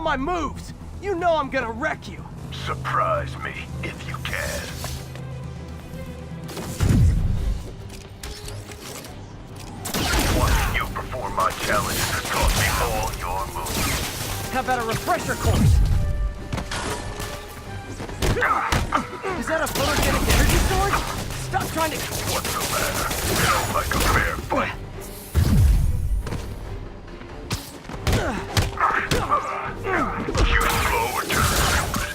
my moves! You know I'm gonna wreck you! Surprise me, if you can. Watching you perform my challenge has taught me all your moves. How about a refresher course? Is that a photogenic energy sword? Stop trying to... What's the matter? You don't like a fair fight. You slow or too stupid.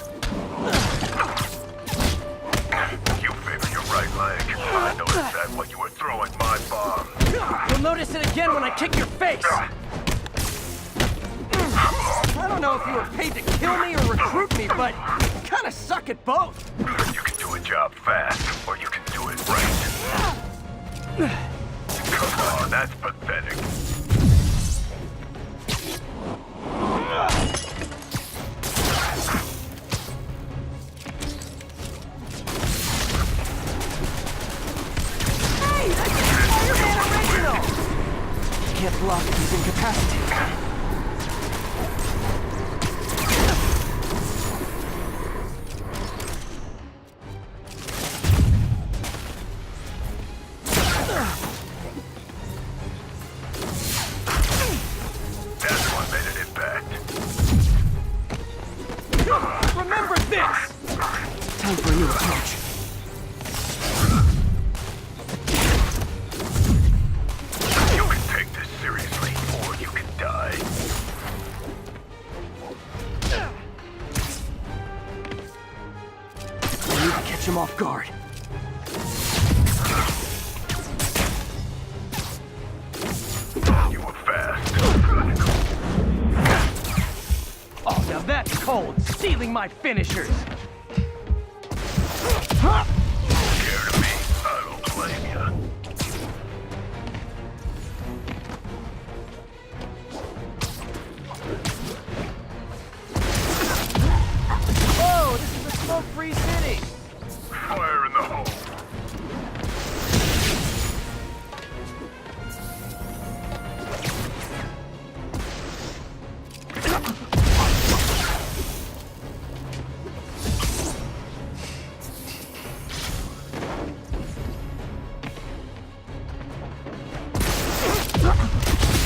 You favor your right leg. I noticed that when you were throwing my bomb. You'll notice it again when I kick your face! I don't know if you were paid to kill me or recruit me, but you kinda suck at both. You can do a job fast, or you can do it right. Come on, that's pathetic. Hey, that's a Spider-Man original! Can't block if he's incapacitated. Remember this! Time for a new approach. You can take this seriously, or you can die. I need to catch him off guard. You were fast. Oh, now that's cold! Stealing my finishers! Scared of me? I don't blame ya. Oh, this is a smoke-free city! Fire in the hole.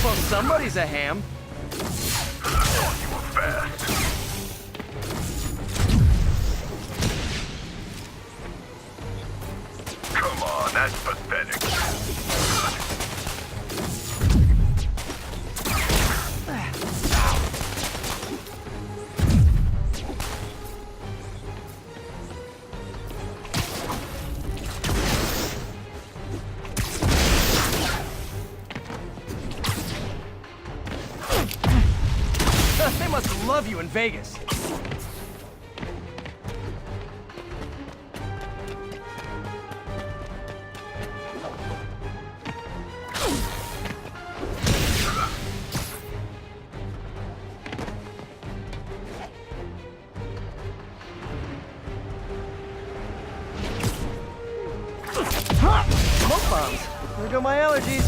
Well, somebody's a ham. You were fast. Come on, that's pathetic. They must love you in Vegas. Smoke bombs. There go my allergies.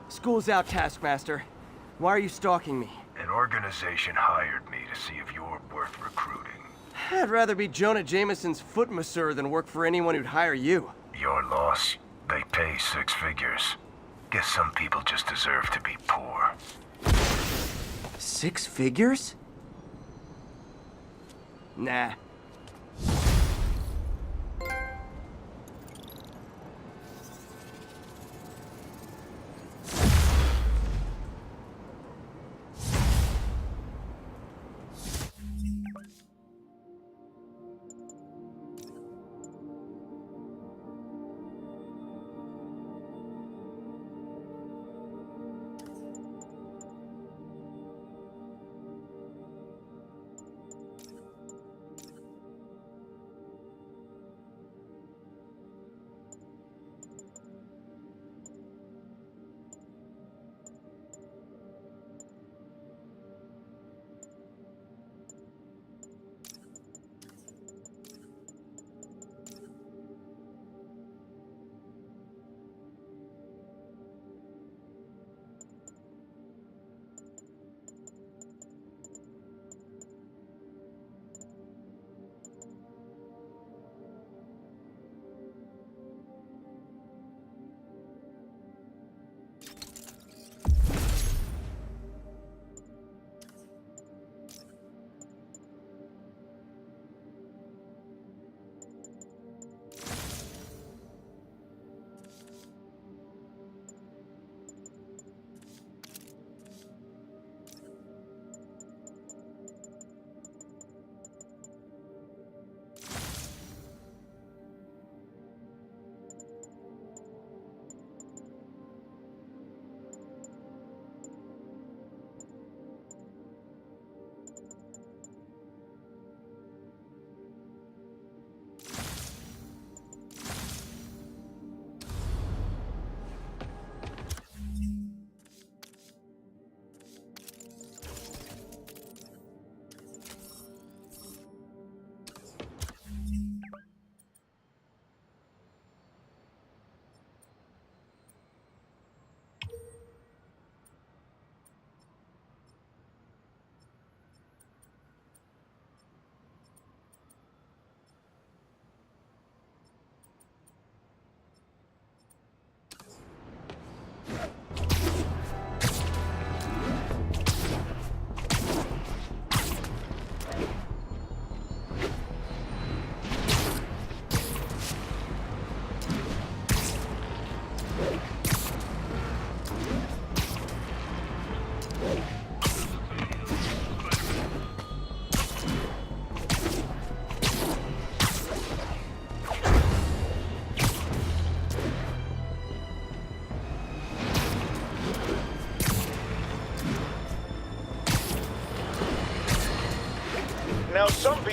School's out, Taskmaster. Why are you stalking me? An organization hired me to see if you're worth recruiting. I'd rather be Jonah Jameson's foot masseur than work for anyone who'd hire you. Your loss. They pay 6 figures. Guess some people just deserve to be poor. 6 figures? Nah.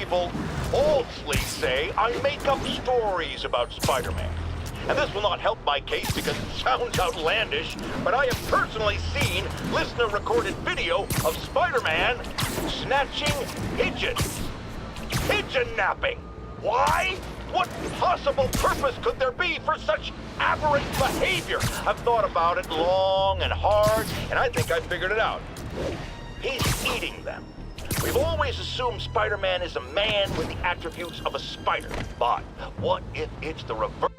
people falsely say I make up stories about Spider-Man. And this will not help my case because it sounds outlandish, but I have personally seen listener-recorded video of Spider-Man snatching pigeons. Pigeon napping. Why? What possible purpose could there be for such aberrant behavior? I've thought about it long and hard, and I think I figured it out. He's eating them. We've always assumed Spider-Man is a man with the attributes of a spider. But what if it's the reverse?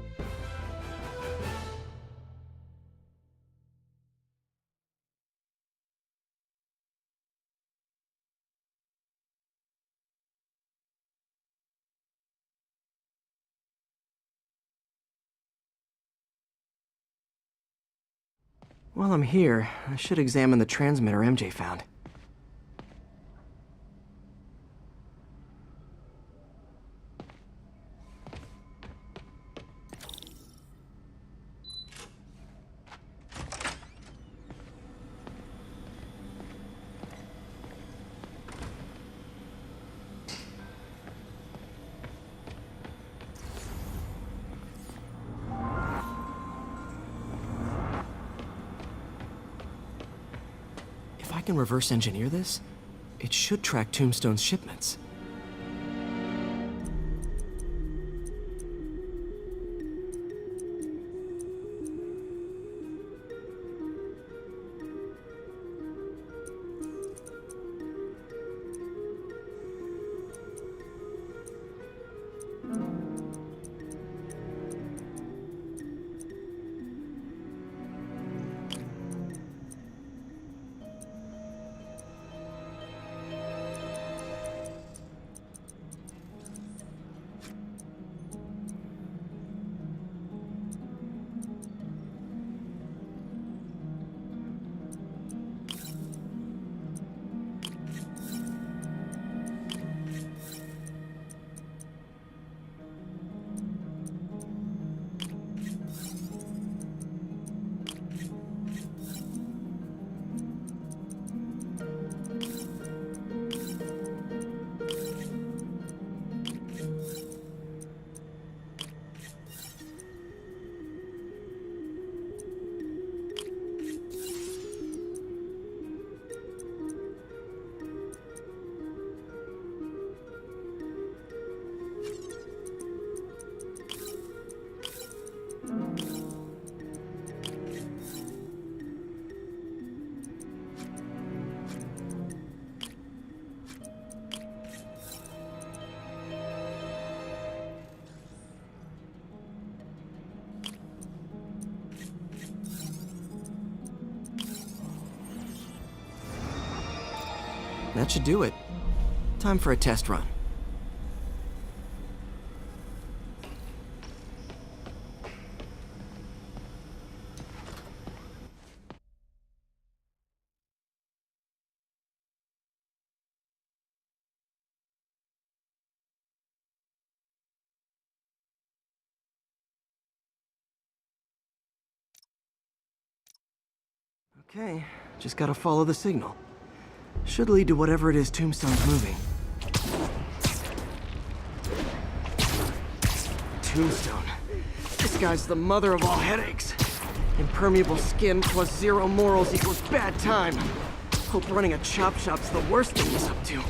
While I'm here, I should examine the transmitter MJ found. If I can reverse engineer this, it should track Tombstone's shipments. That should do it. Time for a test run. Okay, just gotta follow the signal. Should lead to whatever it is Tombstone's moving. Tombstone. This guy's the mother of all headaches. Impermeable skin plus zero morals equals bad time. Hope running a chop shop's the worst thing he's up to.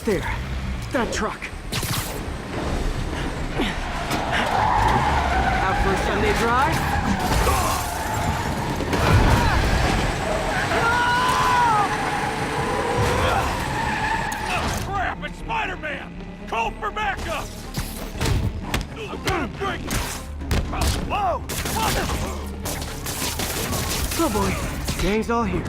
There, that truck. Out for a Sunday drive? Crap, it's Spider-Man! Call for backup! I've got a break! Oh boy, gang's all here.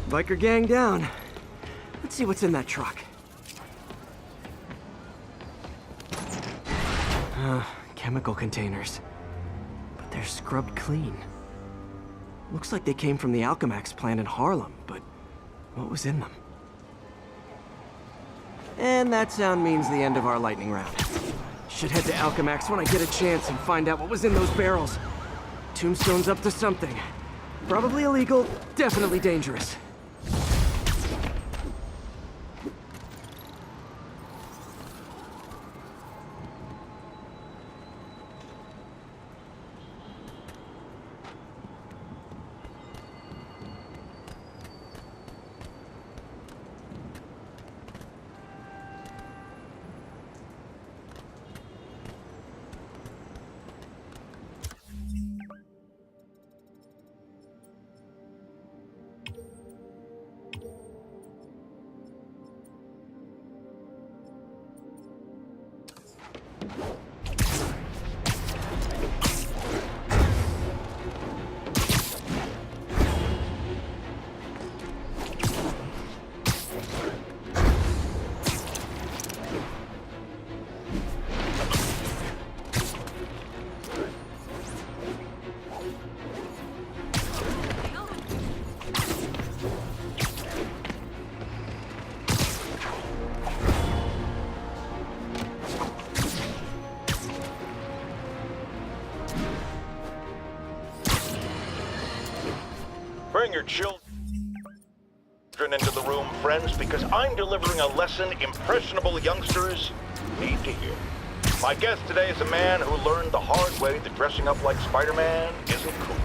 Biker gang down. Let's see what's in that truck. Chemical containers. But they're scrubbed clean. Looks like they came from the Alchemax plant in Harlem, but what was in them? And that sound means the end of our lightning round. Should head to Alchemax when I get a chance and find out what was in those barrels. Tombstone's up to something. Probably illegal, definitely dangerous. Bring your children into the room, friends, because I'm delivering a lesson impressionable youngsters need to hear. My guest today is a man who learned the hard way that dressing up like Spider-Man isn't cool.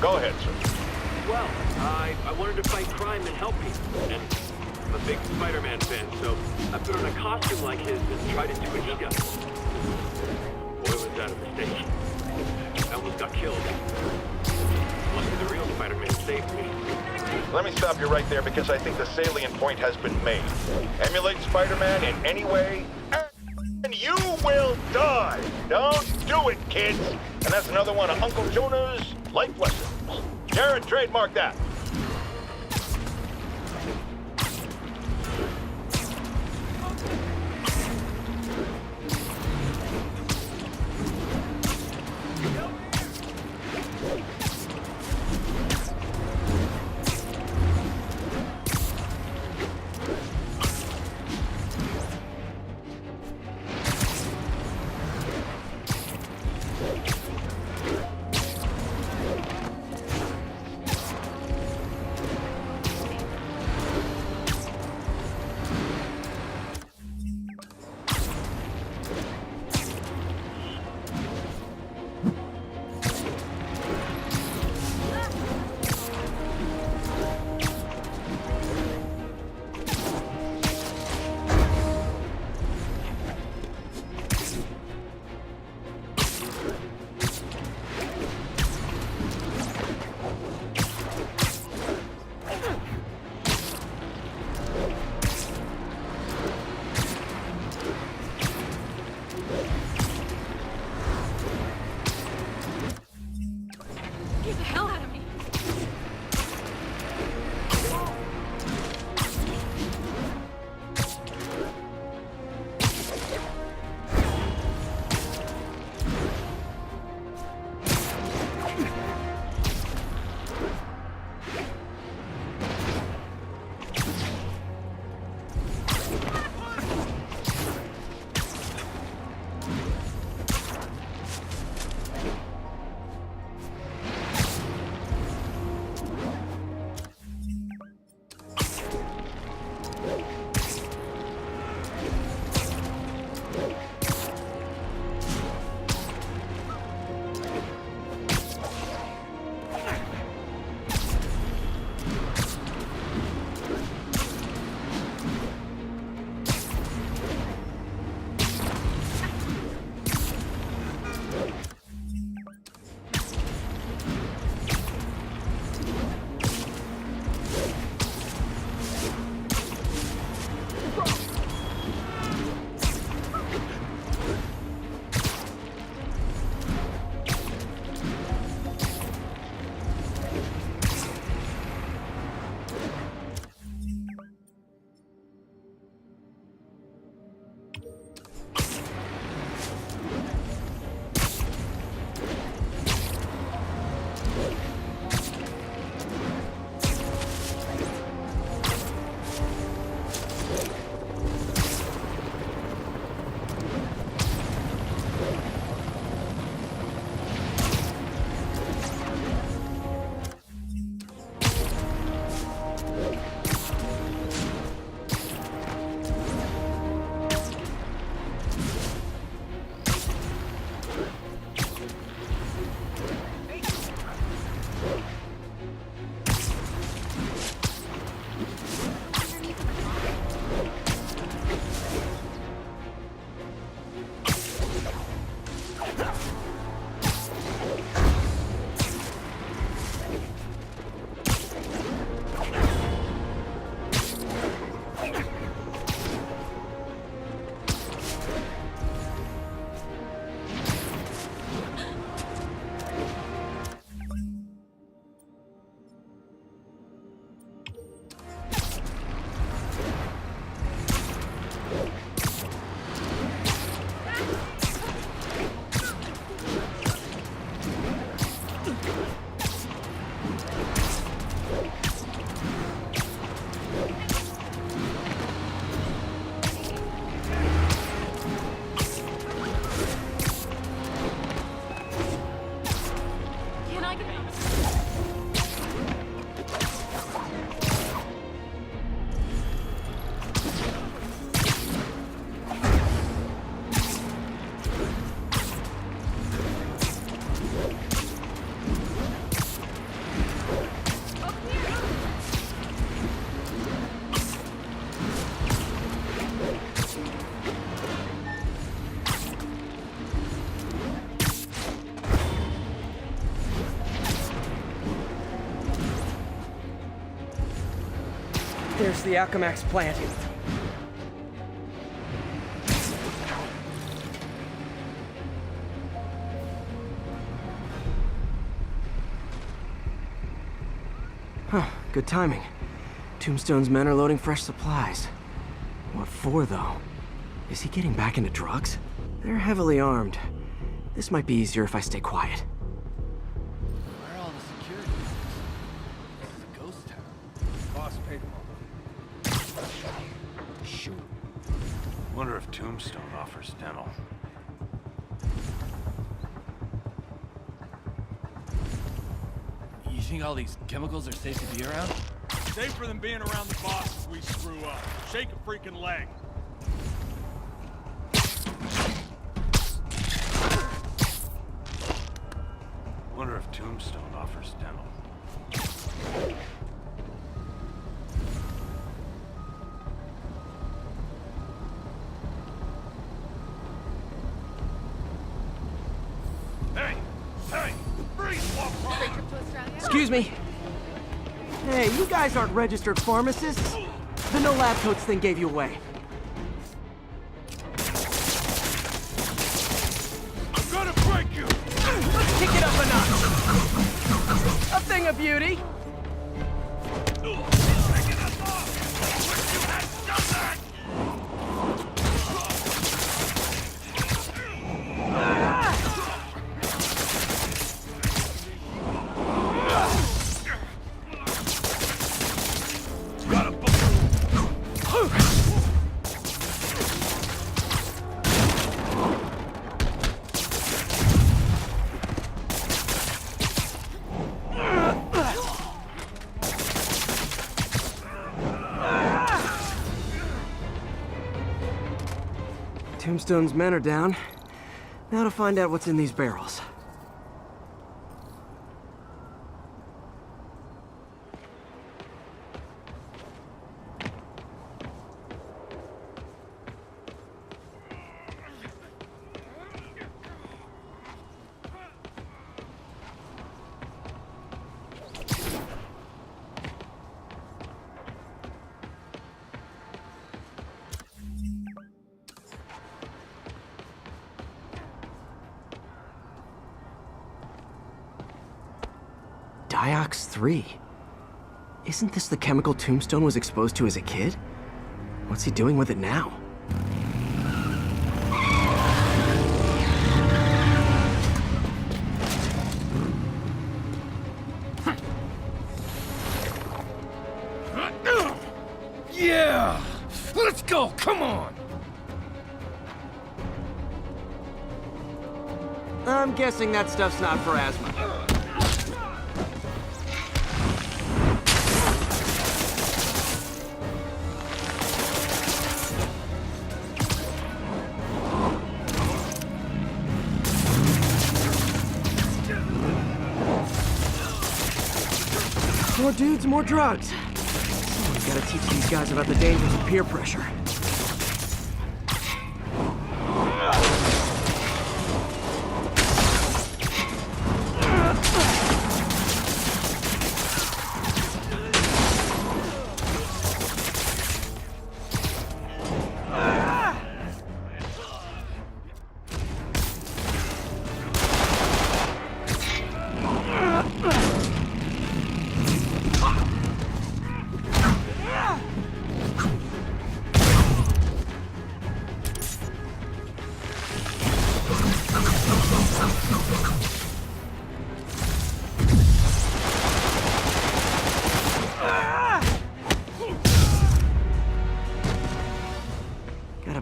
Go ahead, sir. Well, I wanted to fight crime and help people, and I'm a big Spider-Man fan, so I put on a costume like his and tried to do what he does. Boy, was that a mistake. I almost got killed. Luckily, the real Spider-Man saved me. Let me stop you right there because I think the salient point has been made. Emulate Spider-Man in any way, and you will die. Don't do it, kids. And that's another one of Uncle Jonah's life lessons. Jared, trademark that. There's the Alchemax plant. Huh, good timing. Tombstone's men are loading fresh supplies. What for, though? Is he getting back into drugs? They're heavily armed. This might be easier if I stay quiet. Where are all the security? This is a ghost town. Boss paid them all. Shoot. Wonder if Tombstone offers dental. You think all these chemicals are safe to be around? Safer than being around the bosses we screw up. Shake a freaking leg. Wonder if Tombstone offers dental. Hey! Hey! Freeze! Excuse me. Hey, you guys aren't registered pharmacists. The no lab coats thing gave you away. I'm gonna break you! Let's kick it up a notch. A thing of beauty. Taking us off! Wish you had done that! Tombstone's men are down. Now to find out what's in these barrels. Diox 3. Isn't this the chemical Tombstone was exposed to as a kid? What's he doing with it now? Yeah! Let's go! Come on! I'm guessing that stuff's not for asthma. More dudes, more drugs. Someone's gotta teach these guys about the dangers of peer pressure.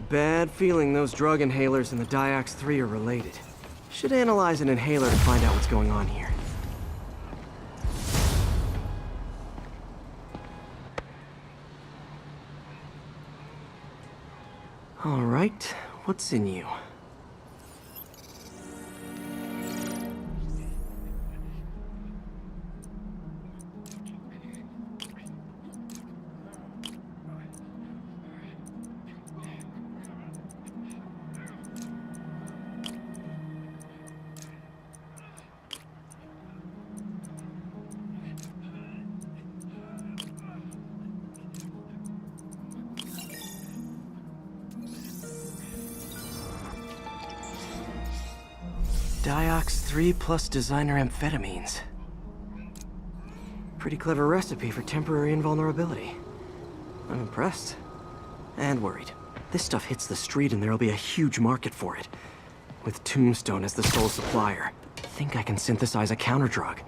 Bad feeling those drug inhalers and the Diox 3 are related. Should analyze an inhaler to find out what's going on here. All right, what's in you? Diox 3 plus designer amphetamines. Pretty clever recipe for temporary invulnerability. I'm impressed. And worried. This stuff hits the street and there'll be a huge market for it. With Tombstone as the sole supplier. Think I can synthesize a counterdrug.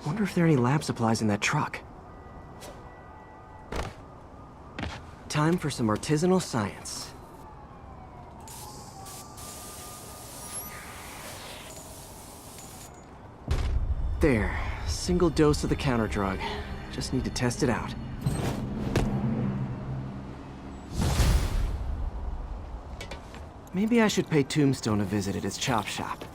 Wonder if there are any lab supplies in that truck. Time for some artisanal science. There. Single dose of the counterdrug. Just need to test it out. Maybe I should pay Tombstone a visit at his chop shop.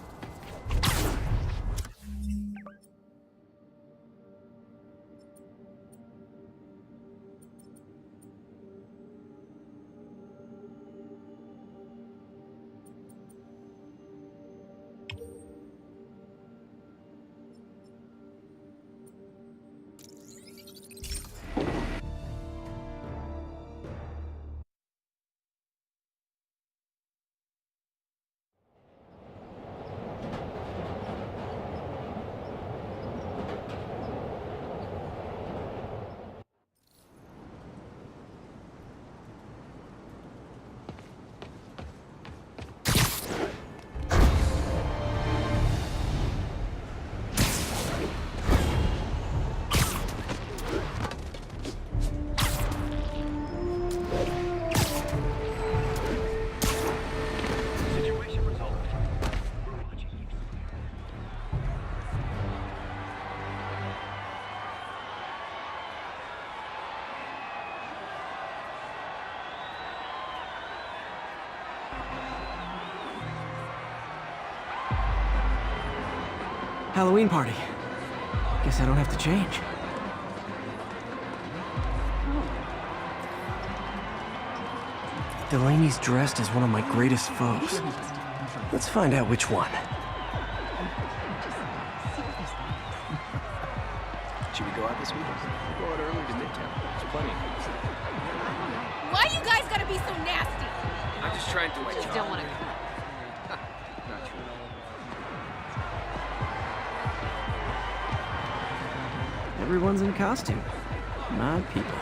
Halloween party. Guess I don't have to change. Delaney's dressed as one of my greatest foes. Let's find out which one. Should we go out this week? We'll go out early to Midtown. There's plenty. Why you guys gotta be so nasty? I'm just trying to do my job. Don't wanna. Not true. Everyone's in costume. My people.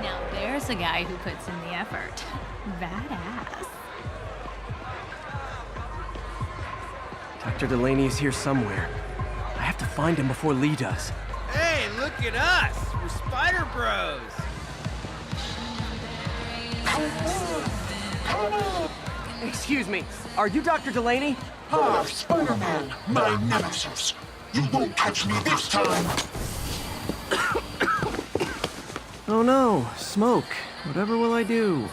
Now there's a guy who puts in the effort. Badass. Dr. Delaney is here somewhere. I have to find him before Lee does. Hey, look at us! We're Spider Bros! Excuse me, are you Dr. Delaney? Ah, Spider-Man, my nemesis. You won't catch me this time. Oh no, smoke. Whatever will I do?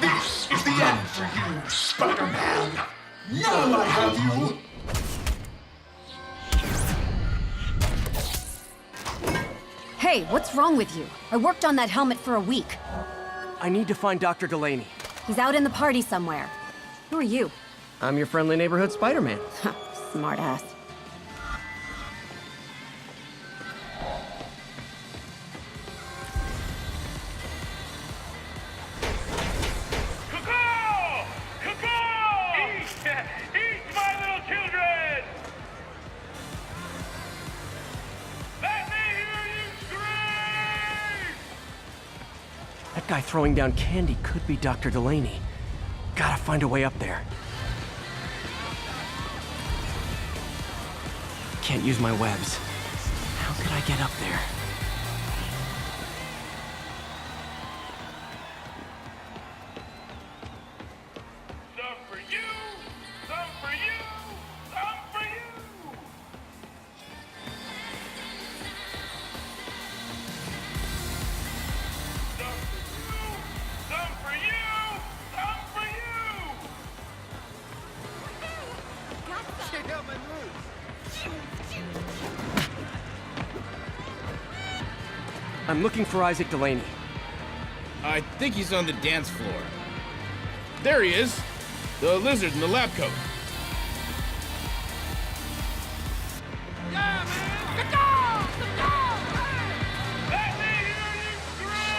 This is the end for you, Spider-Man. Now I have you. Hey, what's wrong with you? I worked on that helmet for a week. I need to find Dr. Delaney. He's out in the party somewhere. Who are you? I'm your friendly neighborhood Spider-Man. Smart ass. Eat, my little children! Let me hear you scream! That guy throwing down candy could be Dr. Delaney. Gotta find a way up there. Can't use my webs. How could I get up there? Some for you, some for you, some for you! Some for you, some for you! Check out my moves! I'm looking for Isaac Delaney. I think he's on the dance floor. There he is! The lizard in the lab coat. Yeah, man! Let's go! Let's go! Let me hear you scream!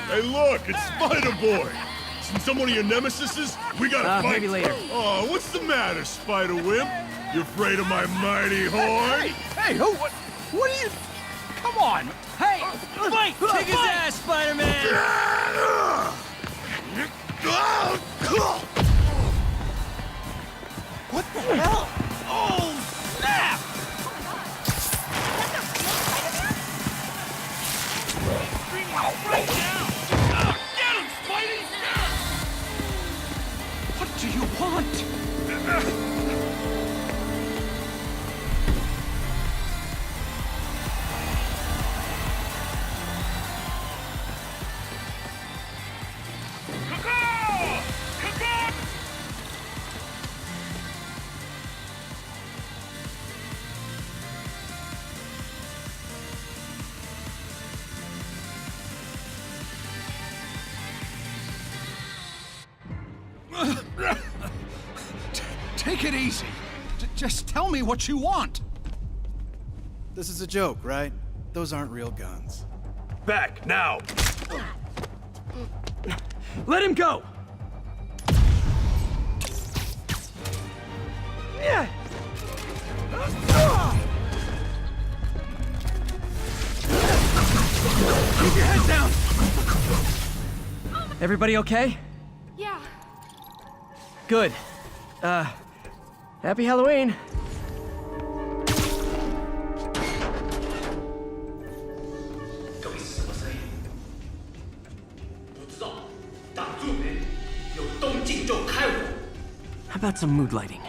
Hey, look, it's Spider-Boy. Since some of your nemesises, we gotta fight. Maybe later. Oh, what's the matter, Spider-Wimp? You afraid of my mighty horn? Hey, what are you... Come on! Hey, fight! Kick his ass, Spider-Man! What the hell? Oh, snap! Right now! Get him, Spidey! What do you want? Take it easy. Just tell me what you want. This is a joke, right? Those aren't real guns. Back, now! Let him go! Yeah. Keep your head down! Everybody okay? Yeah. Good. Happy Halloween. How about some mood lighting?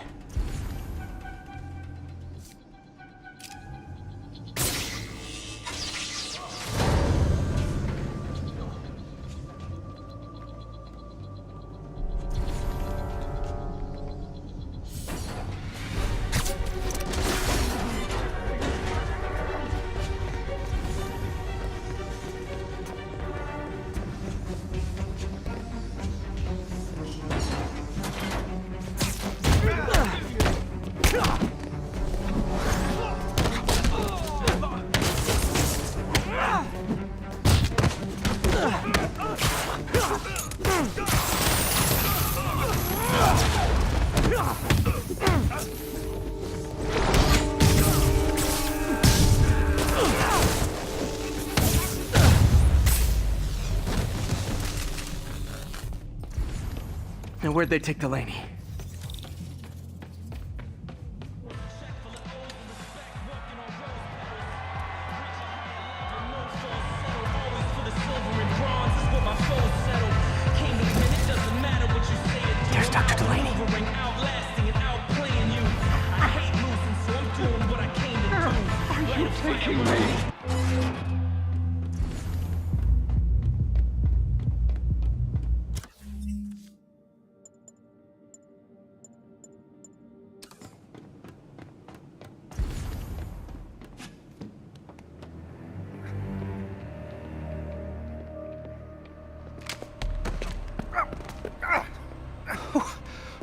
Now where'd they take Delaney? There's Dr. Delaney. Are you taking me?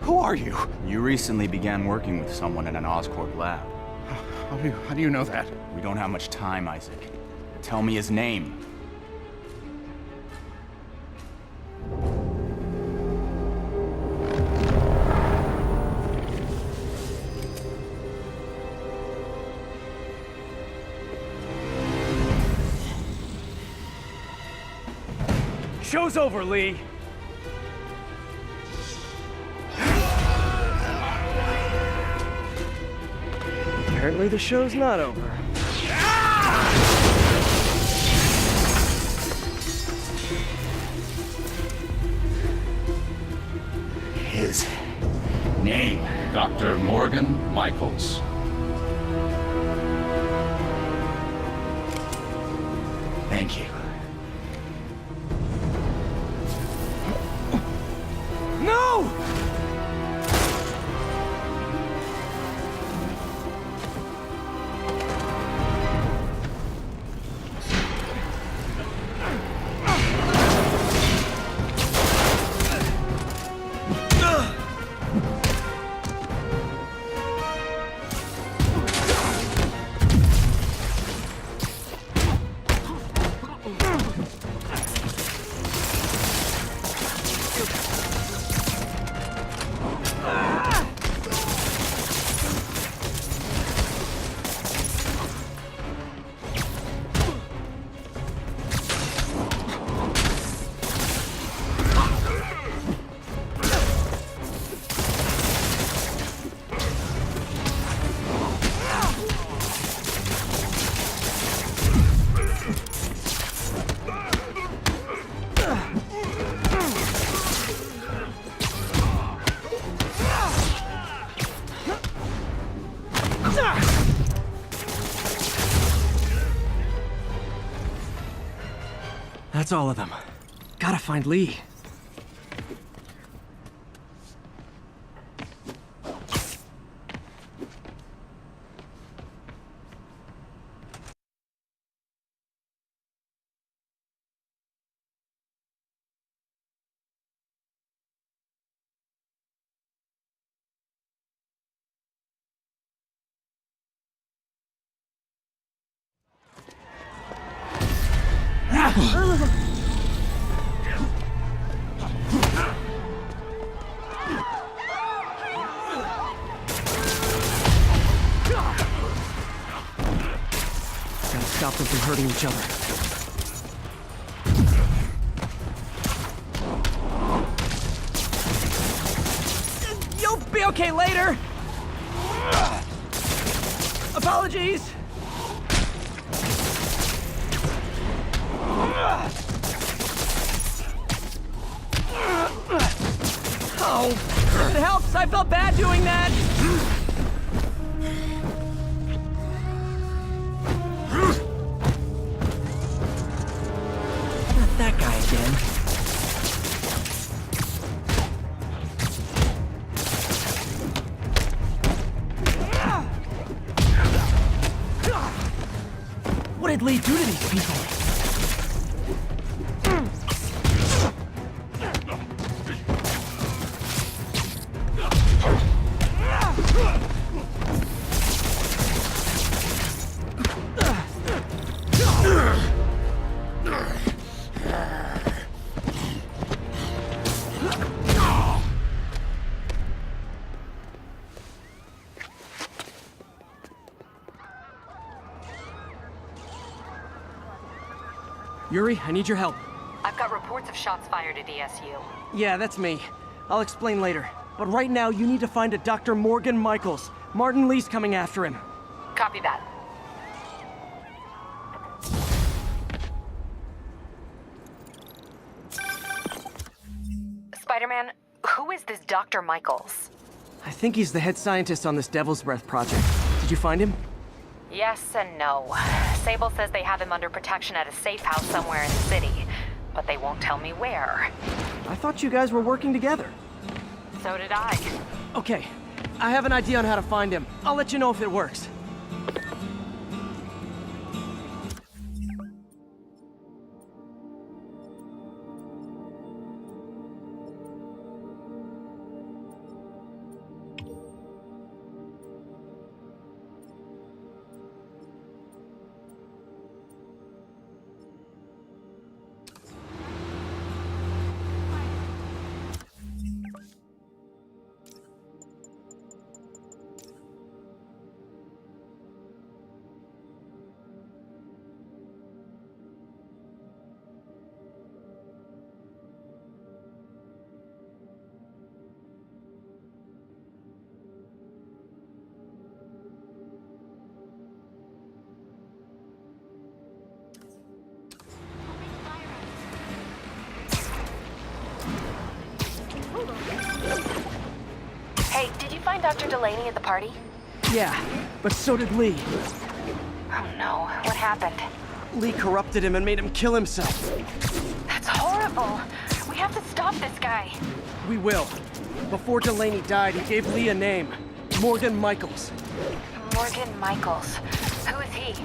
Who are you? You recently began working with someone in an Oscorp lab. How do you know that? We don't have much time, Isaac. Tell me his name. Show's over, Lee. Apparently the show's not over. His name, Dr. Morgan Michaels. Thank you. No! That's all of them. Gotta find Lee. Gotta stop them from hurting each other. You'll be okay later! Apologies! Oh, if it helps, I felt bad doing that! Not that guy again. What did Lee do to these people? Yuri, I need your help. I've got reports of shots fired at ESU. Yeah, that's me. I'll explain later. But right now, you need to find a Dr. Morgan Michaels. Martin Lee's coming after him. Copy that. Spider-Man, who is this Dr. Michaels? I think he's the head scientist on this Devil's Breath project. Did you find him? Yes and no. Sable says they have him under protection at a safe house somewhere in the city, but they won't tell me where. I thought you guys were working together. So did I. Okay, I have an idea on how to find him. I'll let you know if it works. Hey, did you find Dr. Delaney at the party? Yeah, but so did Lee. Oh no, what happened? Lee corrupted him and made him kill himself. That's horrible. We have to stop this guy. We will. Before Delaney died, he gave Lee a name. Morgan Michaels. Morgan Michaels. Who is he?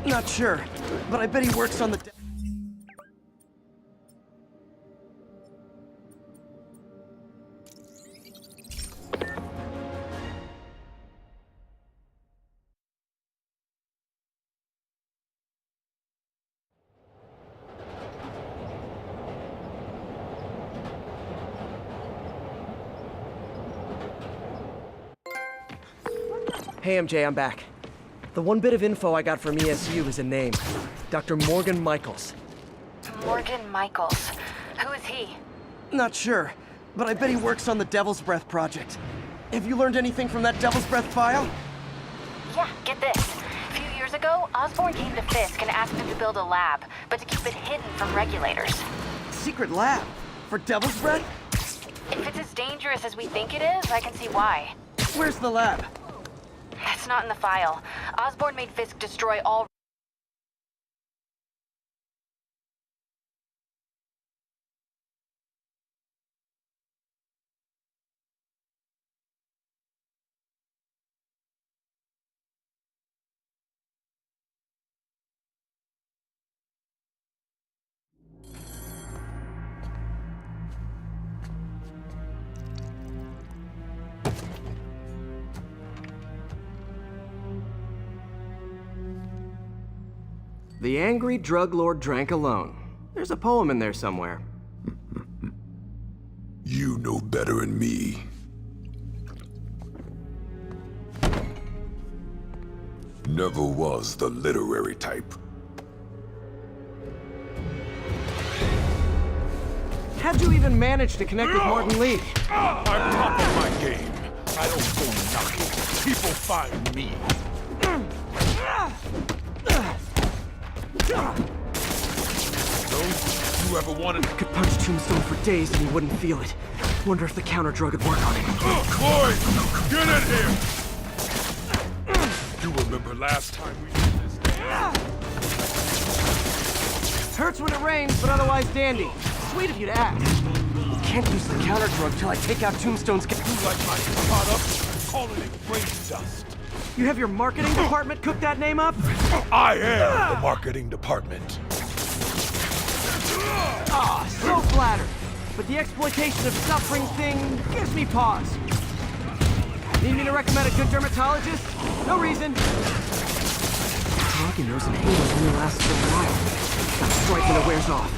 Not sure, but I bet he works on the... Hey MJ, I'm back. The one bit of info I got from ESU is a name. Dr. Morgan Michaels. Morgan Michaels. Who is he? Not sure, but I bet he works on the Devil's Breath project. Have you learned anything from that Devil's Breath file? Yeah, get this. A few years ago, Osborn came to Fisk and asked him to build a lab, but to keep it hidden from regulators. Secret lab? For Devil's Breath? If it's as dangerous as we think it is, I can see why. Where's the lab? That's not in the file. Osborn made Fisk destroy all The angry drug lord drank alone. There's a poem in there somewhere. You know better than me. Never was the literary type. How'd you even manage to connect with Martin Lee? I'm top of my game. I don't go knocking. People find me. So, you ever wanted... I could punch Tombstone for days and he wouldn't feel it. Wonder if the counter drug would work on him. Boys, get in here! You remember last time we did this? Hurts when it rains, but otherwise dandy. Sweet of you to ask. Can't use the counter drug till I take out Tombstone's... You like my product? Call it brain dust. You have your marketing department cook that name up? I am the marketing department. Ah, so flattered. But the exploitation of suffering thing gives me pause. Need me to recommend a good dermatologist? No reason. Drug knows an inhaler only lasts for a while. Got to strike when it wears off.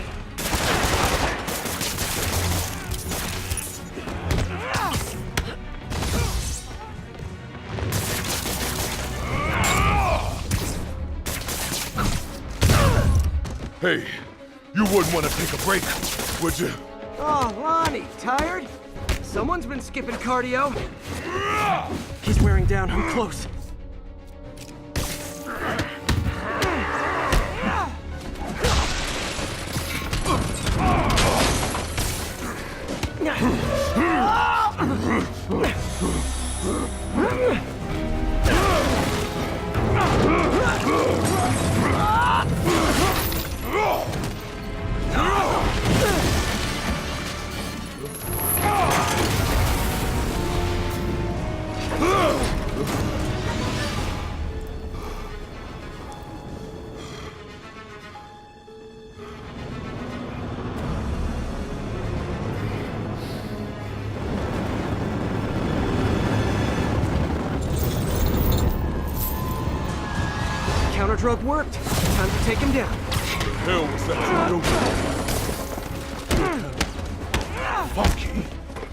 Hey, you wouldn't want to take a break, would you? Oh, Lonnie, tired? Someone's been skipping cardio. He's wearing down. I'm close. Counter drug worked. Time to take him down. The hell was that you doing? Funky.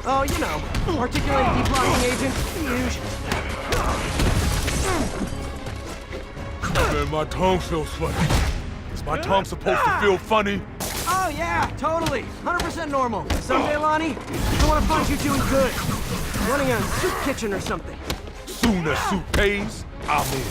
Oh, you know, articulated deblocking agent. Huge. Man, my tongue feels funny. Is my tongue supposed to feel funny? Oh, yeah, totally. 100% normal. Someday, Lonnie, I want to find you doing good. Running a soup kitchen or something. Soon as soup pays, I'm in.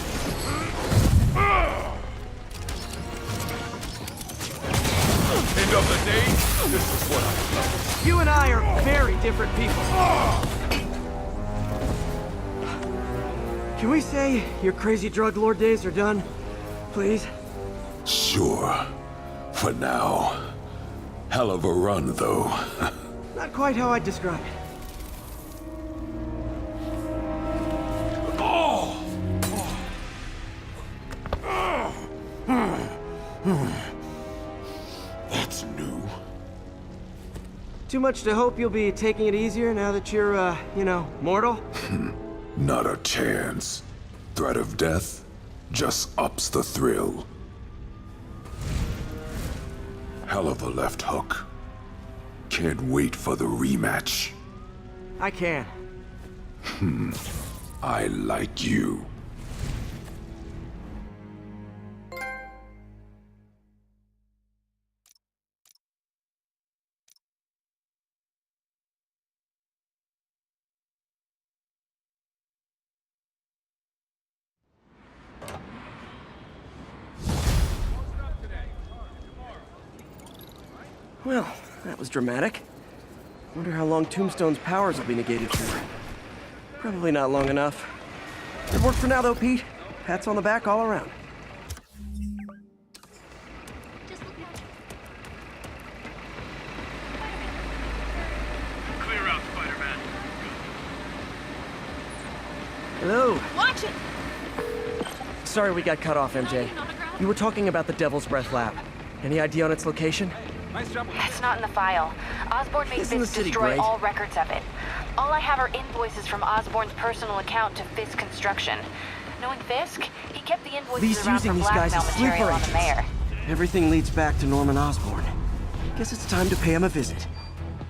End of the day, this is what I love. You and I are very different people. Can we say your crazy drug lord days are done? Please? Sure. For now. Hell of a run, though. Not quite how I'd describe it. That's new. Too much to hope you'll be taking it easier now that you're, you know, mortal? Not a chance. Threat of death just ups the thrill. Hell of a left hook. Can't wait for the rematch. I can. I like you. Well, that was dramatic. Wonder how long Tombstone's powers will be negated for. Probably not long enough. Good work for now, though, Pete. Pats on the back all around. Clear out, Spider-Man. Hello. Watch it! Sorry we got cut off, MJ. You were talking about the Devil's Breath lab. Any idea on its location? It's not in the file. Osborn made Fisk destroy all records of it. All I have are invoices from Osborn's personal account to Fisk Construction. Knowing Fisk, he kept the invoices Lee's around using for these guys blackmail as sleeper material on the mayor. Everything leads back to Norman Osborn. Guess it's time to pay him a visit.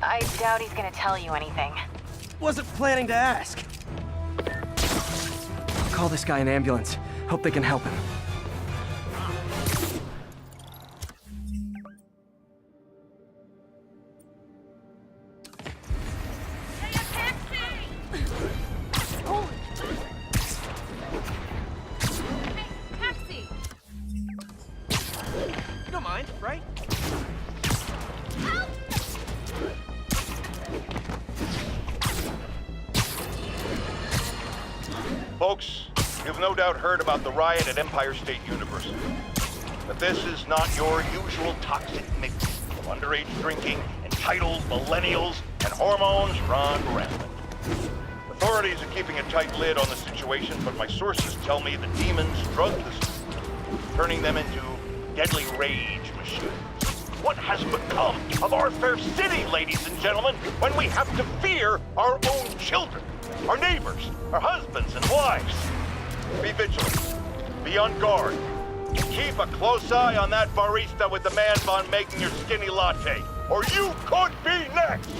I doubt he's gonna tell you anything. Wasn't planning to ask. I'll call this guy an ambulance. Hope they can help him. You don't mind, right? Folks, you've no doubt heard about the riot at Empire State University. But this is not your usual toxic mix of underage drinking, entitled millennials, and hormones run rampant. Authorities are keeping a tight lid on the situation, but my sources tell me the demons drug the students, turning them into deadly rage machines. What has become of our fair city, ladies and gentlemen, when we have to fear our own children, our neighbors, our husbands and wives? Be vigilant. Be on guard. Keep a close eye on that barista with the man bun making your skinny latte, or you could be next!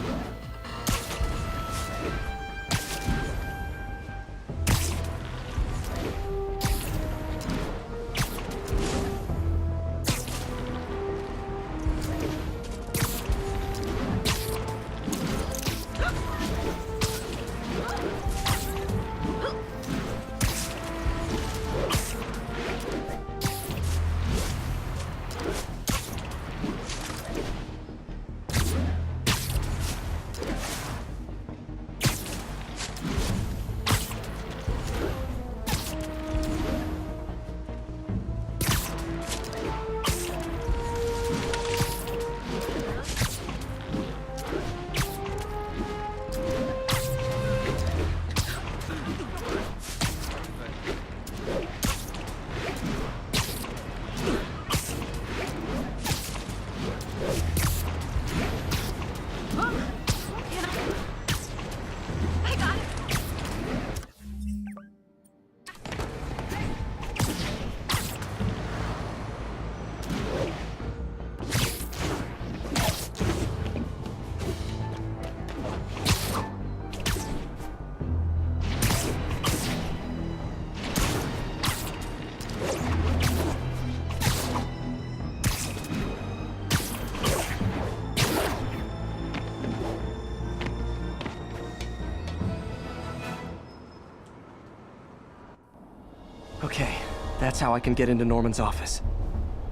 Okay, that's how I can get into Norman's office.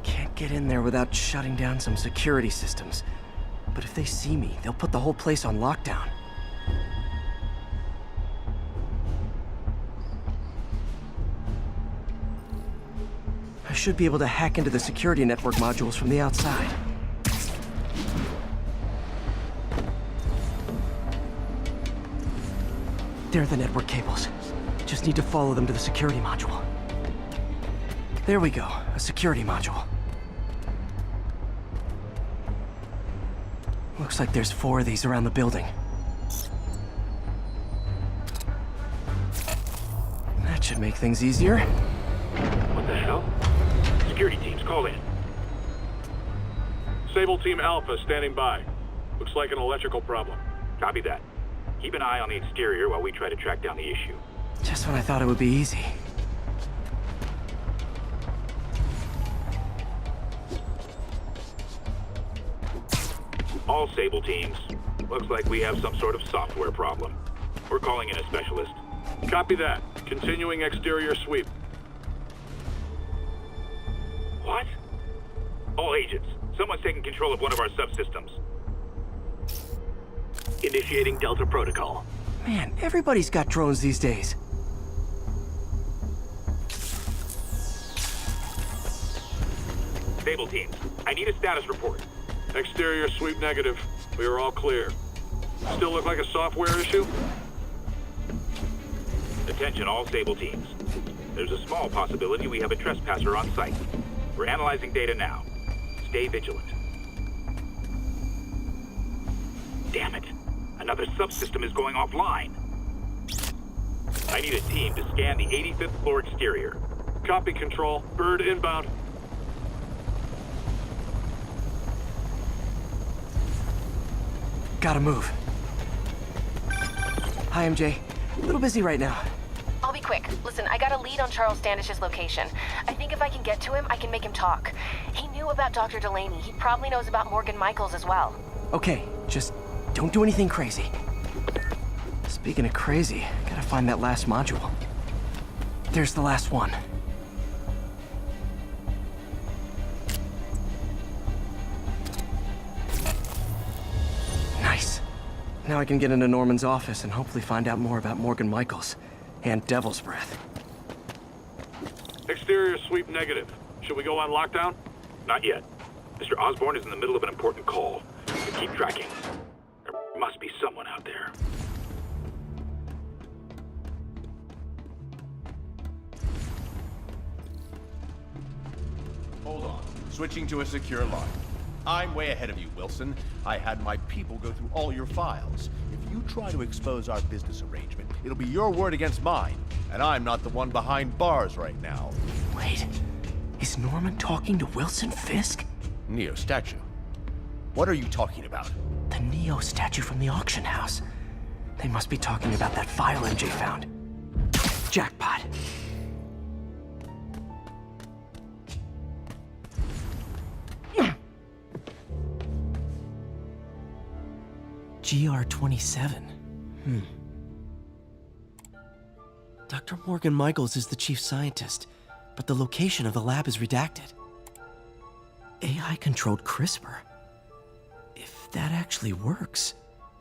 Can't get in there without shutting down some security systems. But if they see me, they'll put the whole place on lockdown. I should be able to hack into the security network modules from the outside. There are the network cables. Just need to follow them to the security module. There we go, a security module. Looks like there's 4 of these around the building. That should make things easier. What the hell? Security teams, call in. Sable Team Alpha standing by. Looks like an electrical problem. Copy that. Keep an eye on the exterior while we try to track down the issue. Just when I thought it would be easy. All Sable teams. Looks like we have some sort of software problem. We're calling in a specialist. Copy that. Continuing exterior sweep. What? All agents, someone's taking control of one of our subsystems. Initiating Delta Protocol. Man, everybody's got drones these days. Sable teams, I need a status report. Exterior sweep negative. We are all clear. Still look like a software issue? Attention all Sable teams. There's a small possibility we have a trespasser on site. We're analyzing data now. Stay vigilant. Damn it. Another subsystem is going offline. I need a team to scan the 85th floor exterior exterior. Copy, Control. Bird inbound. Gotta move. Hi, MJ. A little busy right now. I'll be quick. Listen, I got a lead on Charles Standish's location. I think if I can get to him, I can make him talk. He knew about Dr. Delaney. He probably knows about Morgan Michaels as well. Okay, just don't do anything crazy. Speaking of crazy, gotta find that last module. There's the last one. Nice. Now I can get into Norman's office and hopefully find out more about Morgan Michaels and Devil's Breath. Exterior sweep negative. Should we go on lockdown? Not yet. Mr. Osborn is in the middle of an important call. So keep tracking. There must be someone out there. Hold on. Switching to a secure line. I'm way ahead of you, Wilson. I had my people go through all your files. If you try to expose our business arrangement, it'll be your word against mine. And I'm not the one behind bars right now. Wait, is Norman talking to Wilson Fisk? Neo statue. What are you talking about? The Neo statue from the auction house. They must be talking about that file MJ found. Jackpot. GR-27. Dr. Morgan Michaels is the chief scientist, but the location of the lab is redacted. AI-controlled CRISPR. If that actually works,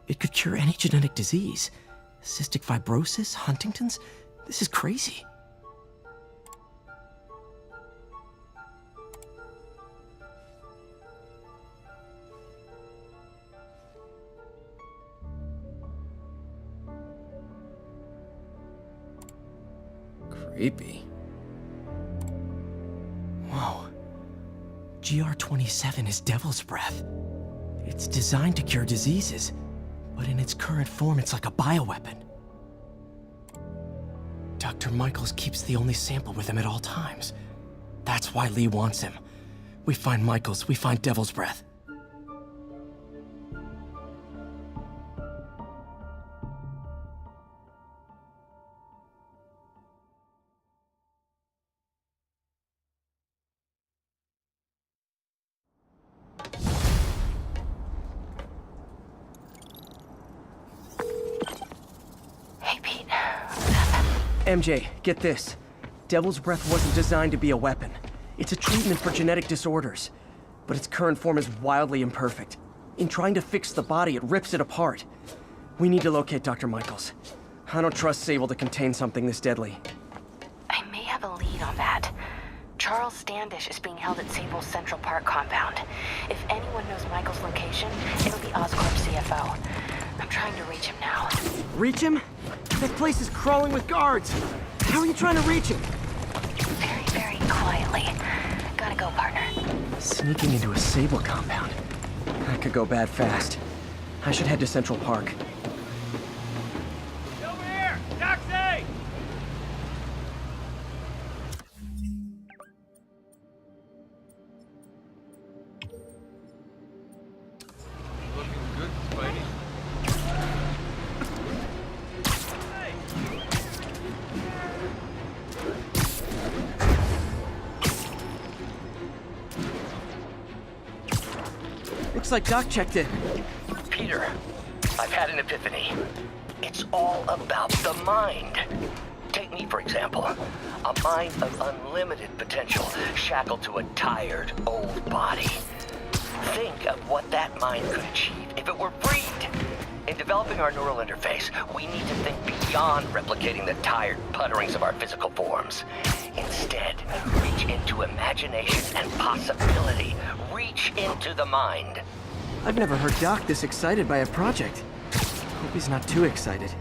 it could cure any genetic disease. Cystic fibrosis, Huntington's. This is crazy. Creepy. Whoa. GR-27 is Devil's Breath. It's designed to cure diseases, but in its current form, it's like a bioweapon. Dr. Michaels keeps the only sample with him at all times. That's why Lee wants him. We find Michaels, we find Devil's Breath. MJ, get this. Devil's Breath wasn't designed to be a weapon. It's a treatment for genetic disorders. But its current form is wildly imperfect. In trying to fix the body, it rips it apart. We need to locate Dr. Michaels. I don't trust Sable to contain something this deadly. I may have a lead on that. Charles Standish is being held at Sable's Central Park compound. If anyone knows Michael's location, it'll be Oscorp's CFO. I'm trying to reach him now. Reach him? That place is crawling with guards. How are you trying to reach him? Very, very quietly. Gotta go, partner. Sneaking into a Sable compound. That could go bad fast. I should head to Central Park. Over here! Taxi! Looking good, Spidey. Looks like Doc checked in. Peter, I've had an epiphany. It's all about the mind. Take me, for example. A mind of unlimited potential, shackled to a tired, old body. Think of what that mind could achieve if it were freed. In developing our neural interface, we need to think beyond replicating the tired putterings of our physical forms. Instead, reach into imagination and possibility. Reach into the mind. I've never heard Doc this excited by a project. Hope he's not too excited.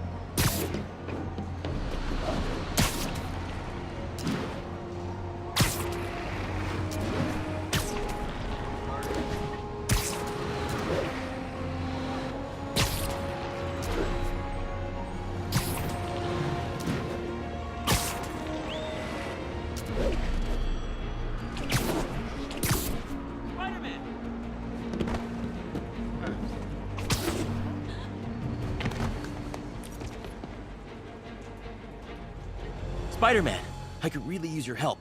Spider-Man, I could really use your help.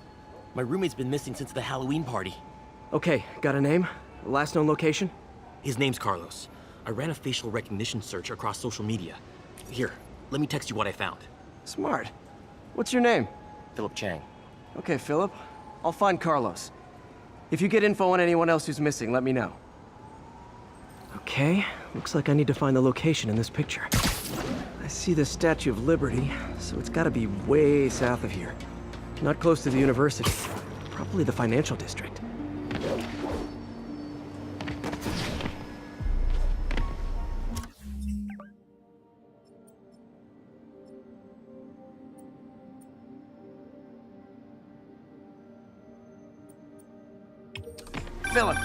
My roommate's been missing since the Halloween party. Okay, got a name? Last known location? His name's Carlos. I ran a facial recognition search across social media. Here, let me text you what I found. Smart. What's your name? Philip Chang. Okay, Philip. I'll find Carlos. If you get info on anyone else who's missing, let me know. Okay, looks like I need to find the location in this picture. I see the Statue of Liberty, so it's gotta be way south of here. Not close to the university. Probably the financial district. Philip,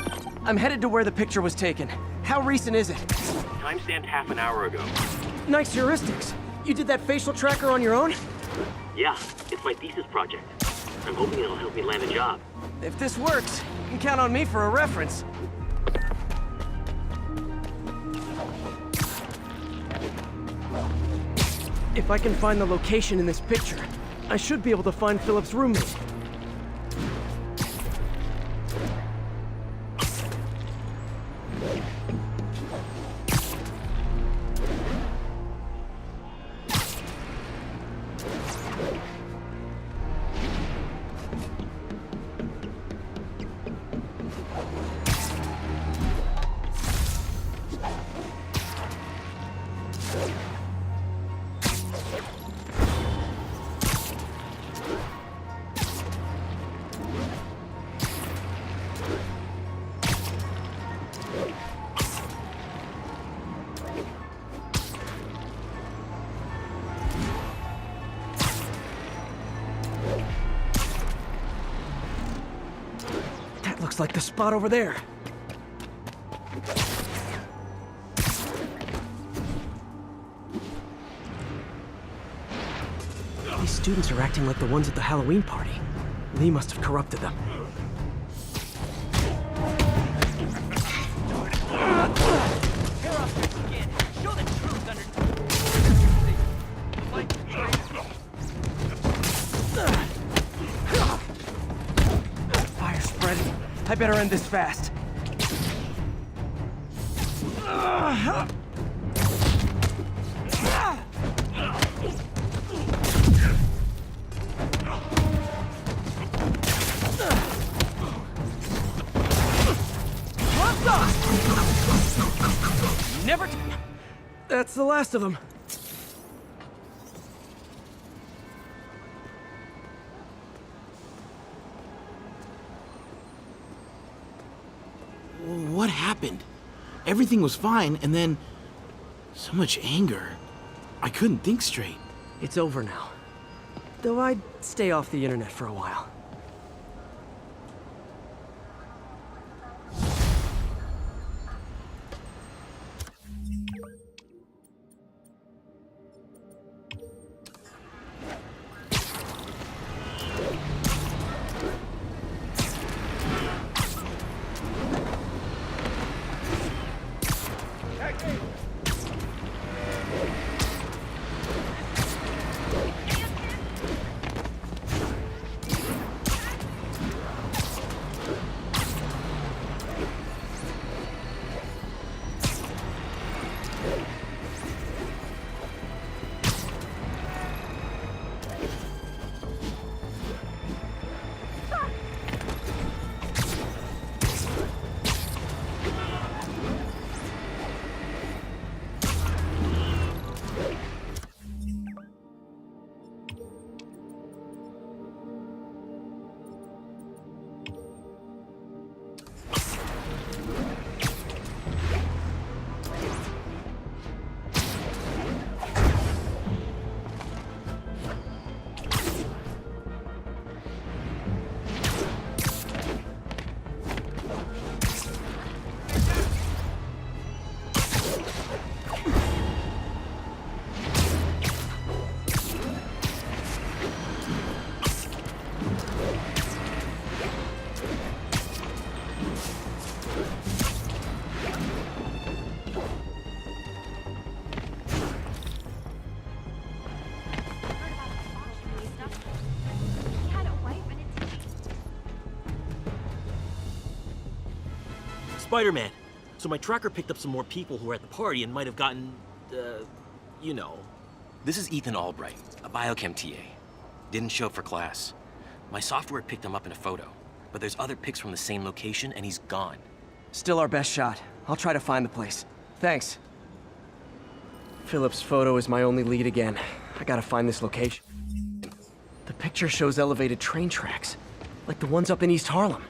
I'm headed to where the picture was taken. How recent is it? Timestamped half an hour ago. Nice heuristics. You did that facial tracker on your own? Yeah, it's my thesis project. I'm hoping it'll help me land a job. If this works, you can count on me for a reference. If I can find the location in this picture, I should be able to find Philip's roommate. Looks like the spot over there. These students are acting like the ones at the Halloween party. Lee must have corrupted them. Fire spreading. I better end this fast. Never. That's the last of them. What happened? Everything was fine, and then so much anger. I couldn't think straight. It's over now. Though I'd stay off the internet for a while. Spider-Man. So my tracker picked up some more people who were at the party and might have gotten, you know. This is Ethan Albright, a biochem TA. Didn't show up for class. My software picked him up in a photo, but there's other pics from the same location and he's gone. Still our best shot. I'll try to find the place. Thanks. Philip's photo is my only lead again. I gotta find this location. The picture shows elevated train tracks, like the ones up in East Harlem.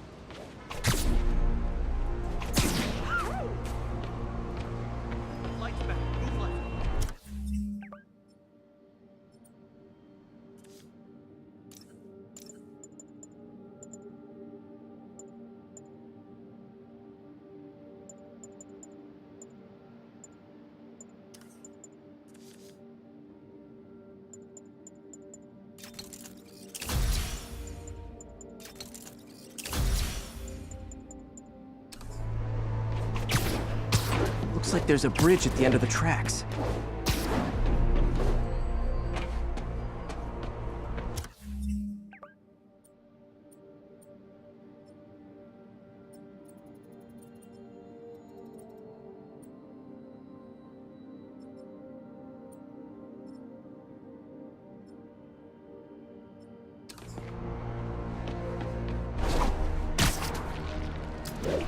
Looks like there's a bridge at the end of the tracks.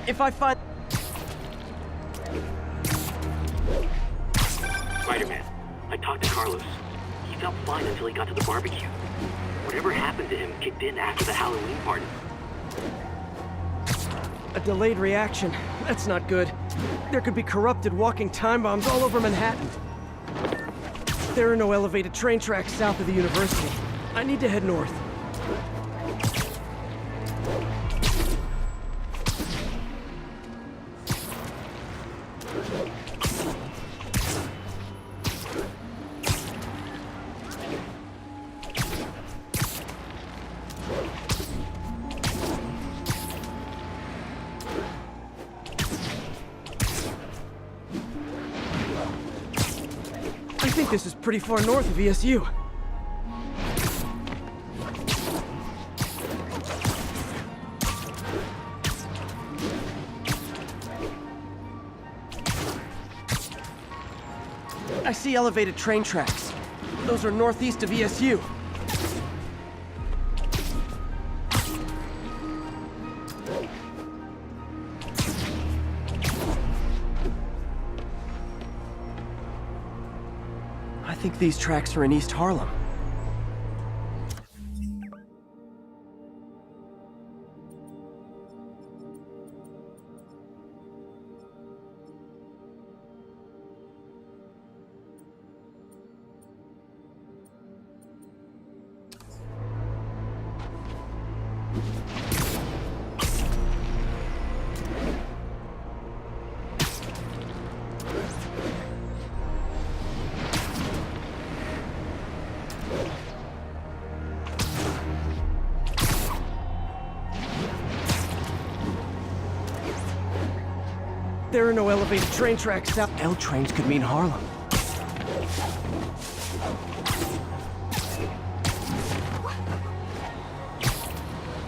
If I find... Spider-Man, I talked to Carlos. He felt fine until he got to the barbecue. Whatever happened to him kicked in after the Halloween party. A delayed reaction. That's not good. There could be corrupted walking time bombs all over Manhattan. There are no elevated train tracks south of the university. I need to head north. I think this is pretty far north of ESU. I see elevated train tracks. Those are northeast of ESU. I think these tracks are in East Harlem. There are no elevated train tracks south. L trains could mean Harlem.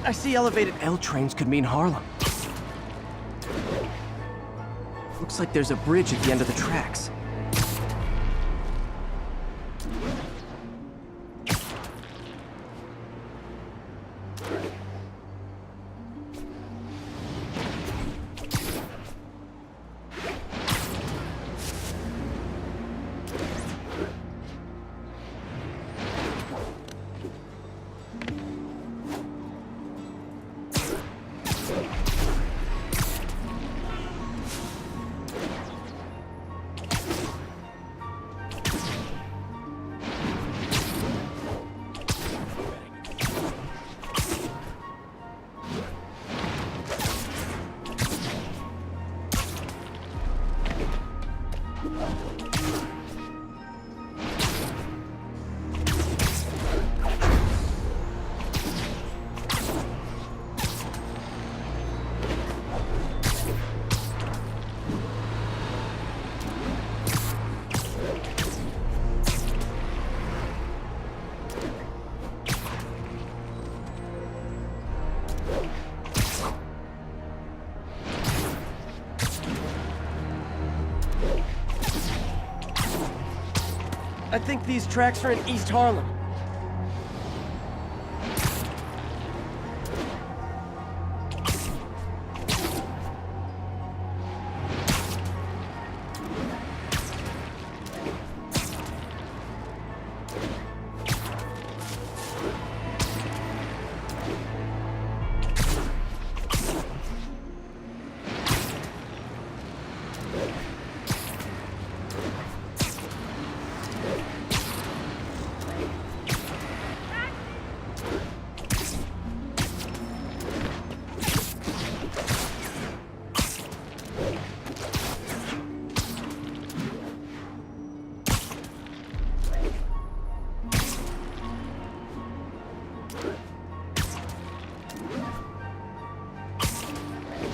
I see elevated L trains could mean Harlem. Looks like there's a bridge at the end of the tracks. I think these tracks are in East Harlem.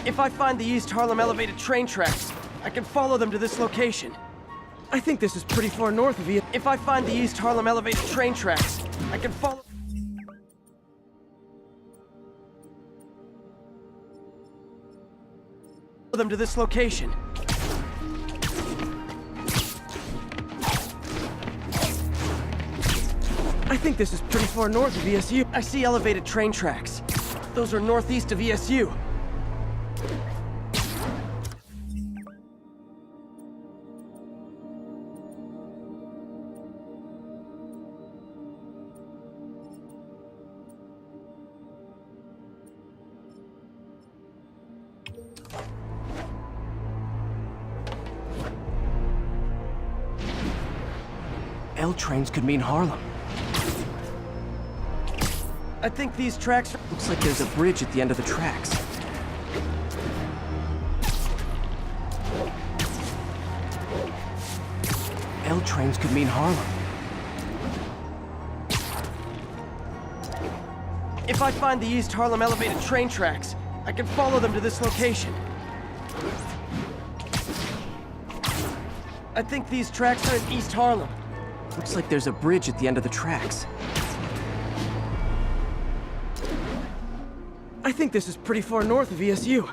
If I find the East Harlem elevated train tracks, I can follow them to this location. I think this is pretty far north of you. If I find the East Harlem elevated train tracks, I can follow them to this location. I think this is pretty far north of ESU. I see elevated train tracks. Those are northeast of ESU. L trains could mean Harlem. I think these tracks... Looks like there's a bridge at the end of the tracks. L trains could mean Harlem. If I find the East Harlem elevated train tracks, I can follow them to this location. I think these tracks are in East Harlem. Looks like there's a bridge at the end of the tracks. I think this is pretty far north of ESU.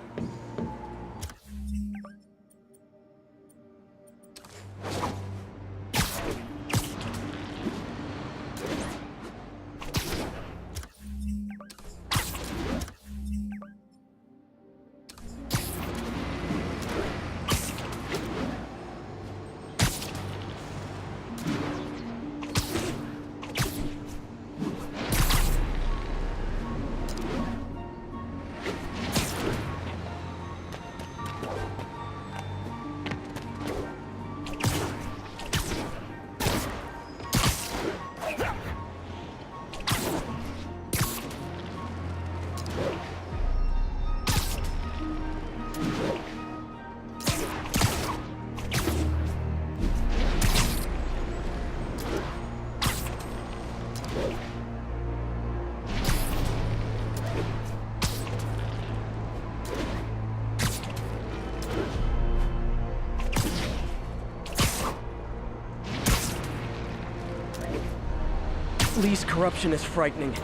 Police corruption is frightening.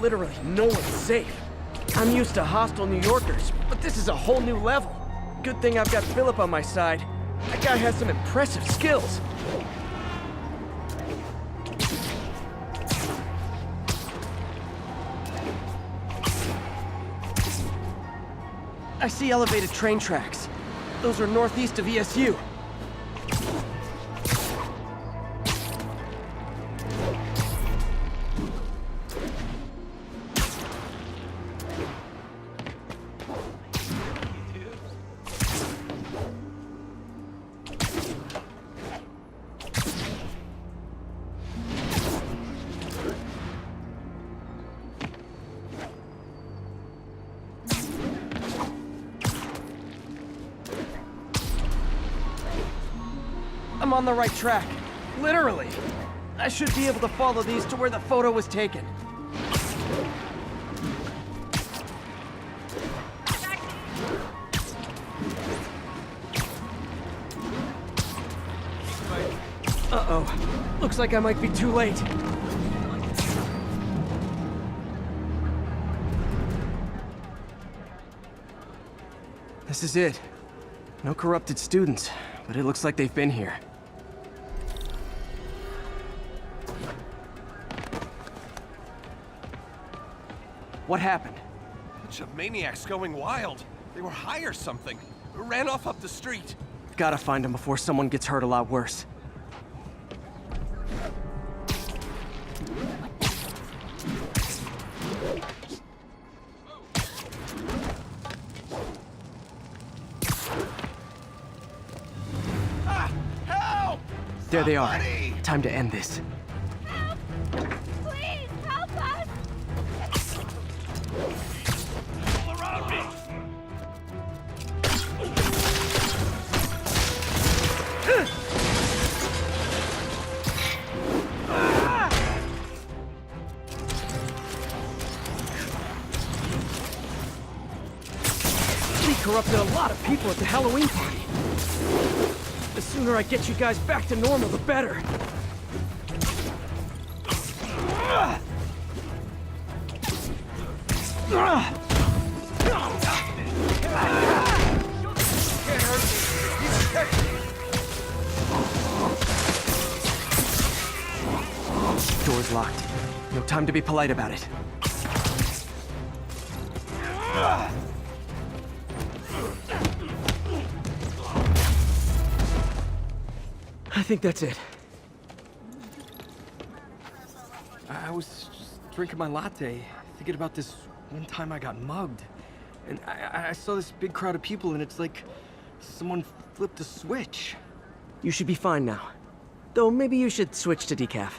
Literally, no one's safe. I'm used to hostile New Yorkers, but this is a whole new level. Good thing I've got Philip on my side. That guy has some impressive skills. I see elevated train tracks. Those are northeast of ESU. I'm on the right track. Literally. I should be able to follow these to where the photo was taken. Uh-oh. Looks like I might be too late. This is it. No corrupted students, but it looks like they've been here. What happened? Bunch of maniacs going wild. They were high or something. Ran off up the street. Gotta find them before someone gets hurt a lot worse. Help! There they are. Time to end this. Please, help us! All around me! He corrupted a lot of people at the Halloween party. The sooner I get you guys back to normal, the better. Door's locked. No time to be polite about it. I think that's it. I was just drinking my latte, thinking about this one time I got mugged. And I saw this big crowd of people, and it's like someone flipped a switch. You should be fine now. Though maybe you should switch to decaf.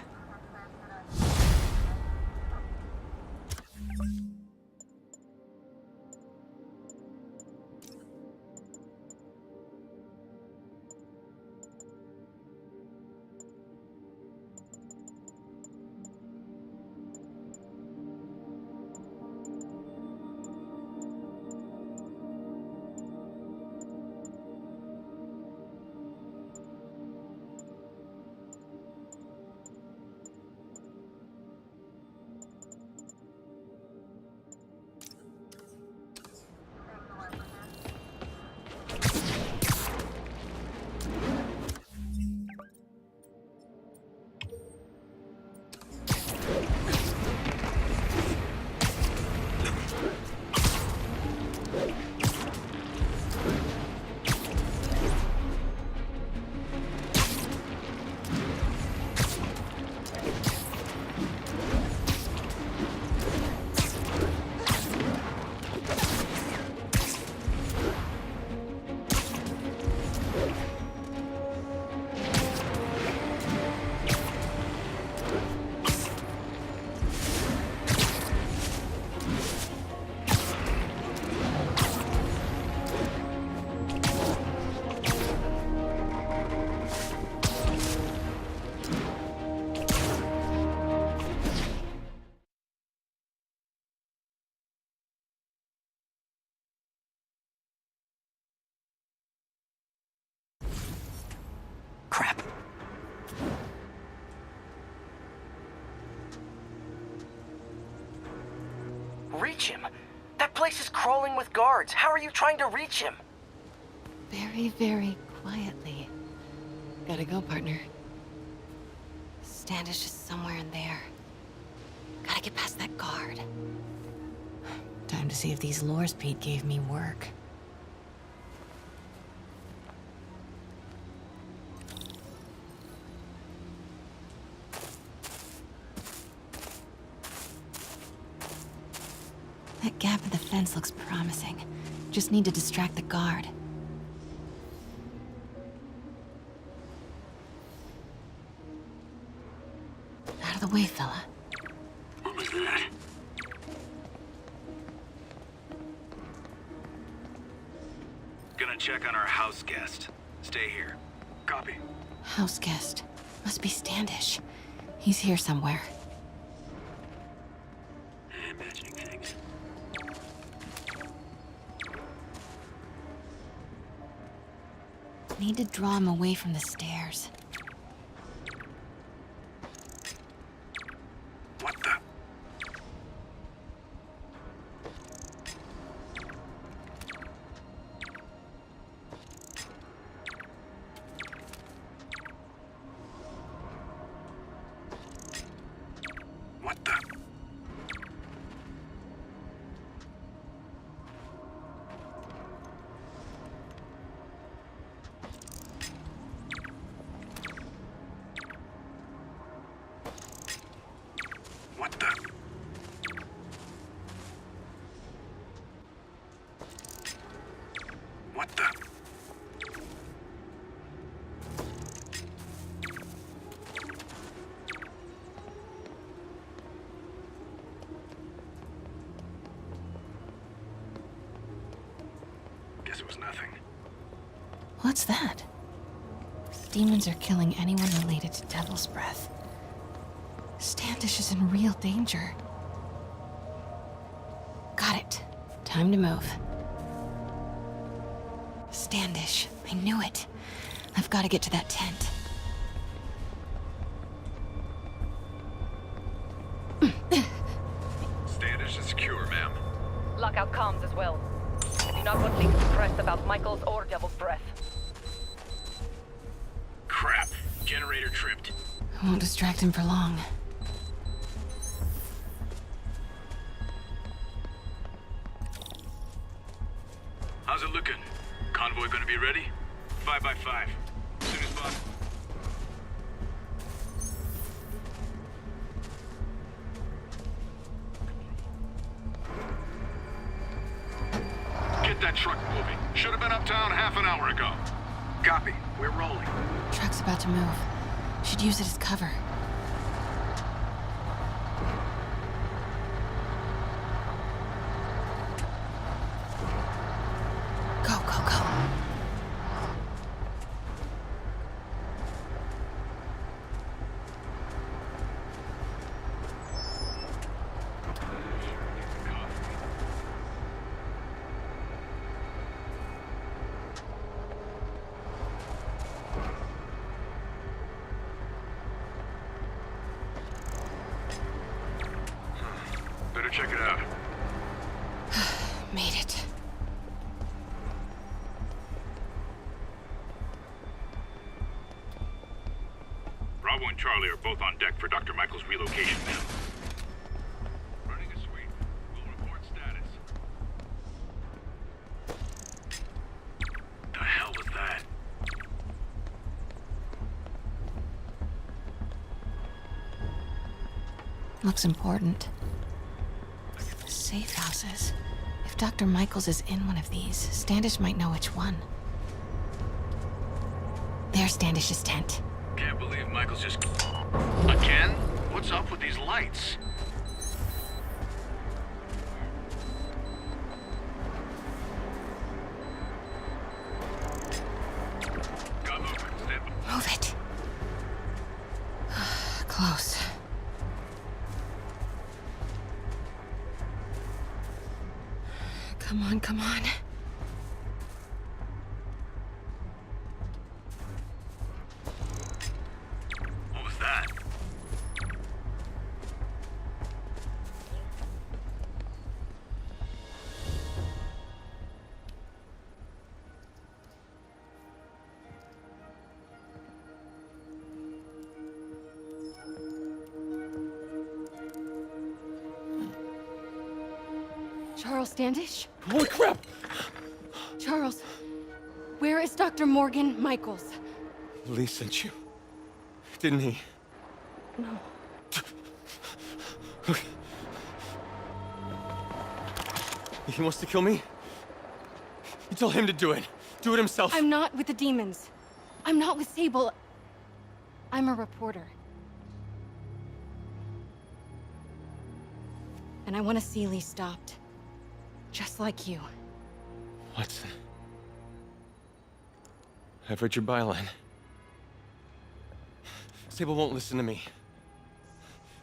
Crap. Reach him? That place is crawling with guards. How are you trying to reach him? Very, very quietly. Gotta go, partner. Standish is somewhere in there. Gotta get past that guard. Time to see if these lures Pete gave me work. That gap in the fence looks promising. Just need to distract the guard. Out of the way, fella. What was that? Gonna check on our house guest. Stay here. Copy. House guest. Must be Standish. He's here somewhere. Imagining things. Need to draw him away from the stairs. What the? What the? was nothing. What's that? Demons are killing anyone related to Devil's Breath. Standish is in real danger. Got it. Time to move. Standish. I knew it. I've got to get to that tent. Standish is secure, ma'am. Lockout comms as well. I do not want leaks to press about Michaels or Devil's Breath. Crap. Generator tripped. I won't distract him for long. How's it looking? Convoy gonna be ready? 5 by 5. As soon as possible. Get that truck moving. Should have been uptown half an hour ago. Copy. We're rolling. Truck's about to move. Should use it as cover. Go, go, go. Better check it out. Made it. Bravo and Charlie are both on deck for Dr. Michael's relocation now. Running a sweep. We'll report status. The hell was that? Looks important. Safe houses. If Dr. Michaels is in one of these, Standish might know which one. There's Standish's tent. Can't believe Michael's just... Again? What's up with these lights? Got moving. Stand by. Move it. Close. Come on, come on. What was that? Charles Standish? Holy crap! Charles, where is Dr. Morgan Michaels? Lee sent you. Didn't he? No. He wants to kill me? You tell him to do it. Do it himself. I'm not with the demons. I'm not with Sable. I'm a reporter. And I want to see Lee stopped. Just like you. Watson. I've read your byline. Sable won't listen to me.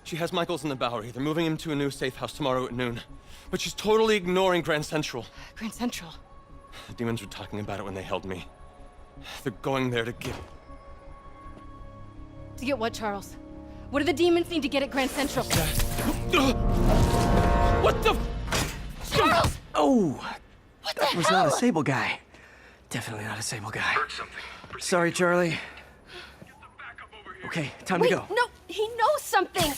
She has Michaels in the Bowery. They're moving him to a new safe house tomorrow at noon. But she's totally ignoring Grand Central. Grand Central? The demons were talking about it when they held me. They're going there to get... To get what, Charles? What do the demons need to get at Grand Central? What the... Charles! Oh! What the That was hell? not a Sable guy. Definitely not a Sable guy. Heard something. Sorry, Charlie. Okay, time Wait, to go. no, he knows something!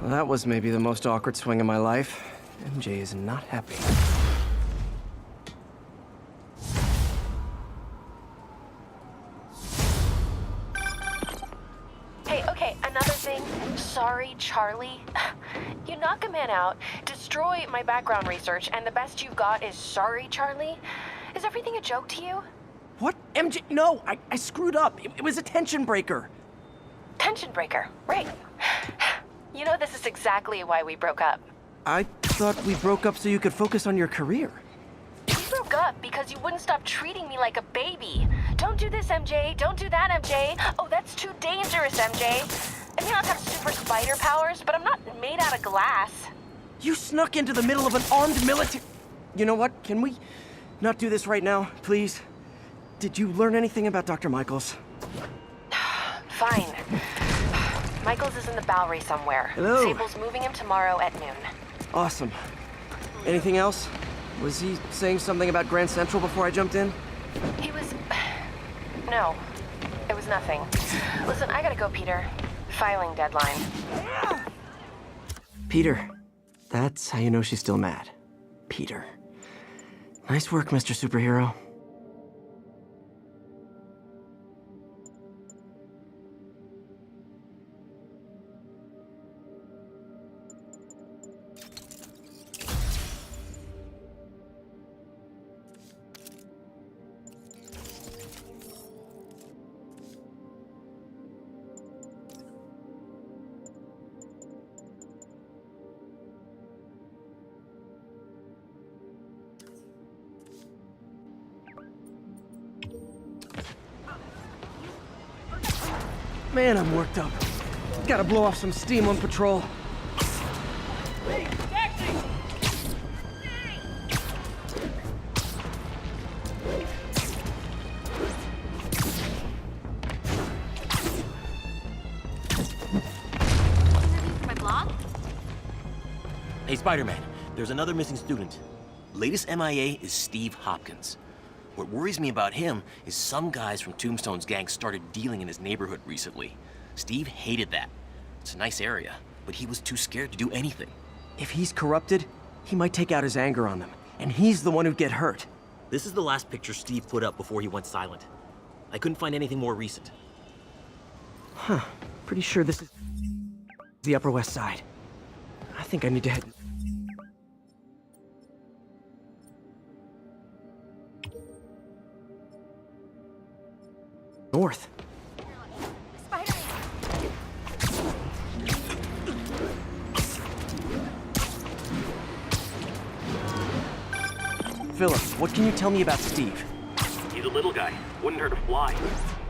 Well, that was maybe the most awkward swing of my life. MJ is not happy. Sorry, Charlie. You knock a man out, destroy my background research, and the best you've got is sorry, Charlie? Is everything a joke to you? What? MJ, no, I screwed up. It was a tension breaker. Tension breaker, right. You know this is exactly why we broke up. I thought we broke up so you could focus on your career. We broke up because you wouldn't stop treating me like a baby. Don't do this, MJ. Don't do that, MJ. Oh, that's too dangerous, MJ. I may not have super spider powers, but I'm not made out of glass. You snuck into the middle of an armed military... You know what? Can we not do this right now, please? Did you learn anything about Dr. Michaels? Fine. Michaels is in the Bowery somewhere. Hello. Sable's moving him tomorrow at noon. Awesome. Anything else? Was he saying something about Grand Central before I jumped in? He was... No. It was nothing. Listen, I gotta go, Peter. Filing deadline. Peter. That's how you know she's still mad. Peter. Nice work, Mr. Superhero. Man, I'm worked up. Gotta blow off some steam on patrol. Hey, taxi! My blog? Hey, Spider-Man, there's another missing student. Latest MIA is Steve Hopkins. What worries me about him is some guys from Tombstone's gang started dealing in his neighborhood recently. Steve hated that. It's a nice area, but he was too scared to do anything. If he's corrupted, he might take out his anger on them, and he's the one who'd get hurt. This is the last picture Steve put up before he went silent. I couldn't find anything more recent. Huh. Pretty sure this is the Upper West Side. I think I need to head... north. Philip, what can you tell me about Steve? He's a little guy. Wouldn't hurt to fly.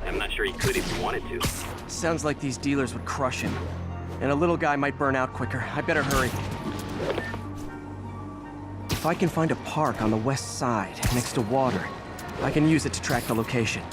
I'm not sure he could if he wanted to. Sounds like these dealers would crush him. And a little guy might burn out quicker. I better hurry. If I can find a park on the west side, next to water, I can use it to track the location.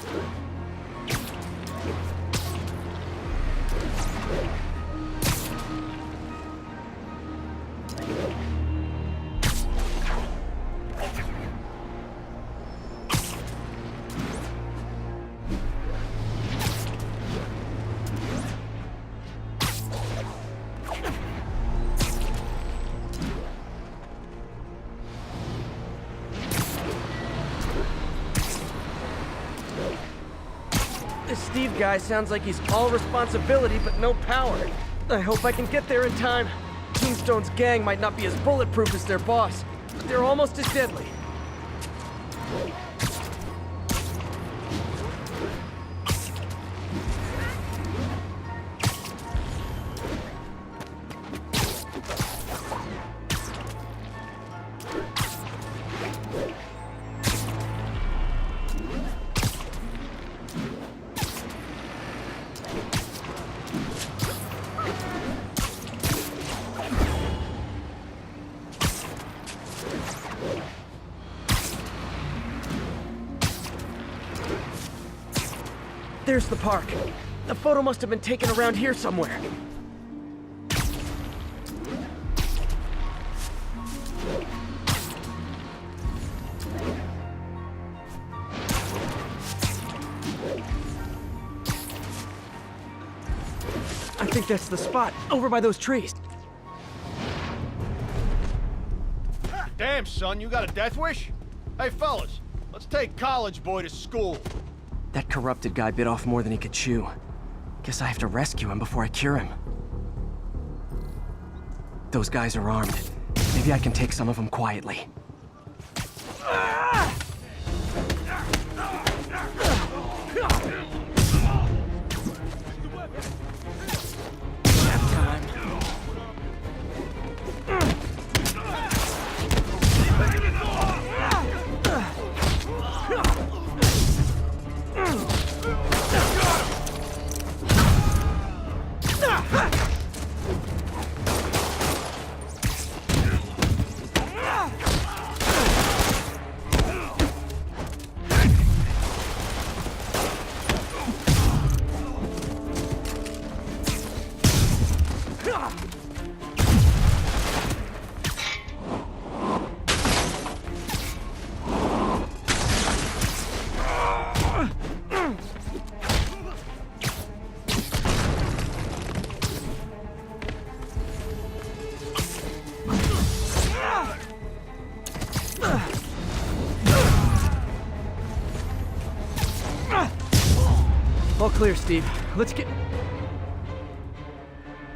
This Steve guy sounds like he's all responsibility but no power. I hope I can get there in time. Tombstone's gang might not be as bulletproof as their boss, but they're almost as deadly. There's the park. The photo must have been taken around here somewhere. I think that's the spot, over by those trees. Damn, son, you got a death wish? Hey, fellas, let's take college boy to school. That corrupted guy bit off more than he could chew. Guess I have to rescue him before I cure him. Those guys are armed. Maybe I can take some of them quietly. All clear, Steve. Let's get...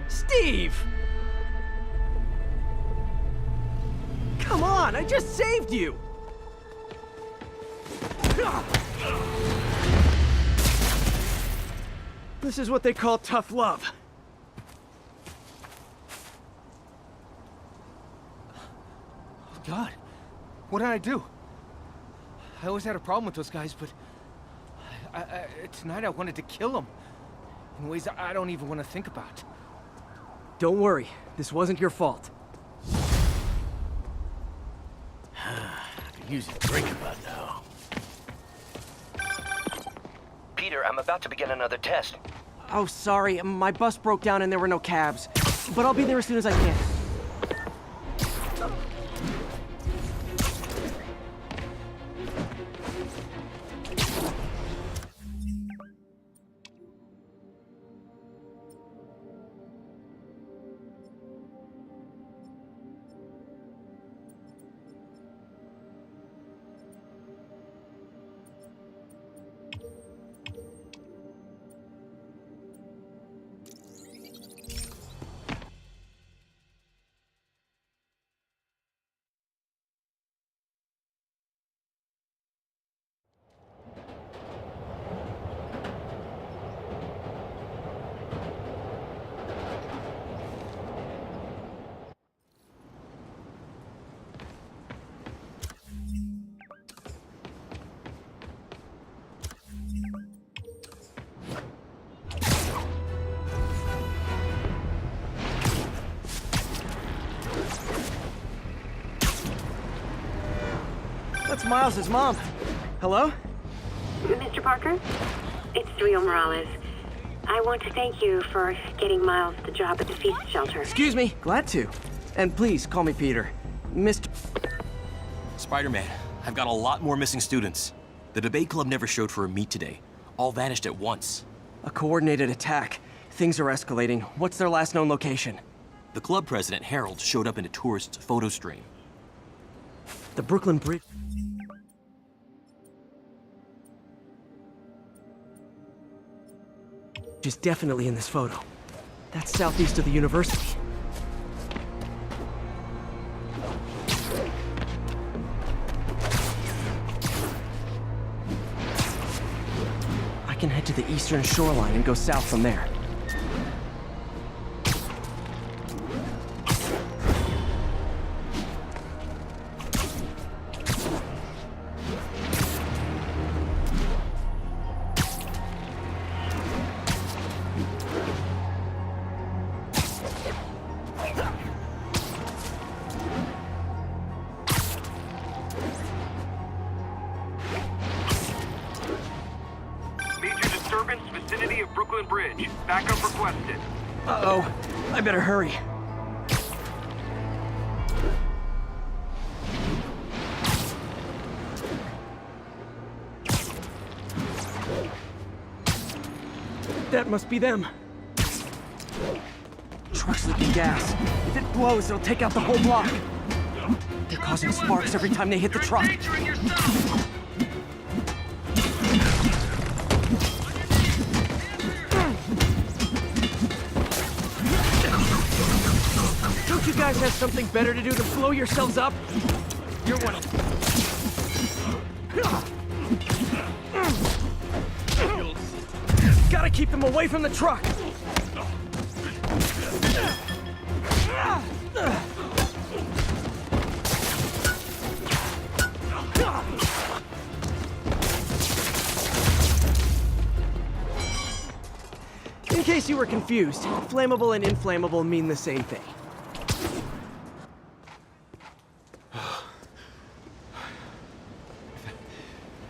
Steve! Come on, I just saved you! This is what they call tough love. Oh, God. What did I do? I always had a problem with those guys, but... tonight I wanted to kill them. In ways I don't even want to think about. Don't worry. This wasn't your fault. Could use a drink about now. Peter, I'm about to begin another test. Oh, sorry. My bus broke down and there were no cabs. But I'll be there as soon as I can. That's Miles' mom. Hello? Mr. Parker? It's Rio Morales. I want to thank you for getting Miles the job at the feast shelter. Excuse me. Glad to. And please, call me Peter. Mr. Spider-Man, I've got a lot more missing students. The debate club never showed for a meet today. All vanished at once. A coordinated attack. Things are escalating. What's their last known location? The club president, Harold, showed up in a tourist's photo stream. The Brooklyn Bridge... is definitely in this photo. That's southeast of the university. I can head to the eastern shoreline and go south from there. Vicinity of Brooklyn Bridge. Backup requested. Uh-oh. I better hurry. That must be them. Truck's leaking gas. If it blows, it'll take out the whole block. They're causing sparks every time they hit the truck. Don't you guys has something better to do than blow yourselves up? You're one of them. Gotta keep them away from the truck! In case you were confused, flammable and inflammable mean the same thing.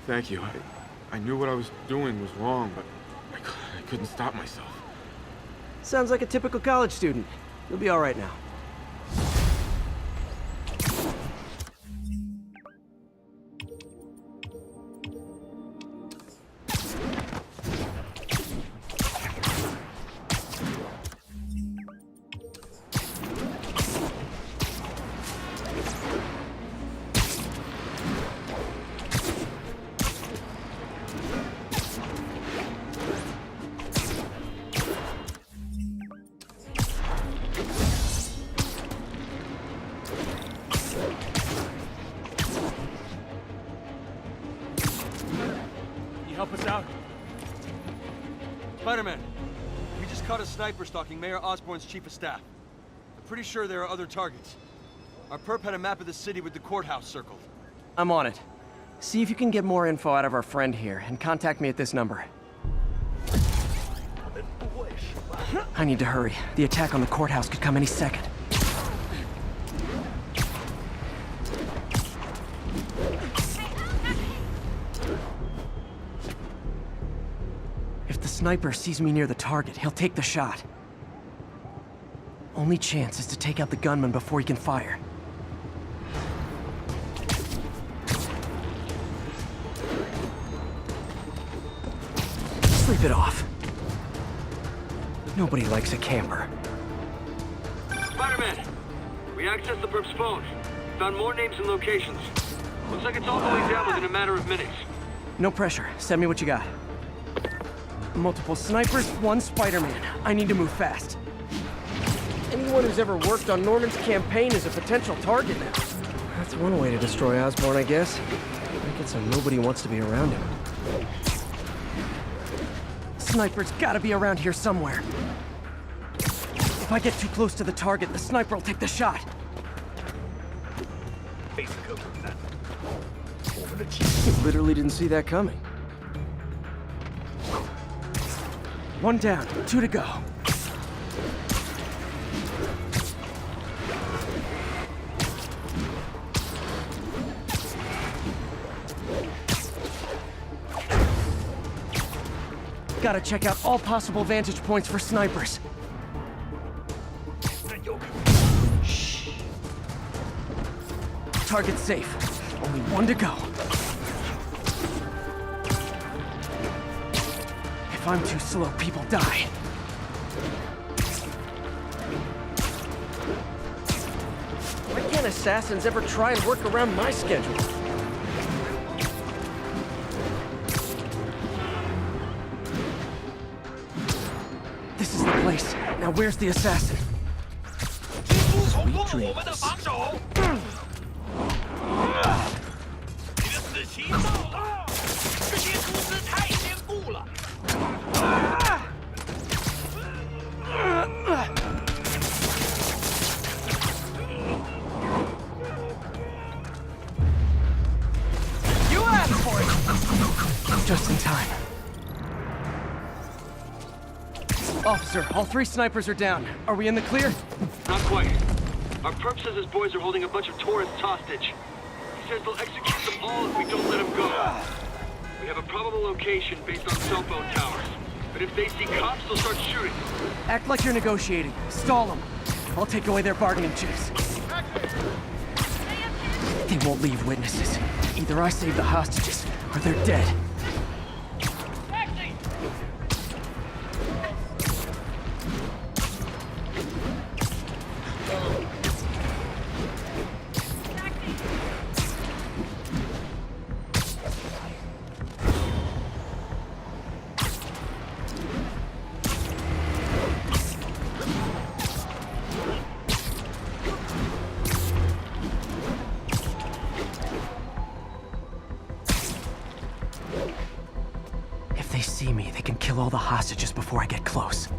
Thank you. I knew what I was doing was wrong, but I couldn't stop myself. Sounds like a typical college student. You'll be all right now. Help us out? Spider-Man, we just caught a sniper stalking Mayor Osborn's chief of staff. I'm pretty sure there are other targets. Our perp had a map of the city with the courthouse circled. I'm on it. See if you can get more info out of our friend here, and contact me at this number. I need to hurry. The attack on the courthouse could come any second. If the sniper sees me near the target, he'll take the shot. Only chance is to take out the gunman before he can fire. Sleep it off. Nobody likes a camper. Spider-Man! We accessed the perp's phone. Found more names and locations. Looks like it's all going down within a matter of minutes. No pressure. Send me what you got. Multiple snipers, one Spider-Man. I need to move fast. Anyone who's ever worked on Norman's campaign is a potential target now. That's one way to destroy Osborn, I guess. Make it so nobody wants to be around him. Sniper's gotta be around here somewhere. If I get too close to the target, the sniper will take the shot. Literally didn't see that coming. One down, 2 to go. Gotta check out all possible vantage points for snipers. Shh. Target safe. Only 1 to go. If I'm too slow, people die. Why can't assassins ever try and work around my schedule? This is the place. Now where's the assassin? Sweet dreams. You asked for it! Just in time. Officer, all 3 snipers are down. Are we in the clear? Not quite. Our perp says his boys are holding a bunch of tourists hostage. He says they'll execute them all if we don't let them go. We have a probable location based on cell phone towers. But if they see cops, they'll start shooting. Act like you're negotiating. Stall them. I'll take away their bargaining chips. They won't leave witnesses. Either I save the hostages, or they're dead. they see me, they can kill all the hostages before I get close.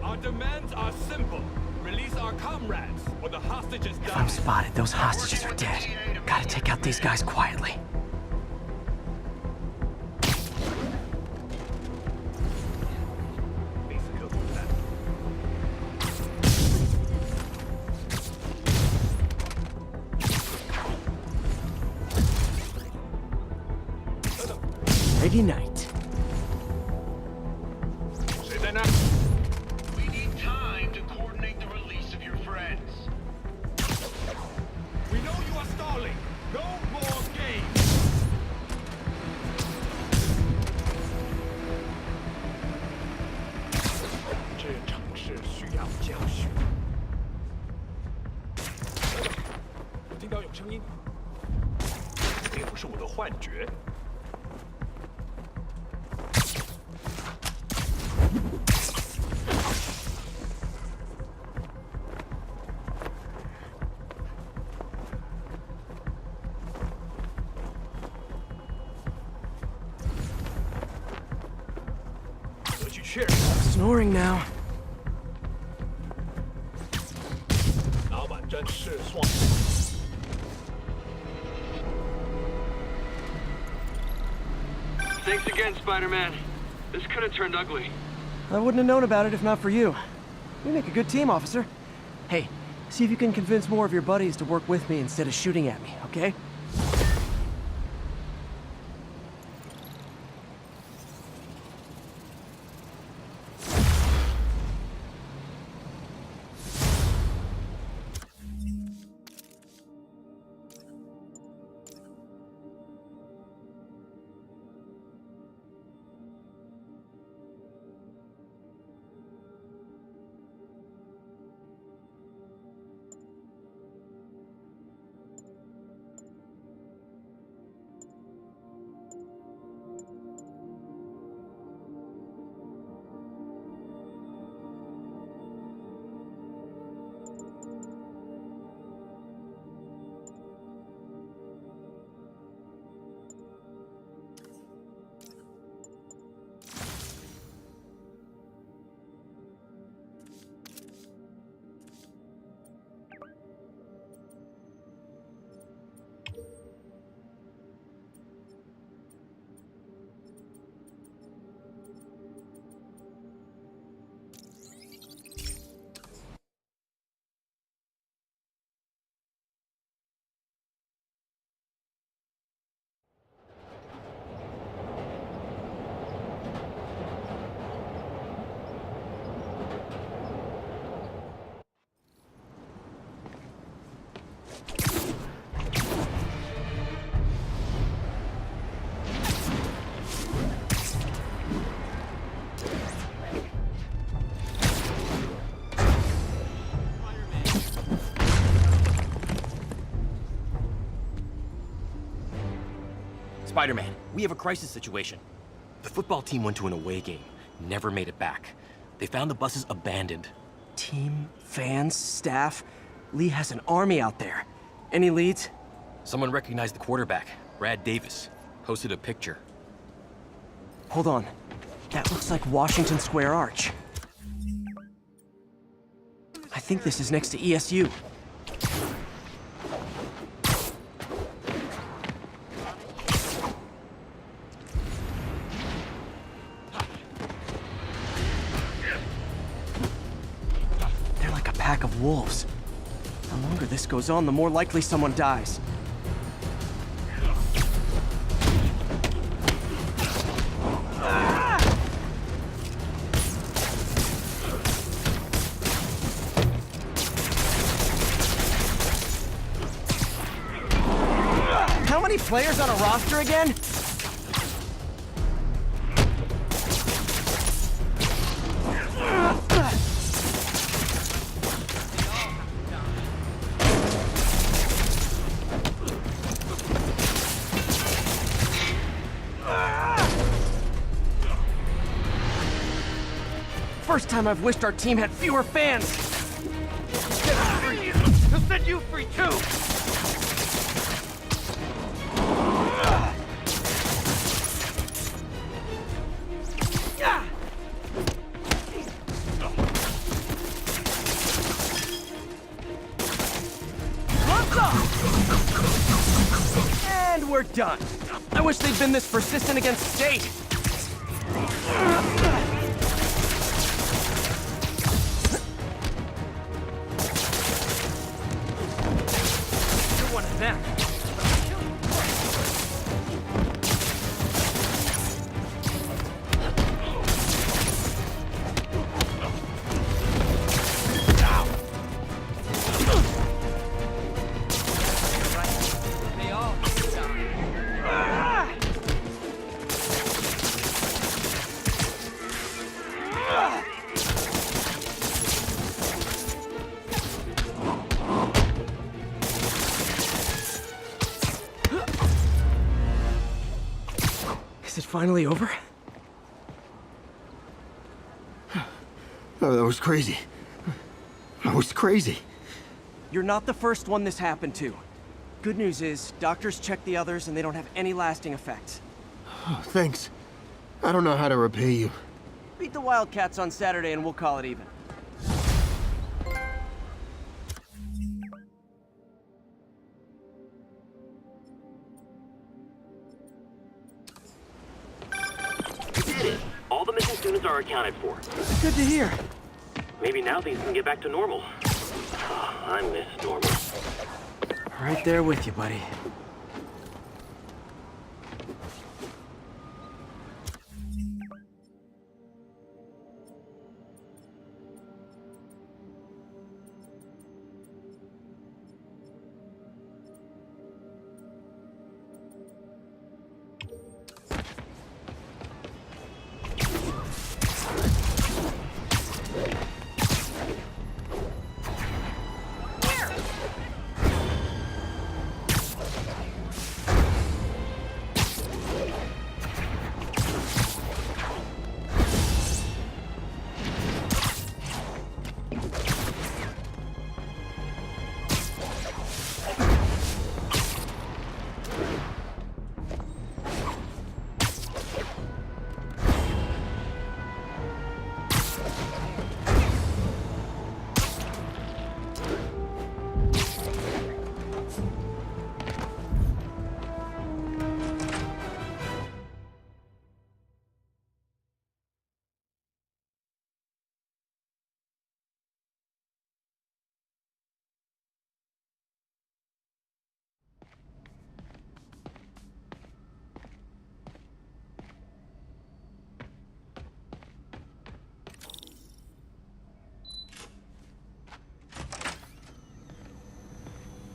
Our demands are simple. Release our comrades, or the hostages die. If I'm spotted, those hostages are dead. Gotta take out these guys quietly. Ready night. We need time to coordinate the release of your friends. We know you are stalling. No more games.这城市需要教训。我听到有声音，并不是我的幻觉。Snoring now. 老板真是爽。Thanks again, Spider-Man. This could have turned ugly. I wouldn't have known about it if not for you. We make a good team, officer. Hey, see if you can convince more of your buddies to work with me instead of shooting at me, okay? Spider-Man, we have a crisis situation. The football team went to an away game, never made it back. They found the buses abandoned. Team, fans, staff. Lee has an army out there. Any leads? Someone recognized the quarterback, Brad Davis. Posted a picture. Hold on. That looks like Washington Square Arch. I think this is next to ESU. They're like a pack of wolves. The longer this goes on, the more likely someone dies. How many players on a roster again? First time I've wished our team had fewer fans. He'll set you free too. done. I wish they'd been this persistent against State. You're one of them. Is it finally over? Oh, that was crazy. That was crazy. You're not the first one this happened to. Good news is, doctors checked the others and they don't have any lasting effects. Oh, thanks. I don't know how to repay you. Beat the Wildcats on Saturday and we'll call it even. All the missing students are accounted for. Good to hear. Maybe now things can get back to normal. I miss normal. Right there with you, buddy.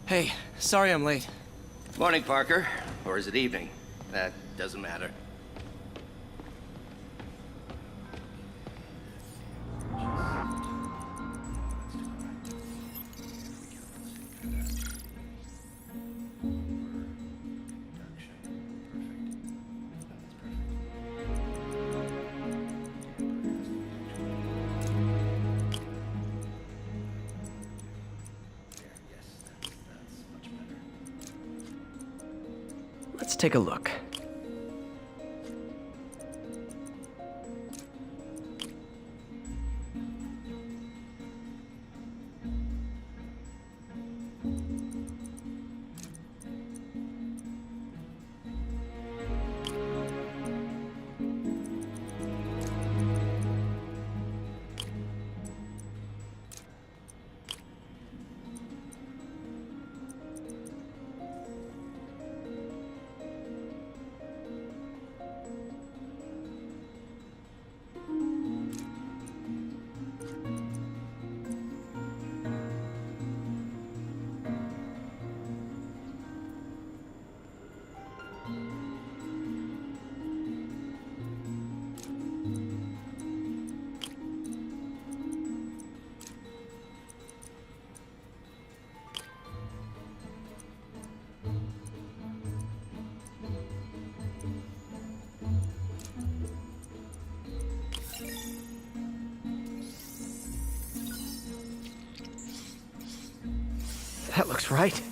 Hey, sorry I'm late. Morning, Parker. Or is it evening? That doesn't matter. Let's take a look. That looks right.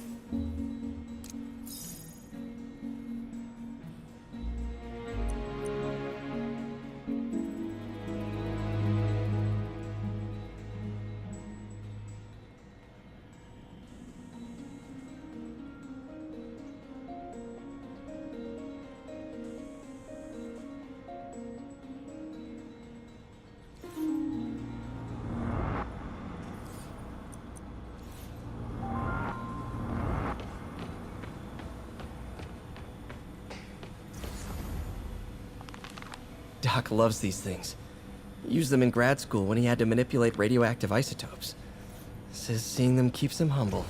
Doc loves these things. Used them in grad school when he had to manipulate radioactive isotopes. Says seeing them keeps him humble.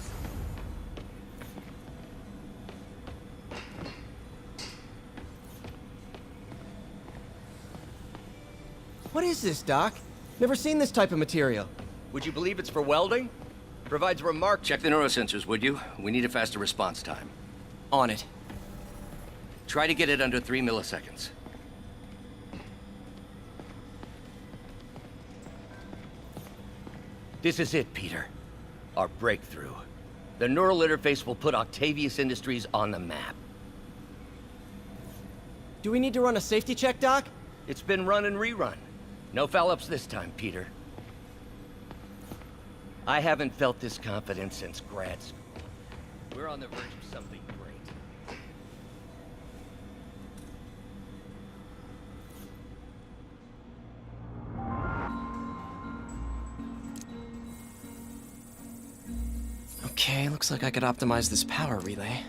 What is this, Doc? Never seen this type of material. Would you believe it's for welding? Provides remark. Check the neurosensors, would you? We need a faster response time. On it. Try to get it under 3 milliseconds. This is it, Peter. Our breakthrough. The neural interface will put Octavius Industries on the map. Do we need to run a safety check, Doc? It's been run and rerun. No foul-ups this time, Peter. I haven't felt this confident since grad school. We're on the verge of something great. Okay, looks like I could optimize this power relay.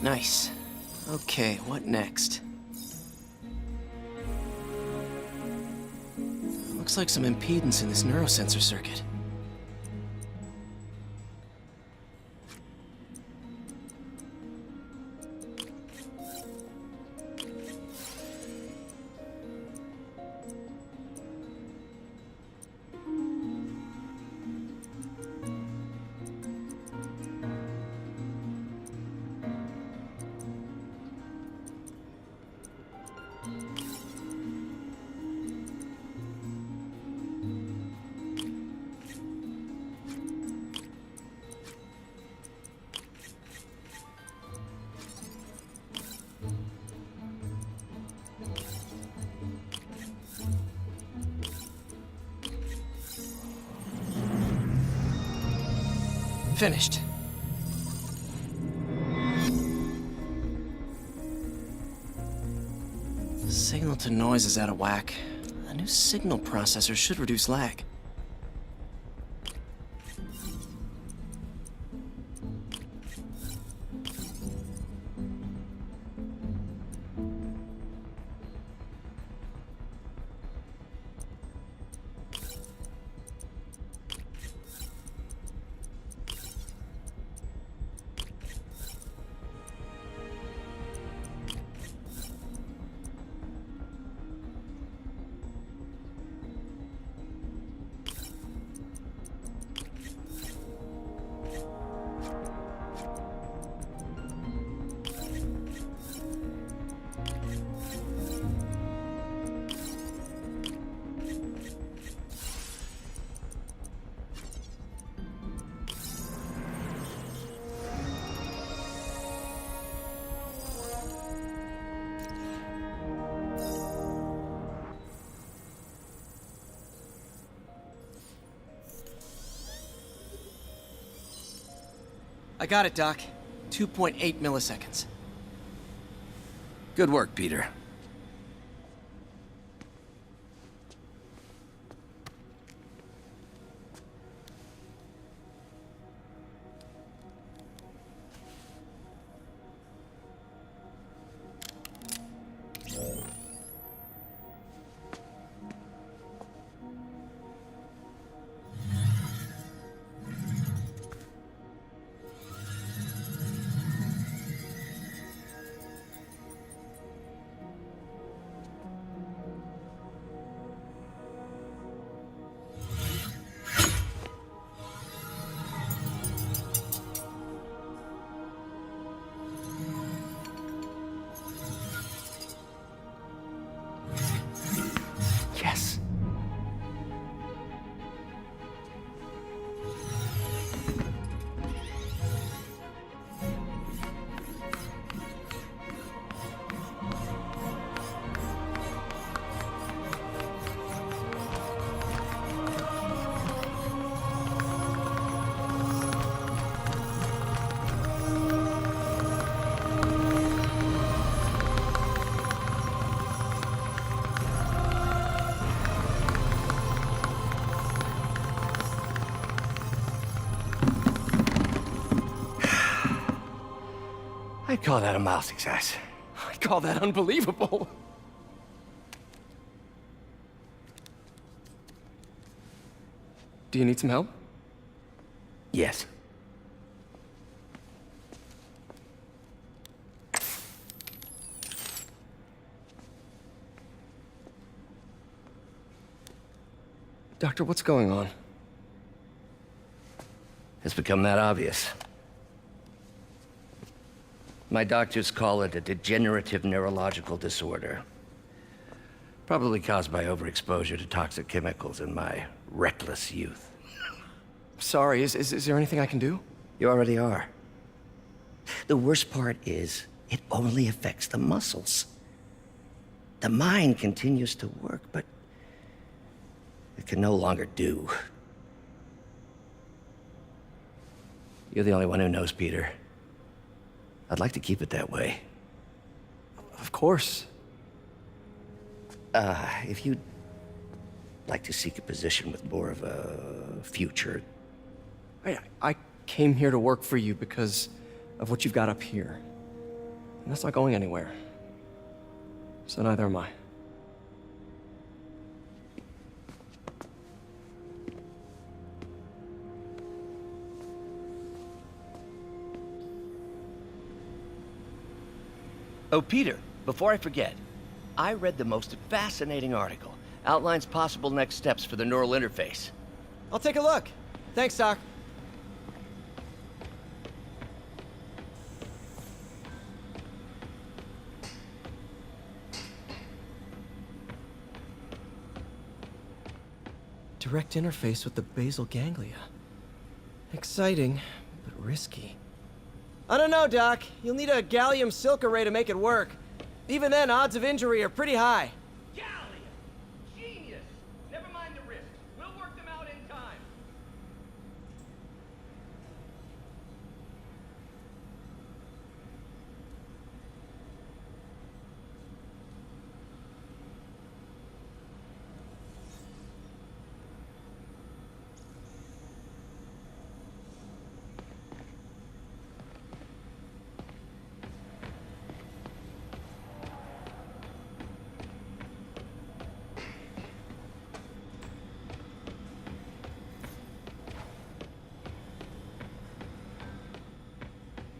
Nice. Okay, what next? Looks like some impedance in this neurosensor circuit. Finished. Signal to noise is out of whack. A new signal processor should reduce lag. I got it, Doc. 2.8 milliseconds. Good work, Peter. call that a mild success. I call that unbelievable. Do you need some help? Yes. Doctor, what's going on? It's become that obvious. My doctors call it a degenerative neurological disorder. Probably caused by overexposure to toxic chemicals in my reckless youth. Sorry, is there anything I can do? You already are. The worst part is, it only affects the muscles. The mind continues to work, but it can no longer do. You're the only one who knows, Peter. I'd like to keep it that way. Of course. If you'd like to seek a position with more of a future... I came here to work for you because of what you've got up here. And that's not going anywhere. So neither am I. Oh, Peter, before I forget, I read the most fascinating article. Outlines possible next steps for the neural interface. I'll take a look. Thanks, Doc. Direct interface with the basal ganglia. Exciting, but risky. I don't know, Doc. You'll need a gallium silk array to make it work. Even then, odds of injury are pretty high. Gallium! Genius! Never mind the risks. We'll work them out in time.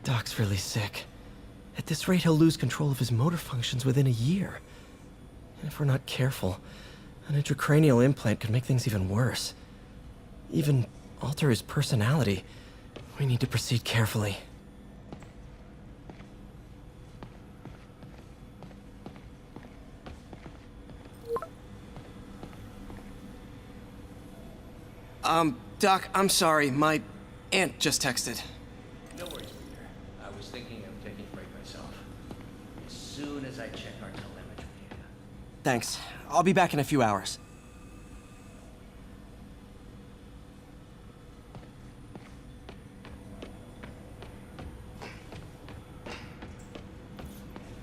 Doc's really sick. At this rate, he'll lose control of his motor functions within a year. And if we're not careful, an intracranial implant could make things even worse. Even alter his personality. We need to proceed carefully. Doc, I'm sorry. My aunt just texted. No worries, Peter. I was thinking of taking a break myself. As soon as I check our telemetry data. Thanks. I'll be back in a few hours.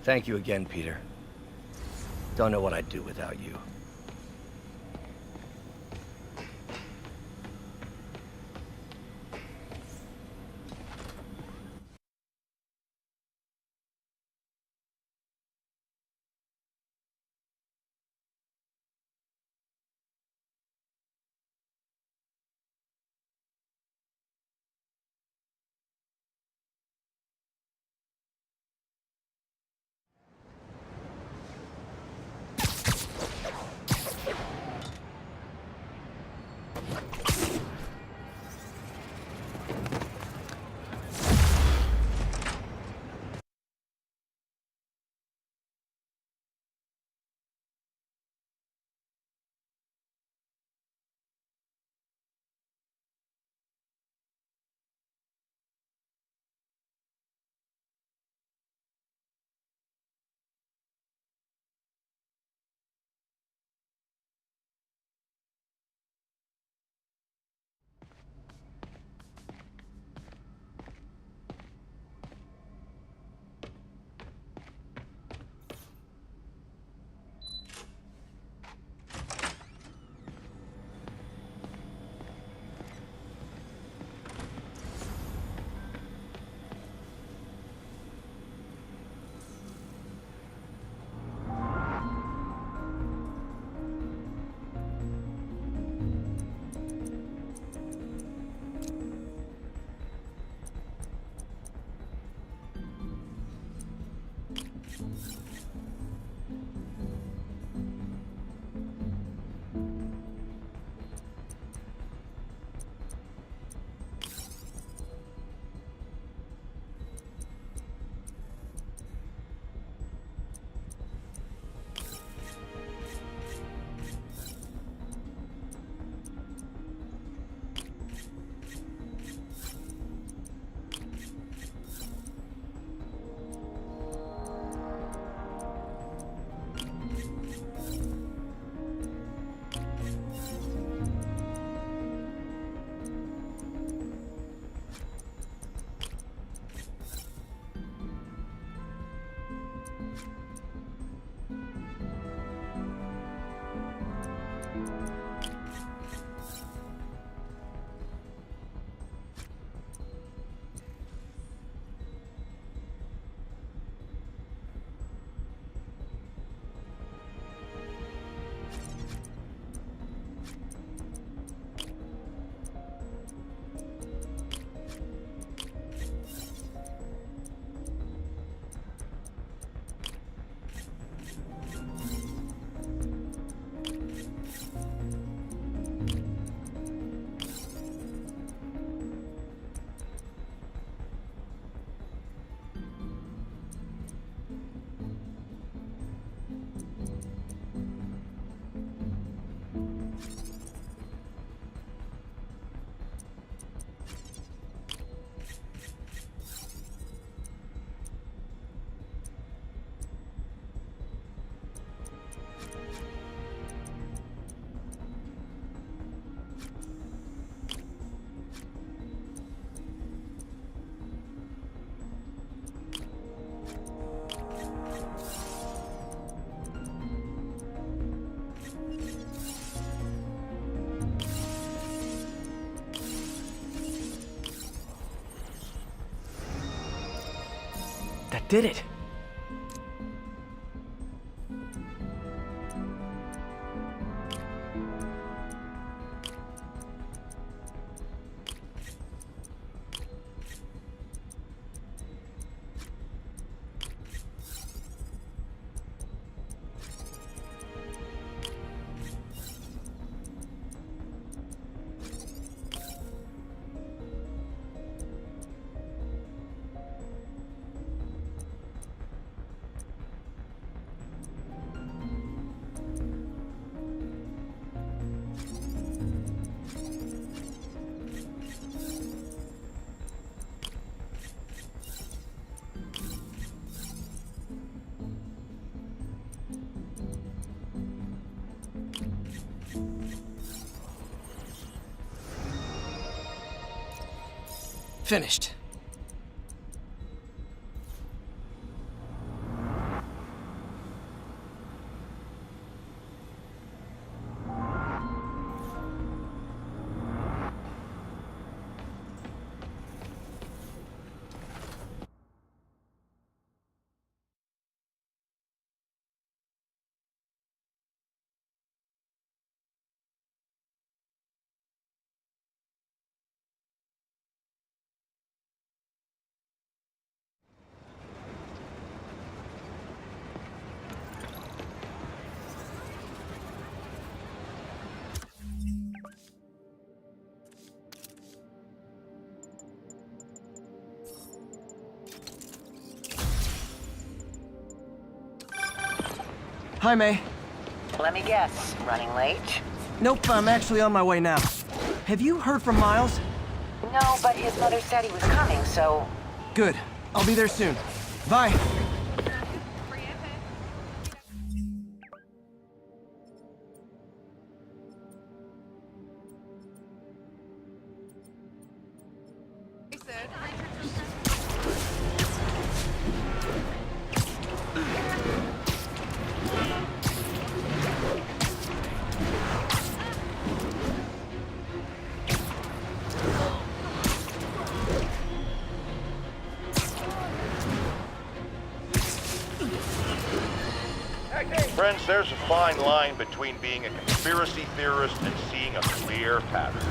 Thank you again, Peter. Don't know what I'd do without you. did it. Finished. Hi, May. Let me guess, running late? Nope, I'm actually on my way now. Have you heard from Miles? No, but his mother said he was coming, so... Good. I'll be there soon. Bye. Friends, there's a fine line between being a conspiracy theorist and seeing a clear pattern.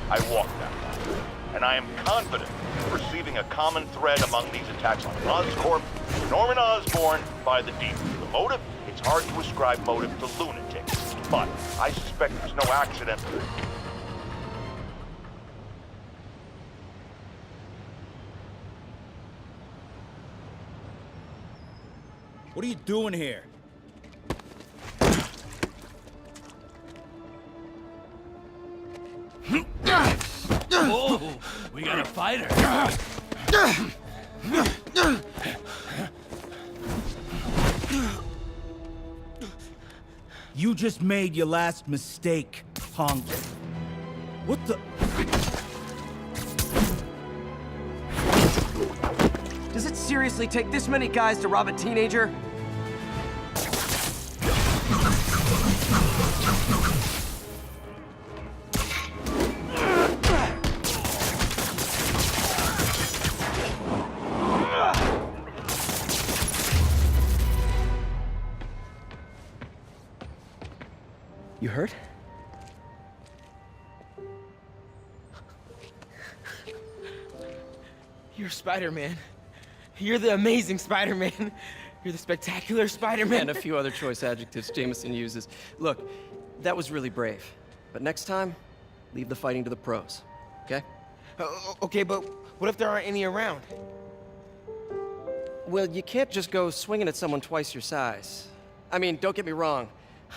I walk that line, and I am confident in perceiving a common thread among these attacks on Oscorp, Norman Osborn, by the demon. The motive? It's hard to ascribe motive to lunatics, but I suspect there's no accident. What are you doing here? Oh, we got a fighter. You just made your last mistake, punk. What the... Does it seriously take this many guys to rob a teenager? You hurt? You're Spider-Man. You're the amazing Spider-Man. You're the spectacular Spider-Man. And a few other choice adjectives Jameson uses. Look, that was really brave. But next time, leave the fighting to the pros, okay? Okay, but what if there aren't any around? Well, you can't just go swinging at someone twice your size. I mean, don't get me wrong.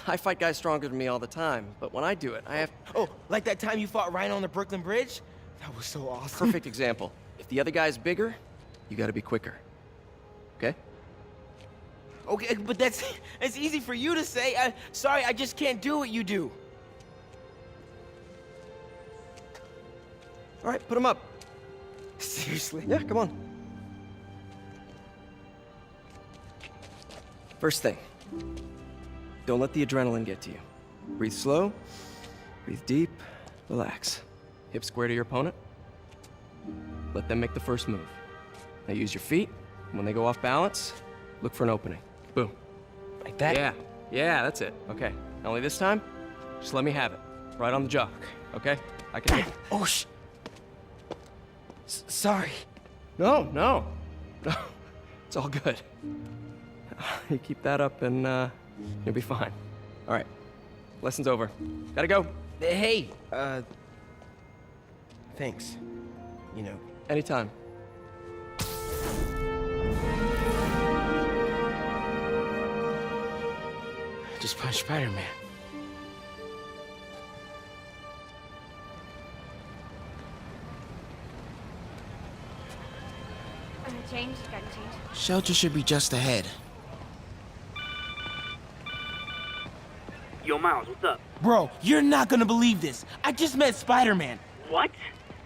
I fight guys stronger than me all the time, but when I do it, I have... Oh, like that time you fought Rhino on the Brooklyn Bridge? That was so awesome. Perfect example. If the other guy's bigger, you gotta be quicker. Okay? Okay, but that's easy for you to say. Sorry, I just can't do what you do. All right, put him up. Seriously? Yeah, come on. First thing. Don't let the adrenaline get to you. Breathe slow, breathe deep, relax. Hip square to your opponent. Let them make the first move. Now use your feet, When they go off balance, look for an opening. Boom. Like that? Yeah, that's it. Okay. Only this time, just let me have it. Right on the jaw. Okay? I can hit it. Oh, sorry. No. It's all good. You keep that up and you'll be fine. All right. Lesson's over. Gotta go. Hey, thanks. You know. Anytime. Just punch Spider-Man. Change? Got change? Shelter should be just ahead. Yo, Miles, what's up? Bro, you're not gonna believe this. I just met Spider-Man. What?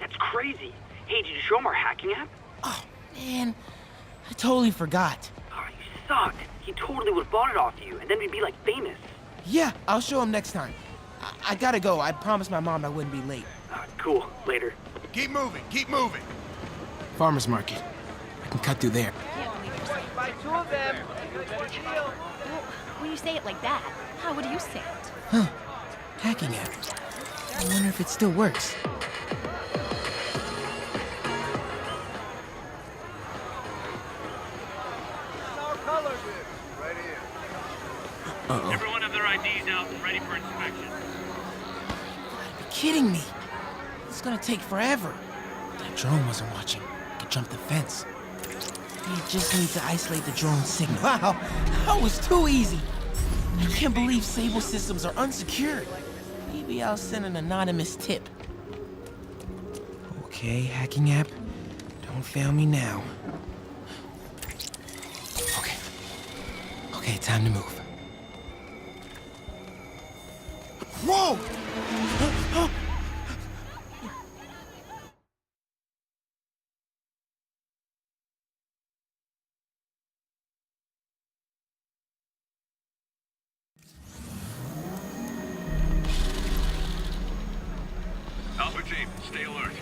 That's crazy. Hey, did you show him our hacking app? Oh, man. I totally forgot. Oh, you suck. He totally would have bought it off you, and then we'd be, like, famous. Yeah, I'll show him next time. I gotta go. I promised my mom I wouldn't be late. Cool. Later. Keep moving, keep moving. Farmer's market. I can cut through there. By two of them. When you say it like that, how would you say it? Huh. Hacking app. I wonder if it still works. Uh-oh. Everyone have their IDs out and ready for inspection. You're kidding me. It's gonna take forever. That drone wasn't watching. Could jump the fence. You just need to isolate the drone signal. Wow, that was too easy. I can't believe Sable systems are unsecured. Maybe I'll send an anonymous tip. Okay, hacking app. Don't fail me now. Okay, time to move. Whoa! Alpha team, stay alert.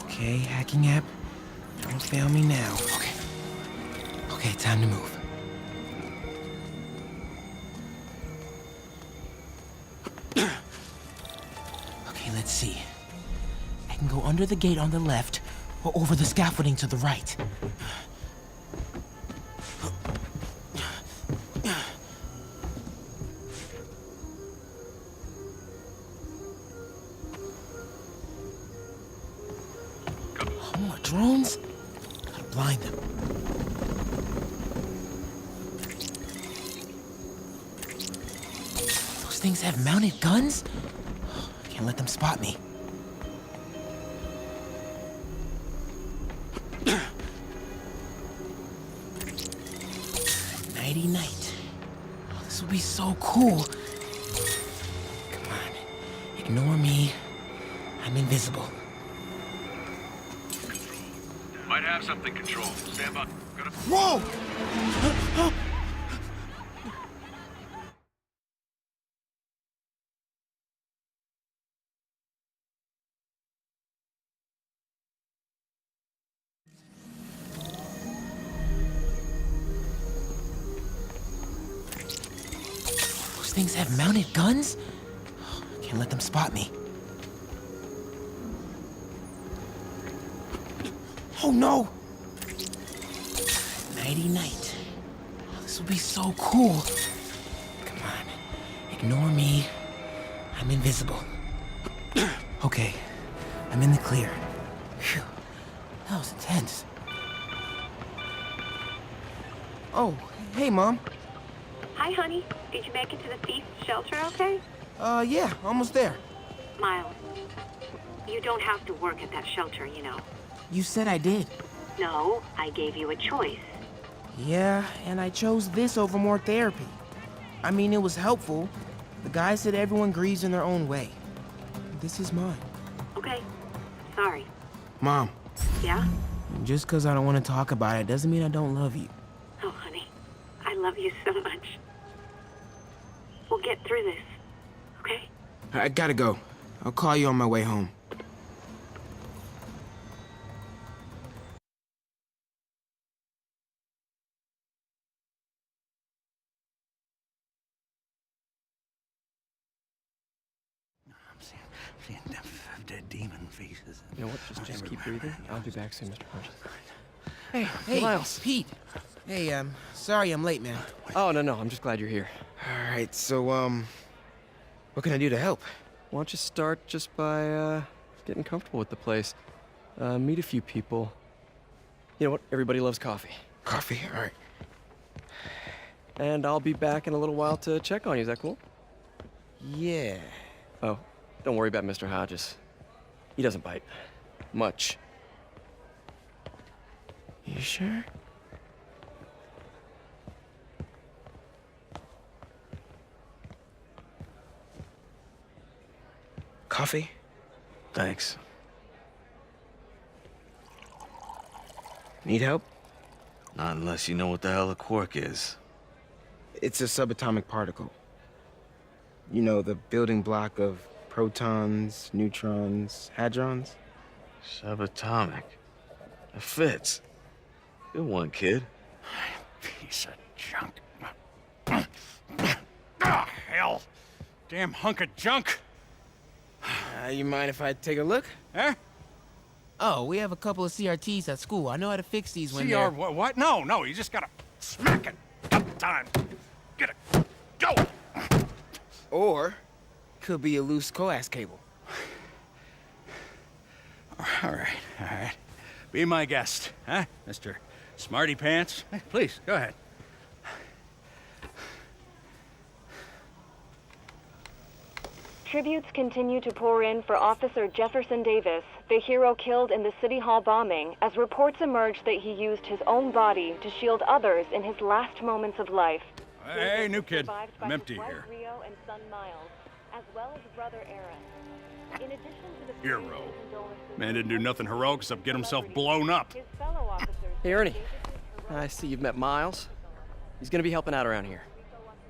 Okay, hacking app. Don't fail me now. Okay, time to move. Okay, let's see. I can go under the gate on the left, or over the scaffolding to the right. More drones? Gotta blind them. Those things have mounted guns? Can't let them spot me. Nighty night. Oh, this will be so cool. Come on. Ignore me. I'm invisible. Might have something, Control. Stand by. Whoa! Those things have mounted guns? Can't let them spot me. Oh no! Nighty night. Oh, this will be so cool. Come on. Ignore me. I'm invisible. Okay. I'm in the clear. Phew. That was intense. Oh, hey, Mom. Hi, honey. Did you make it to the Feast shelter okay? Yeah, almost there. Miles, you don't have to work at that shelter, you know. You said I did. No, I gave you a choice. Yeah, and I chose this over more therapy. I mean, it was helpful. The guy said everyone grieves in their own way. This is mine. Okay. Sorry. Mom. Yeah? Just because I don't want to talk about it doesn't mean I don't love you. Oh, honey. I love you so much. We'll get through this. Okay? I gotta go. I'll call you on my way home. Seeing them dead demon faces. You know what? Just keep breathing. I'll be back soon, Mr. Hodges. Hey, Miles. Pete. Hey, sorry I'm late, man. Oh, no, I'm just glad you're here. All right, so, what can I do to help? Why don't you start just by, getting comfortable with the place. Meet a few people. You know what? Everybody loves coffee. Coffee? All right. And I'll be back in a little while to check on you. Is that cool? Yeah. Oh, don't worry about Mr. Hodges. He doesn't bite. Much. You sure? Coffee? Thanks. Need help? Not unless you know what the hell a quark is. It's a subatomic particle. You know, the building block of protons, neutrons, hadrons? Subatomic. It fits. Good one, kid. Piece of junk. Ah, hell. Damn hunk of junk. You mind if I take a look? Huh? Oh, we have a couple of CRTs at school. I know how to fix these when CR they're... what? No, you just gotta smack it. Up time. Get it. Go! Or, could be a loose coax cable. All right. Be my guest, huh, Mr. Smarty Pants? Hey, please, go ahead. Tributes continue to pour in for Officer Jefferson Davis, the hero killed in the City Hall bombing, as reports emerge that he used his own body to shield others in his last moments of life. Hey, new kid. I'm empty here. Rio and son Miles, as well as brother Aaron. In addition to the Hero. Man didn't do nothing heroic except get himself blown up. his fellow officers... Hey, Ernie. I see you've met Miles. He's gonna be helping out around here.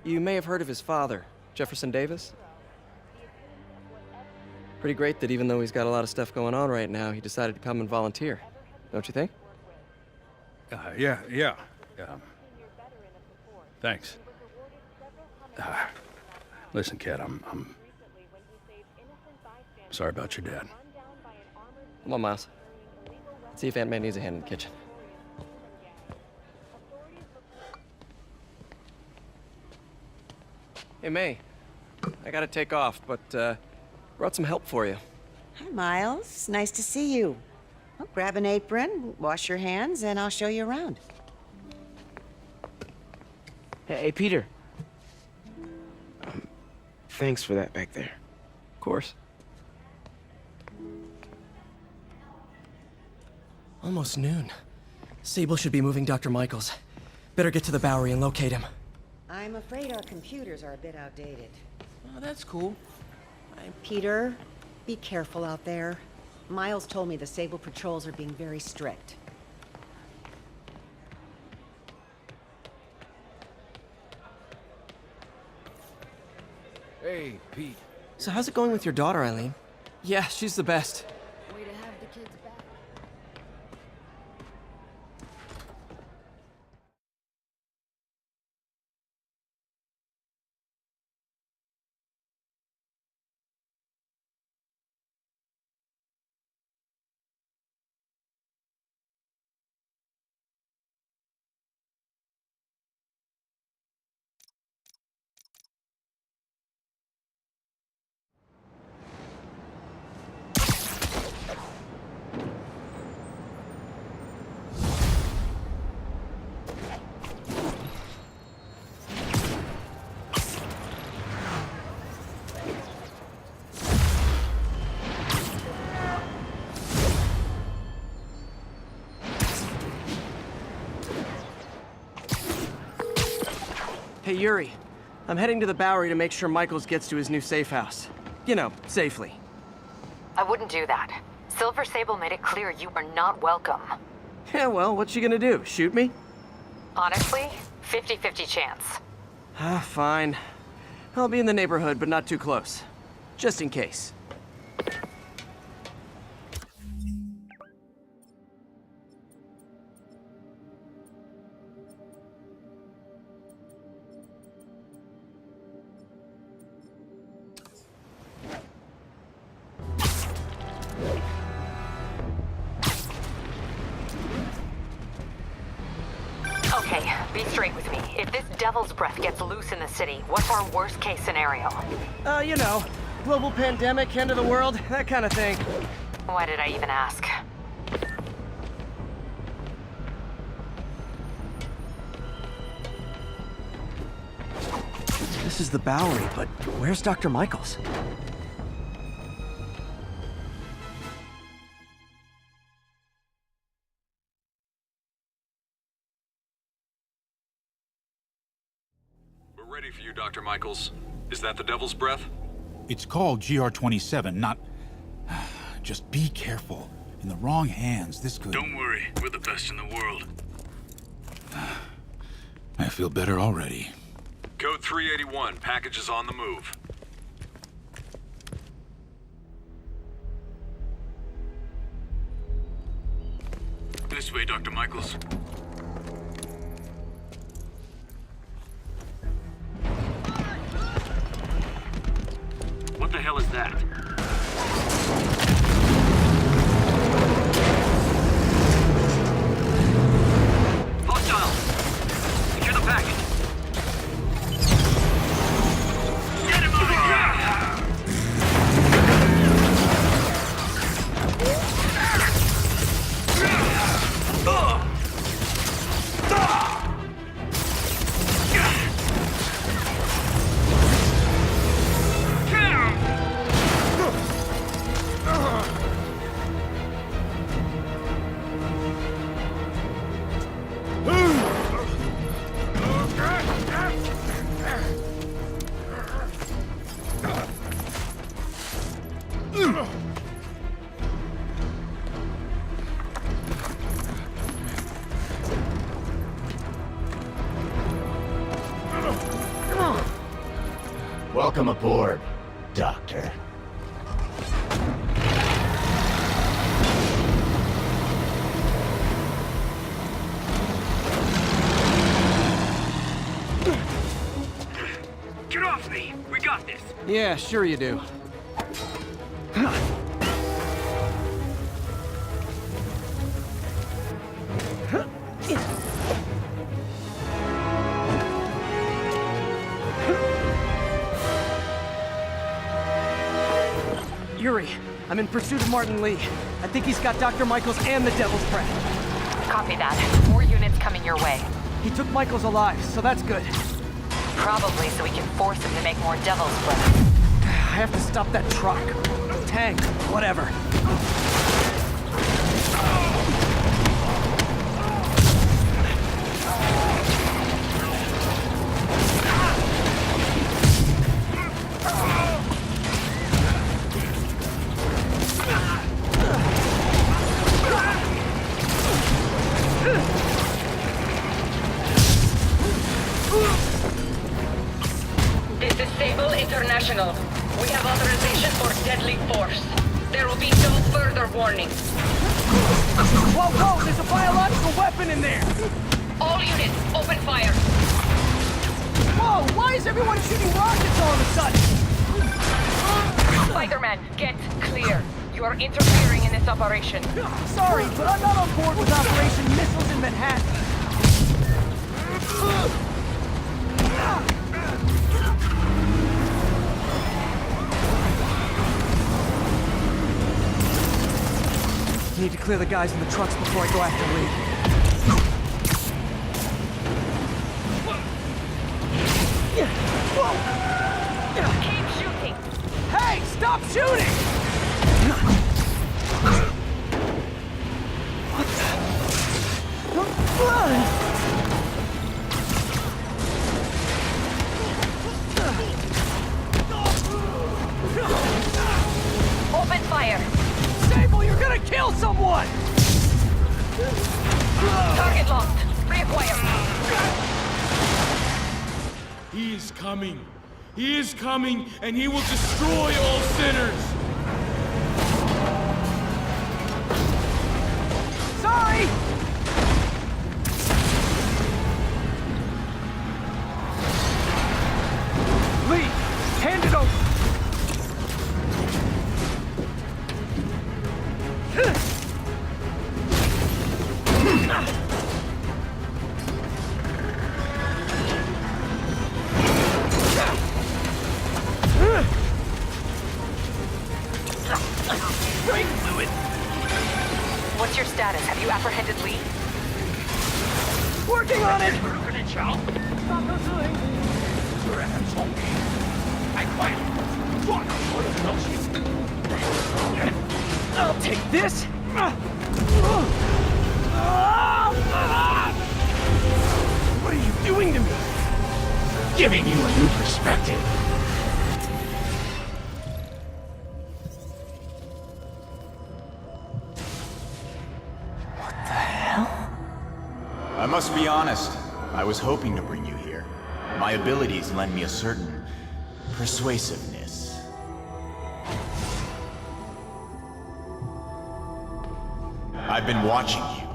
You may have heard of his father, Jefferson Davis. Pretty great that even though he's got a lot of stuff going on right now, he decided to come and volunteer. Don't you think? Yeah. Thanks. Listen, kid, I'm sorry about your dad. Come on, Miles. Let's see if Aunt May needs a hand in the kitchen. Hey, May. I gotta take off, but, brought some help for you. Hi, Miles. Nice to see you. Well, grab an apron, wash your hands, and I'll show you around. Hey, Peter. Thanks for that back there. Of course. Almost noon. Sable should be moving Dr. Michaels. Better get to the Bowery and locate him. I'm afraid our computers are a bit outdated. Oh, that's cool. Peter, be careful out there. Miles told me the Sable patrols are being very strict. Hey, Pete. So how's it going with your daughter, Eileen? Yeah, she's the best. Way to have the kids back. Hey, Yuri. I'm heading to the Bowery to make sure Michaels gets to his new safe house. You know, safely. I wouldn't do that. Silver Sable made it clear you are not welcome. Yeah, well, what's she gonna do? Shoot me? Honestly, 50-50 chance. Fine. I'll be in the neighborhood, but not too close. Just in case. be straight with me. If this devil's breath gets loose in the city, what's our worst case scenario? You know, global pandemic, end of the world, that kind of thing. Why did I even ask? This is the Bowery, but where's Dr. Michaels? We're ready for you, Dr. Michaels. Is that the Devil's Breath? It's called GR-27, not... Just be careful. In the wrong hands, this could... Don't worry, we're the best in the world. I feel better already. Code 381, package is on the move. This way, Dr. Michaels. What the hell is that? Hostile! Secure the package! Get him over Welcome aboard, Doctor. Get off me! We got this! Yeah, sure you do. Yuri, I'm in pursuit of Martin Lee. I think he's got Dr. Michaels and the Devil's Breath. Copy that. 4 units coming your way. He took Michaels alive, so that's good. Probably so we can force him to make more Devil's Breath. I have to stop that truck. Tank, whatever. This is Sable International. We have authorization for deadly force. There will be no further warnings. Whoa, whoa! There's a biological weapon in there! All units, open fire! Whoa! Why is everyone shooting rockets all of a sudden? Spider-Man, get clear. You are interfering in this operation. Sorry, but I'm not on board with Operation Missiles in Manhattan. Need to clear the guys in the trucks before I go after Lee. Keep shooting! Hey, stop shooting! What the? Open fire! Sable, you're gonna kill someone! Target locked. Reacquire. He is coming. He is coming, and he will destroy all sinners! Sorry! Lee, hand it over! run it! I'll take this! What are you doing to me? Giving you a new perspective. I must be honest, I was hoping to bring you here. My abilities lend me a certain persuasiveness. I've been watching you.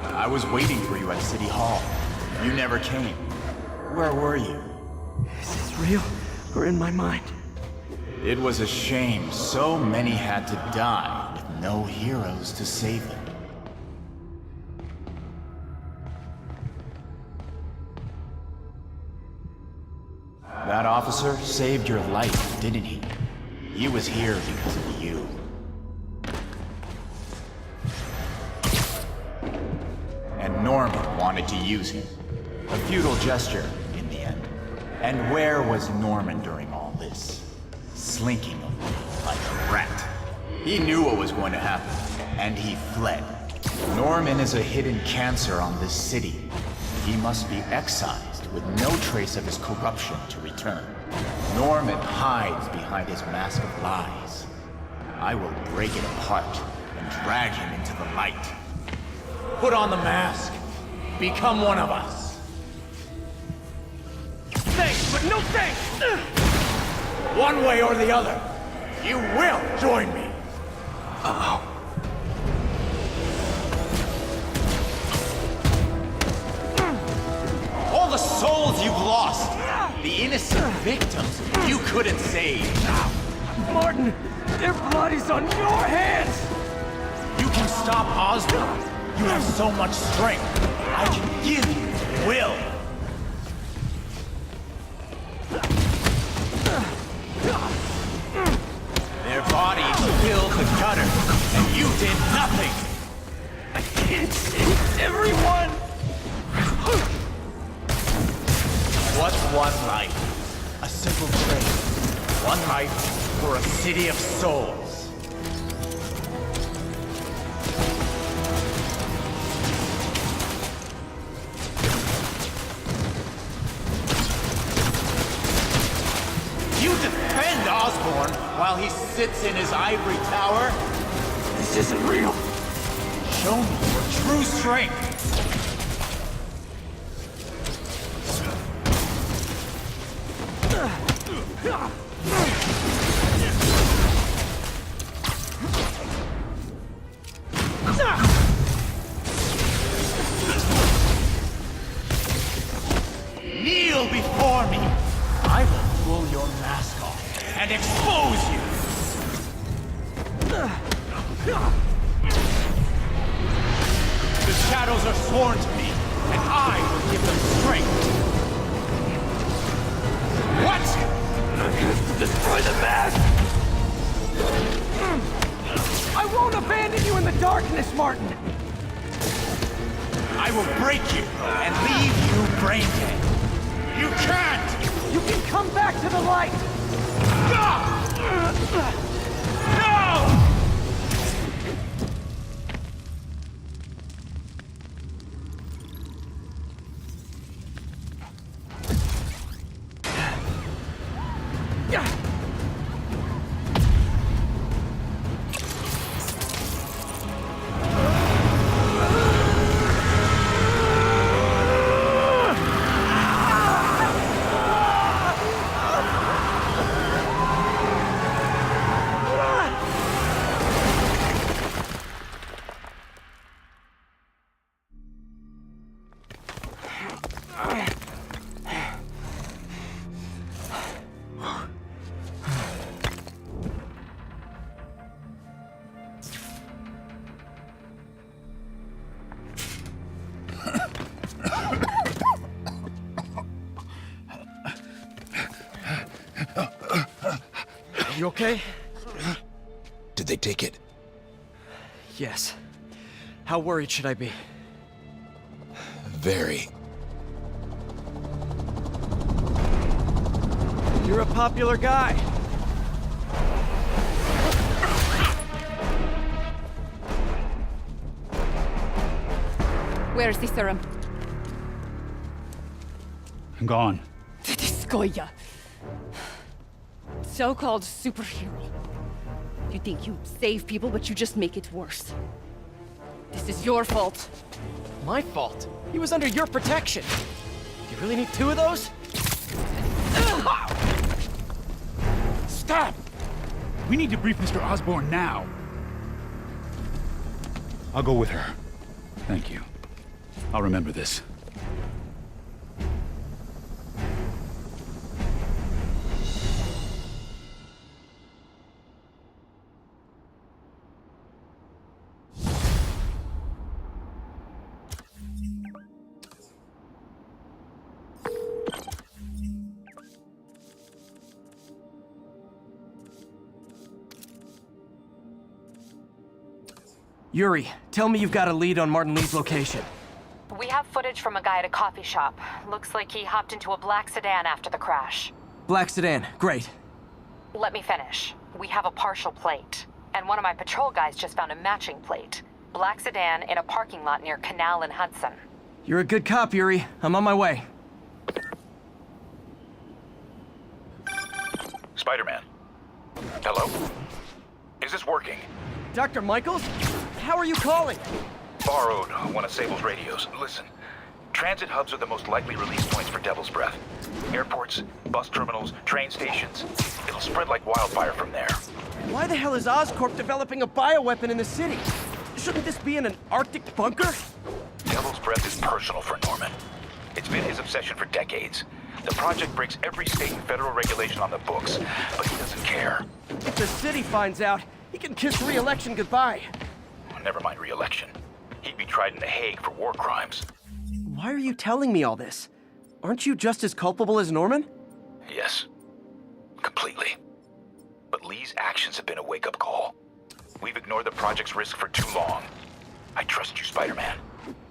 I was waiting for you at City Hall. You never came. Where were you? Is this real or in my mind? It was a shame so many had to die with no heroes to save them. That officer saved your life, didn't he? He was here because of you. And Norman wanted to use him. A futile gesture, in the end. And where was Norman during all this? Slinking away like a rat. He knew what was going to happen, and he fled. Norman is a hidden cancer on this city. He must be excised with no trace of his corruption to return. Norman hides behind his mask of lies. I will break it apart and drag him into the light. Put on the mask. Become one of us. Thanks, but no thanks! One way or the other, you will join me. Uh-oh. All the souls you've lost, the innocent victims you couldn't save. Martin, their blood is on your hands! You can stop Osborn. You have so much strength. I can give you will. Their bodies filled the gutter, and you did nothing. I can't save everyone! What's one life? A simple trade. One life for a city of souls. You defend Osborn while he sits in his ivory tower? This isn't real. Show me your true strength. Kneel before me. I will pull your mask off and expose you. The shadows are sworn to me, and I will give them strength. What? I have to destroy the mask! I won't abandon you in the darkness, Martin! I will break you and leave you brain dead. You can't! You can come back to the light! No! You okay? Did they take it? Yes. How worried should I be? Very. You're a popular guy. Where's the serum? Gone. Skoya. So-called superhero. You think you save people, but you just make it worse. This is your fault. My fault? He was under your protection. You really need 2 of those? Stop! We need to brief Mr. Osborn now. I'll go with her. Thank you. I'll remember this. Yuri, tell me you've got a lead on Martin Lee's location. We have footage from a guy at a coffee shop. Looks like he hopped into a black sedan after the crash. Black sedan, great. Let me finish. We have a partial plate. And one of my patrol guys just found a matching plate. Black sedan in a parking lot near Canal and Hudson. You're a good cop, Yuri. I'm on my way. Spider-Man. Hello? Is this working? Dr. Michaels? How are you calling? Borrowed one of Sable's radios. Listen, transit hubs are the most likely release points for Devil's Breath. Airports, bus terminals, train stations. It'll spread like wildfire from there. Why the hell is Oscorp developing a bioweapon in the city? Shouldn't this be in an Arctic bunker? Devil's Breath is personal for Norman. It's been his obsession for decades. The project breaks every state and federal regulation on the books, but he doesn't care. If the city finds out, he can kiss re-election goodbye. Never mind re-election. He'd be tried in The Hague for war crimes. Why are you telling me all this? Aren't you just as culpable as Norman? Yes. Completely. But Lee's actions have been a wake-up call. We've ignored the project's risk for too long. I trust you, Spider-Man.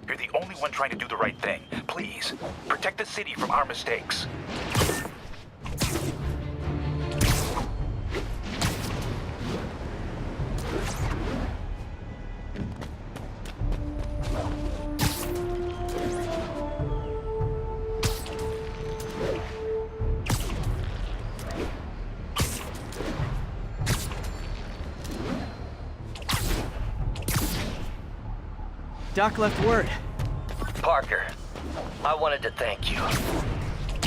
You're the only one trying to do the right thing. Please, protect the city from our mistakes. Doc left word. Parker, I wanted to thank you.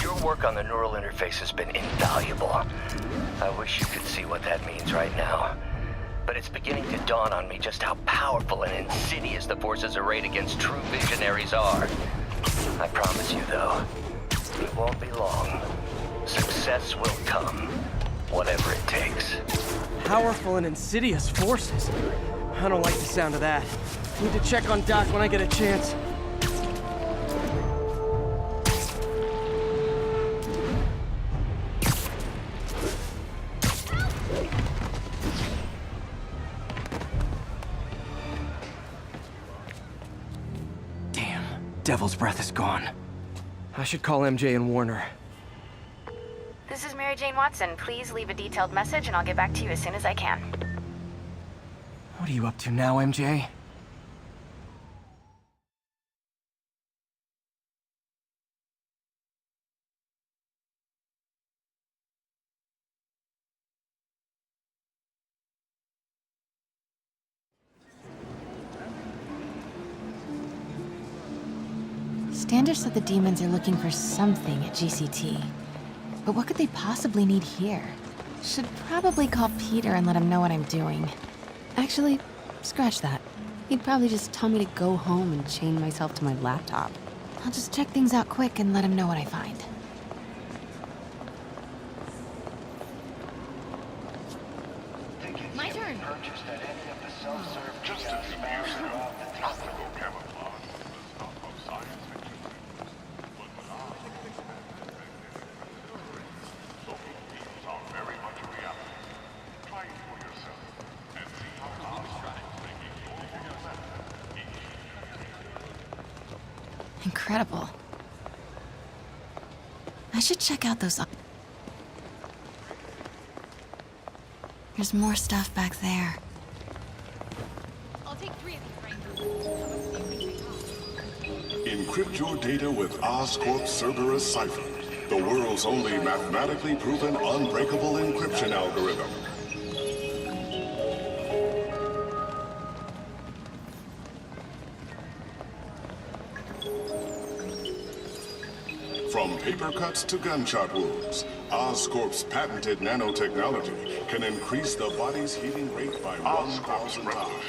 Your work on the neural interface has been invaluable. I wish you could see what that means right now. But it's beginning to dawn on me just how powerful and insidious the forces arrayed against true visionaries are. I promise you, though, it won't be long. Success will come, whatever it takes. Powerful and insidious forces. I don't like the sound of that. Need to check on Doc when I get a chance. Damn, Devil's Breath is gone. I should call MJ and warn her. This is Mary Jane Watson. Please leave a detailed message and I'll get back to you as soon as I can. What are you up to now, MJ? Standish said the demons are looking for something at GCT. But what could they possibly need here? Should probably call Peter and let him know what I'm doing. Actually, scratch that. He'd probably just tell me to go home and chain myself to my laptop. I'll just check things out quick and let him know what I find. My turn. Incredible. I should check out those... There's more stuff back there. I'll take 3 of these right now. Encrypt your data with Oscorp Cerberus Cipher, the world's only mathematically proven unbreakable encryption algorithm. From paper cuts to gunshot wounds, Oscorp's patented nanotechnology can increase the body's healing rate by 1,000 times.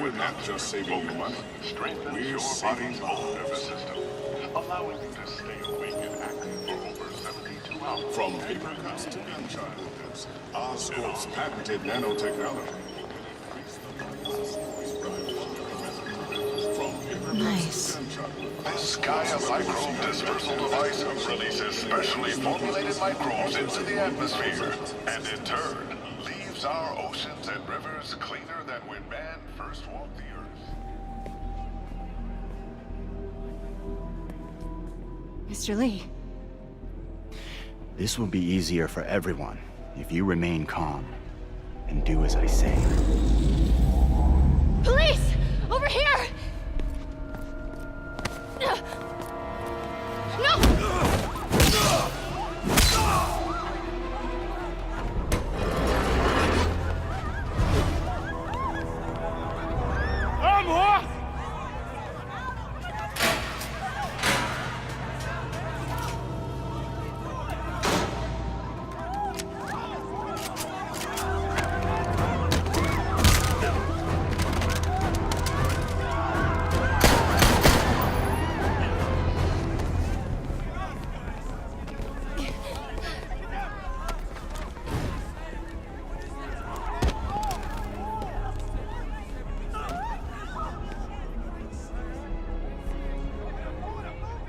We're not just saving you money, we're saving all nervous system, allowing you to stay awake and active for over 72 hours. From paper cuts to gunshot wounds, Oscorp's patented nanotechnology. Nice. This Gaia microbe dispersal device releases specially formulated microbes into the atmosphere, and in turn, leaves our oceans and rivers cleaner than when man first walked the earth. Mr. Lee. This will be easier for everyone if you remain calm and do as I say. Police! Over here! No!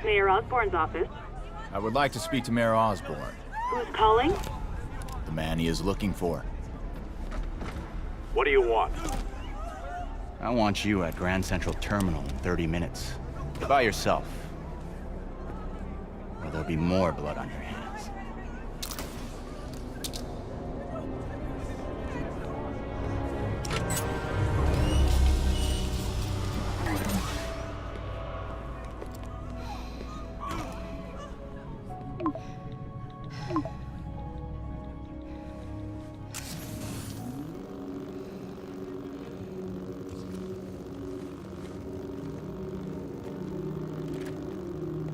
Mayor Osborn's office. I would like to speak to Mayor Osborn, Who's calling? the man he is looking for. What do you want? I want you at Grand Central Terminal in 30 minutes. By yourself. Or there'll be more blood on your hands.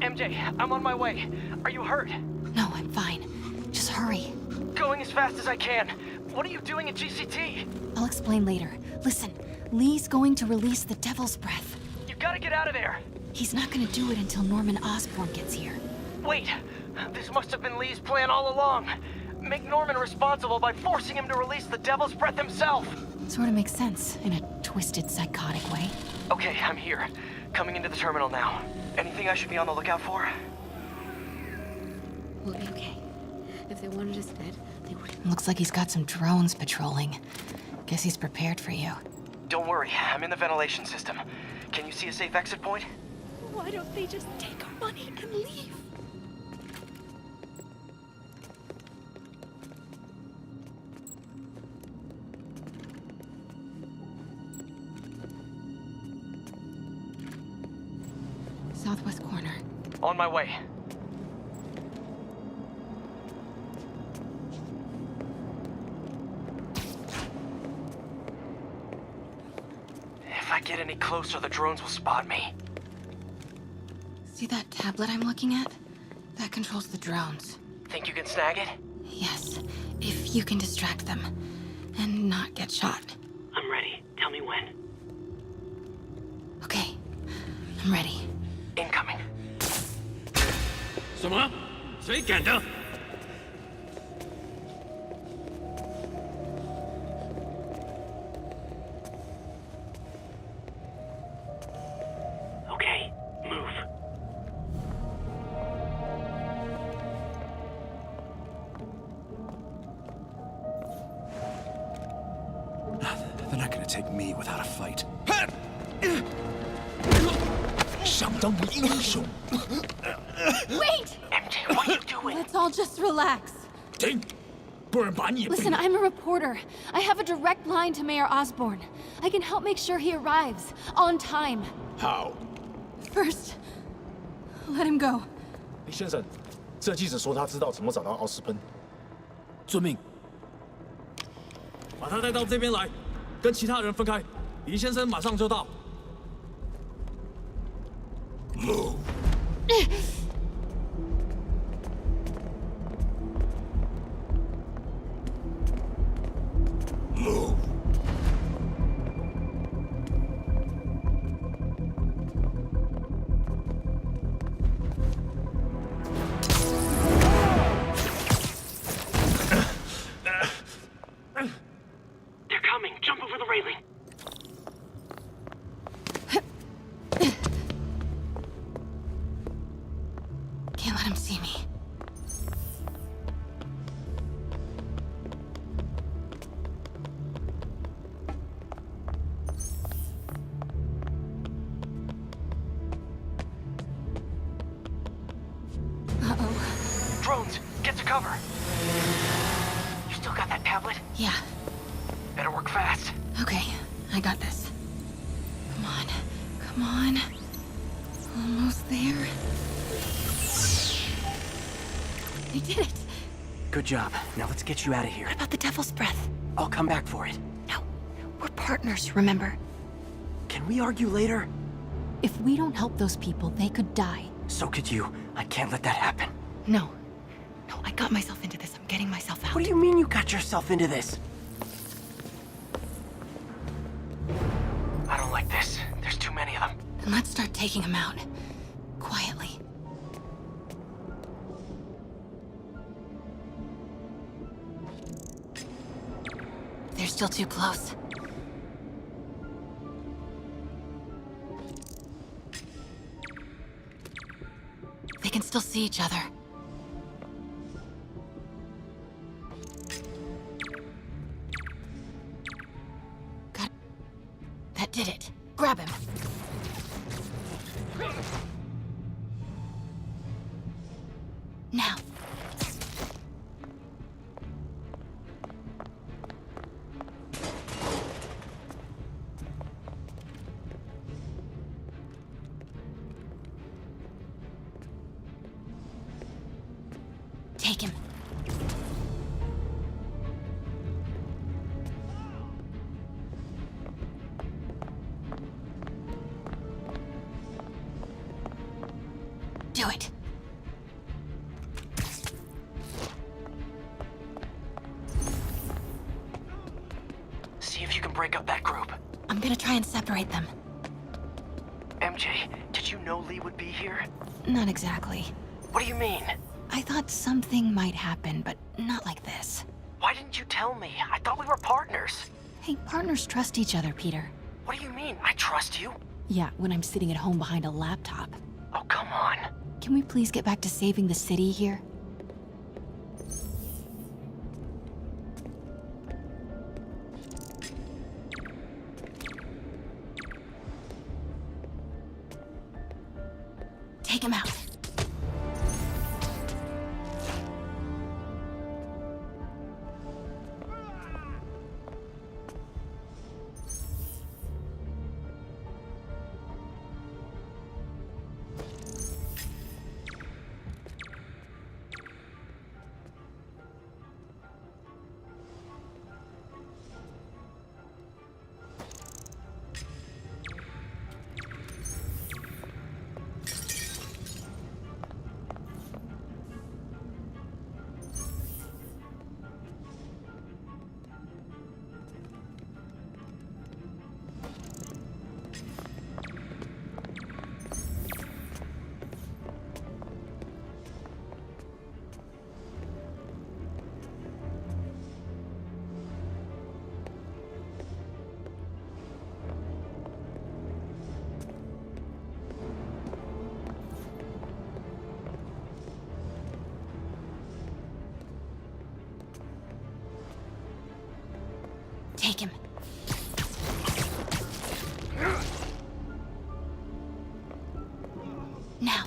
MJ, I'm on my way. Are you hurt? No, I'm fine. Just hurry. Going as fast as I can. What are you doing at GCT? I'll explain later. Listen, Lee's going to release the Devil's Breath. You gotta get out of there. He's not gonna do it until Norman Osborn gets here. Wait, this must have been Lee's plan all along. Make Norman responsible by forcing him to release the Devil's Breath himself. Sort of makes sense, in a twisted, psychotic way. Okay, I'm here. Coming into the terminal now. Anything I should be on the lookout for? We'll be okay. If they wanted us dead, they would. Looks like he's got some drones patrolling. Guess he's prepared for you. Don't worry, I'm in the ventilation system. Can you see a safe exit point? Why don't they just take our money and leave? Southwest corner. On my way. If I get any closer, the drones will spot me. See that tablet I'm looking at? That controls the drones. Think you can snag it? Yes, if you can distract them and not get shot. I'm ready. Tell me when. Okay, I'm ready. Incoming. 什么？谁敢的？ Okay, move. They're not gonna take me without a fight. Wait! MJ, what are you doing? Let's all just relax. Listen, I'm a reporter. I have a direct line to Mayor Osborn. I can help make sure he arrives on time. How? First, let him go. 先生，这记者说他知道怎么找到奥斯喷。遵命。把他带到这边来，跟其他人分开。李先生马上就到。Move. Move. They're coming. Jump over the railing. Can't let him see me. Uh-oh. Drones, get to cover. You still got that tablet? Yeah. Better work fast. Okay, I got this. Come on. Come on. Almost there. I did it. Good job. Now let's get you out of here. What about the Devil's Breath? I'll come back for it. No. We're partners, remember? Can we argue later? If we don't help those people, they could die. So could you. I can't let that happen. No. No, I got myself into this. I'm getting myself out. What do you mean you got yourself into this? I don't like this. There's too many of them. Then let's start taking them out. Quietly. They're still too close. They can still see each other. Got it. That did it. Grab him. Now. Take him. Do it. See if you can break up that group. I'm gonna try and separate them. MJ, did you know Lee would be here? Not exactly. What do you mean? I thought something might happen, but not like this. Why didn't you tell me? I thought we were partners. Hey, partners trust each other, Peter. What do you mean? I trust you. Yeah, when I'm sitting at home behind a laptop. Oh, come on. Can we please get back to saving the city here? Take him out. Take him. Now.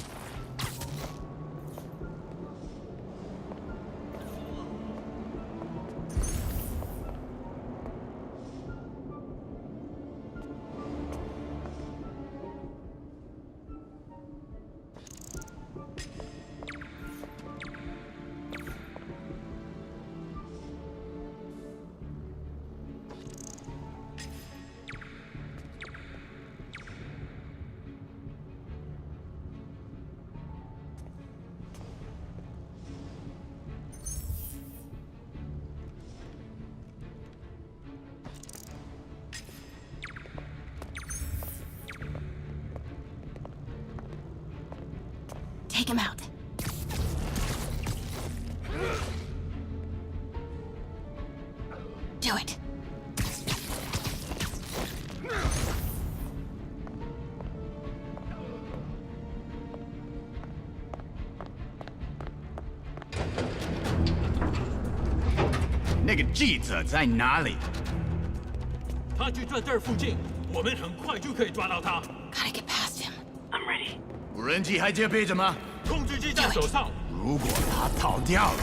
Take him out. Do it.那个记者在哪里？他就在这儿附近，我们很快就可以抓到他。Gotta get past him. I'm ready. 无人机还戒备着吗？控制机在手上。如果他逃掉了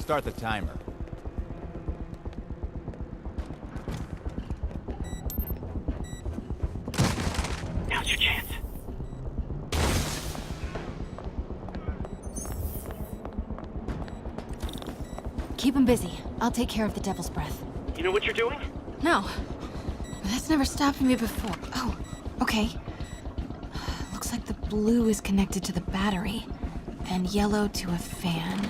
Start the timer. Now's your chance. Keep him busy. I'll take care of the Devil's Breath. You know what you're doing? No. That's never stopped me before. Oh, okay. Looks like the blue is connected to the battery, and yellow to a fan.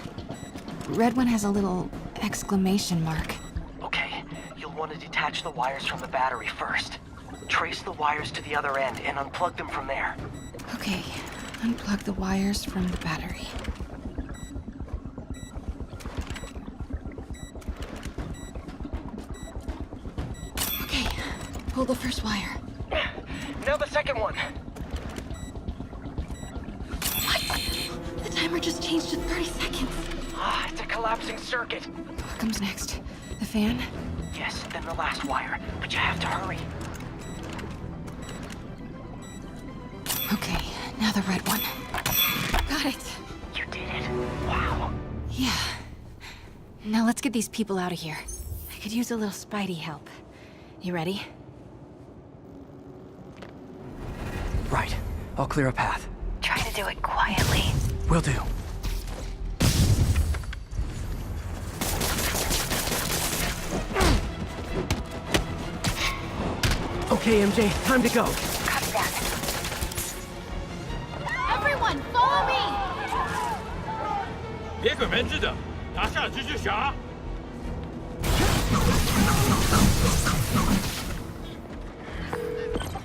Red one has a little exclamation mark. Okay, you'll want to detach the wires from the battery first. Trace the wires to the other end and unplug them from there. Okay, unplug the wires from the battery. Okay, pull the first wire. Now the second one. What? The timer just changed to 30 seconds. Ah, it's a collapsing circuit. What comes next? The fan? Yes, then the last wire, but you have to hurry. Okay, now the red one. Got it. You did it. Wow. Yeah. Now let's get these people out of here. I could use a little Spidey help. You ready? Right. I'll clear a path. Try to do it quietly. Will do. Okay, MJ, time to go. Copy that. Everyone, follow me! 别滚门子的，拿下蜘蛛侠。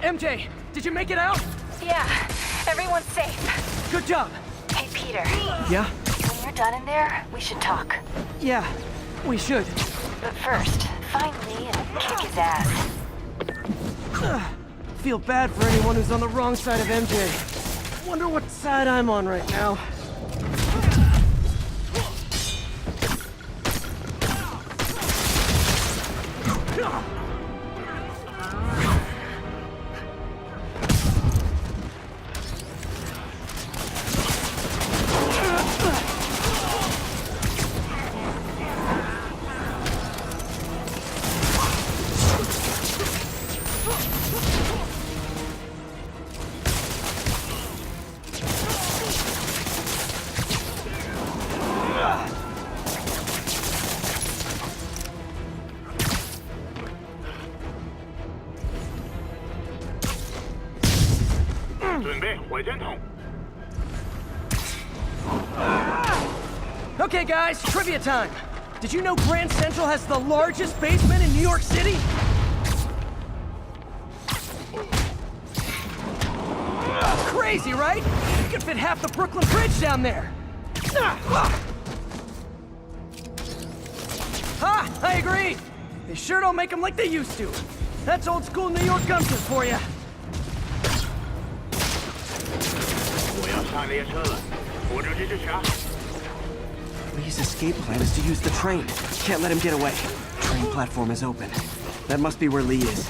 MJ, did you make it out? Yeah, everyone's safe. Good job. Hey, Peter. Yeah? When you're done in there, we should talk. Yeah, we should. But first, find Lee and kick his ass. Feel bad for anyone who's on the wrong side of MJ. Wonder what side I'm on right now. Okay, guys, trivia time. Did you know Grand Central has the largest basement in New York City? Crazy, right? You could fit half the Brooklyn Bridge down there. Ha! I agree. They sure don't make them like they used to. That's old school New York gumption for you. Lee's escape plan is to use the train. Can't let him get away. Train platform is open. That must be where Lee is.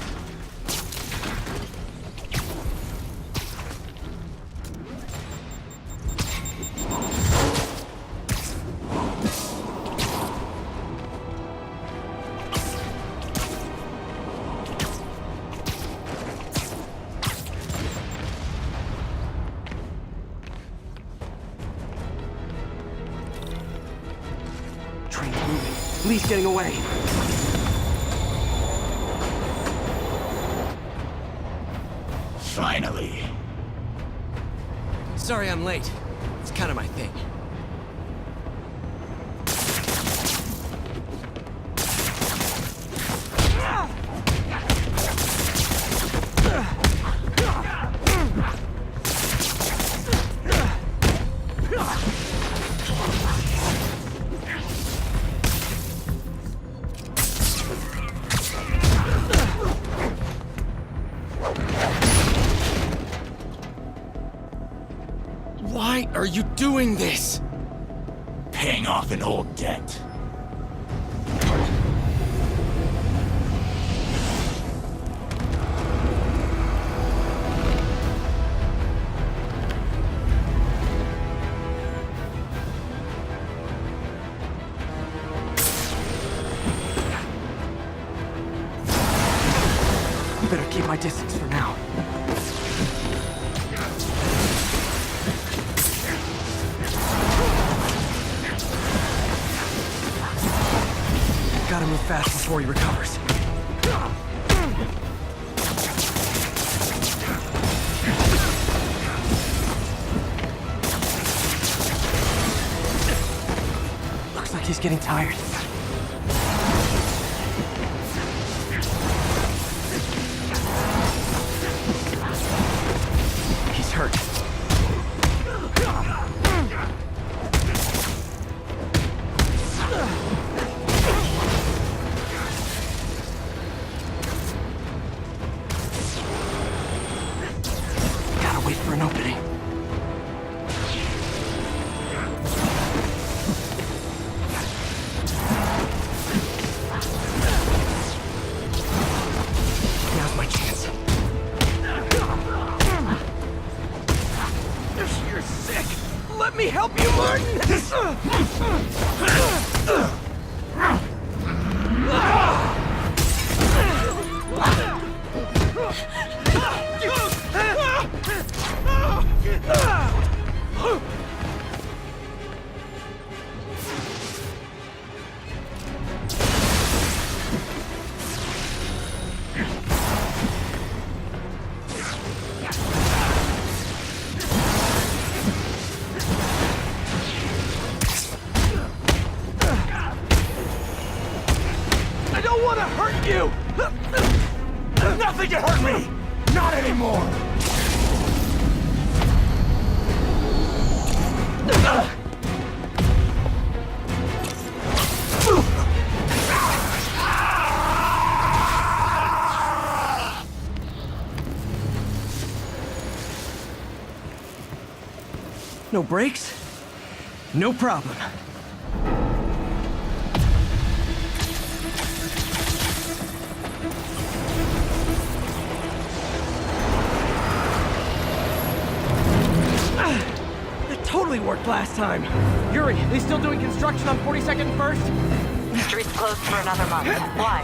Lee's getting away. Finally. Sorry I'm late. It's kind of my thing. are you doing this? Paying off an old debt. Better keep my distance for now. Gotta move fast before he recovers. Looks like he's getting tired. He's hurt. Gotta wait for an opening. Now's my chance. You're sick. Let me help you, Martin! I don't want to hurt you! Nothing can hurt me! Not anymore! No brakes? No problem. That totally worked last time. Yuri, they still doing construction on 42nd and 1st? Street's closed for another month. Why?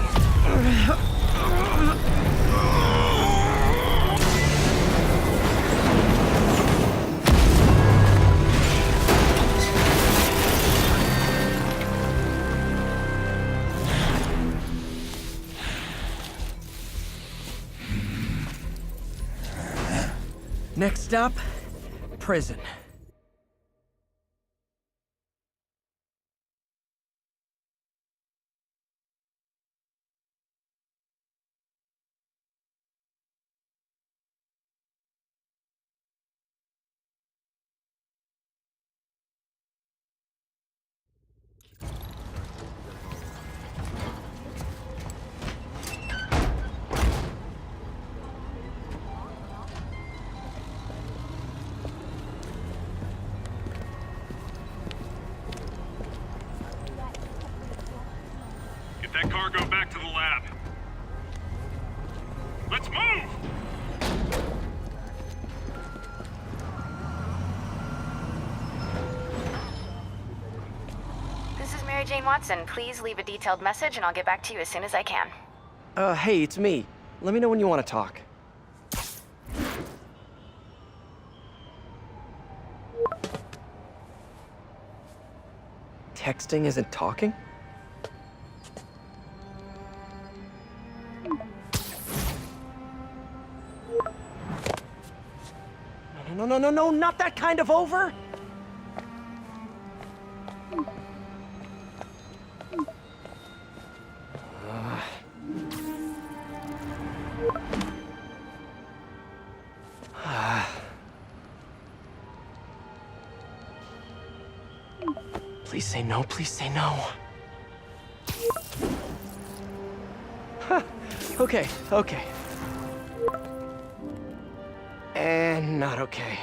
Next stop, prison. Get that cargo back to the lab. Let's move! This is Mary Jane Watson. Please leave a detailed message and I'll get back to you as soon as I can. Hey, it's me. Let me know when you want to talk. Texting isn't talking? No, not that kind of over! Please say no, please say no. Okay. And not okay.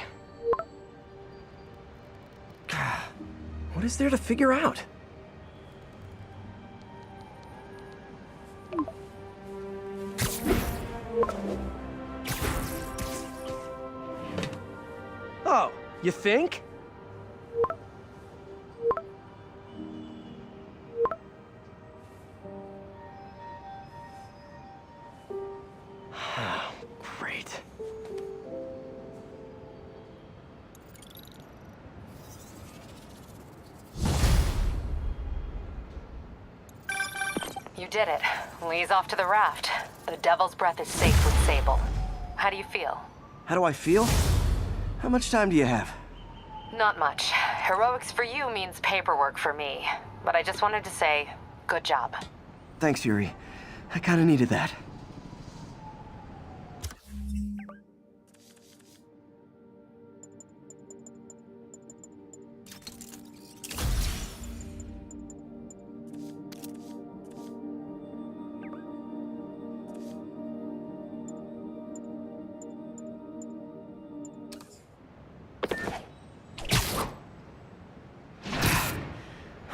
What is there to figure out? Oh, you think? Great. You did it. Lee's off to the raft. The Devil's Breath is safe with Sable. How do you feel? How do I feel? How much time do you have? Not much. Heroics for you means paperwork for me. But I just wanted to say, good job. Thanks, Yuri. I kinda needed that.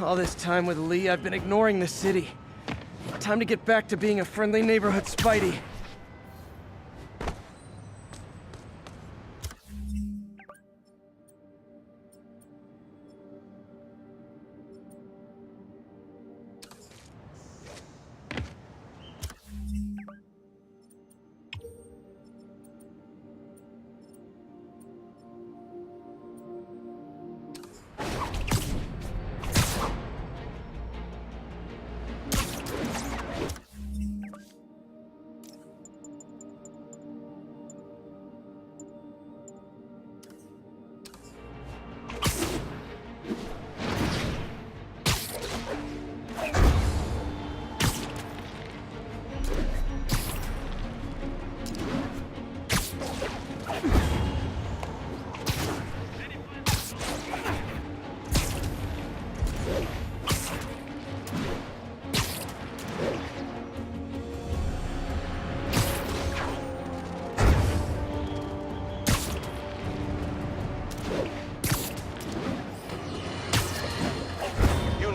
All this time with Lee, I've been ignoring the city. Time to get back to being a friendly neighborhood Spidey.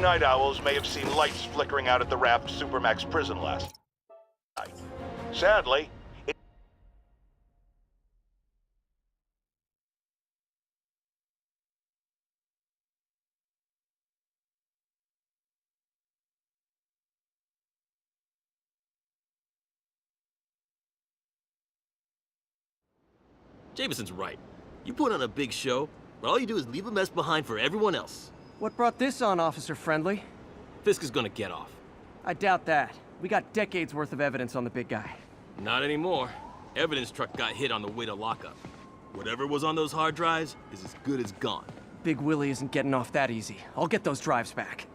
Night owls may have seen lights flickering out at the Raft Supermax prison last night. Sadly, Jameson's right. You put on a big show, but all you do is leave a mess behind for everyone else. What brought this on, Officer Friendly? Fisk is gonna get off. I doubt that. We got decades worth of evidence on the big guy. Not anymore. Evidence truck got hit on the way to lockup. Whatever was on those hard drives is as good as gone. Big Willie isn't getting off that easy. I'll get those drives back.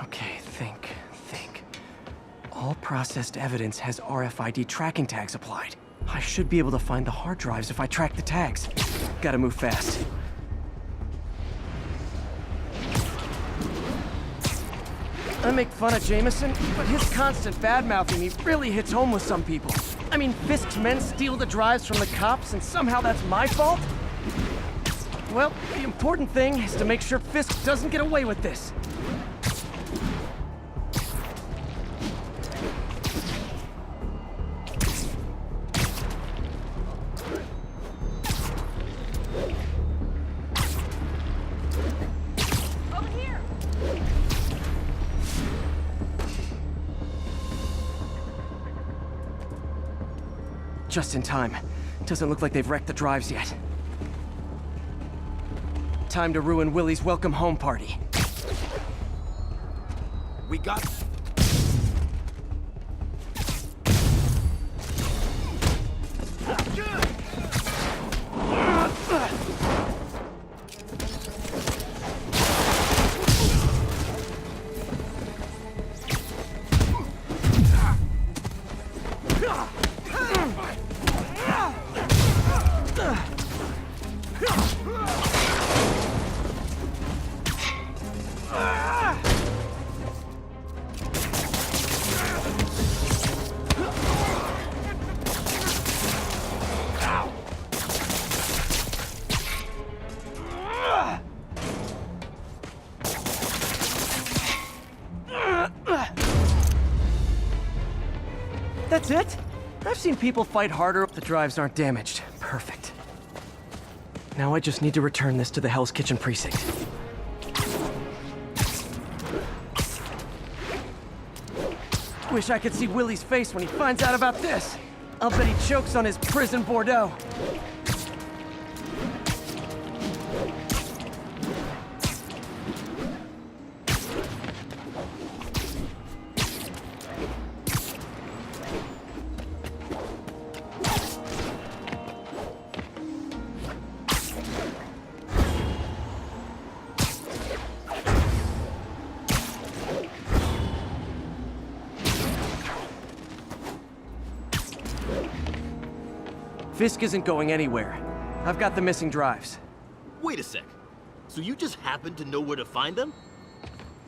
Okay, think. All processed evidence has RFID tracking tags applied. I should be able to find the hard drives if I track the tags. Gotta move fast. I make fun of Jameson, but his constant bad-mouthing me really hits home with some people. I mean, Fisk's men steal the drives from the cops, and somehow that's my fault? Well, the important thing is to make sure Fisk doesn't get away with this. Just in time. Doesn't look like they've wrecked the drives yet. Time to ruin Willie's welcome home party. We got... That's it? I've seen people fight harder if the drives aren't damaged. Perfect. Now I just need to return this to the Hell's Kitchen precinct. Wish I could see Willie's face when he finds out about this. I'll bet he chokes on his prison Bordeaux. Fisk isn't going anywhere. I've got the missing drives. Wait a sec. So you just happen to know where to find them?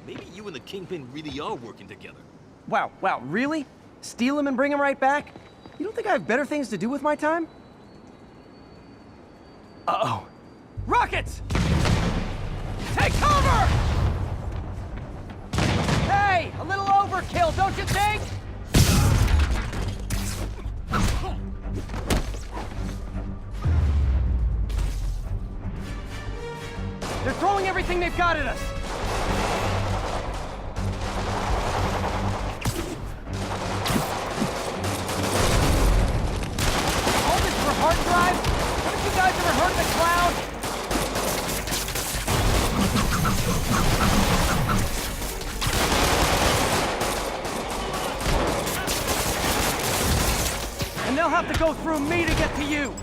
Maybe you and the Kingpin really are working together. Wow, really? Steal him and bring him right back? You don't think I have better things to do with my time? Uh-oh. Rockets! Take cover! Hey, a little overkill, don't you think? They're throwing everything they've got at us! All this for hard drives? Haven't you guys ever heard of the cloud? And they'll have to go through me to get to you!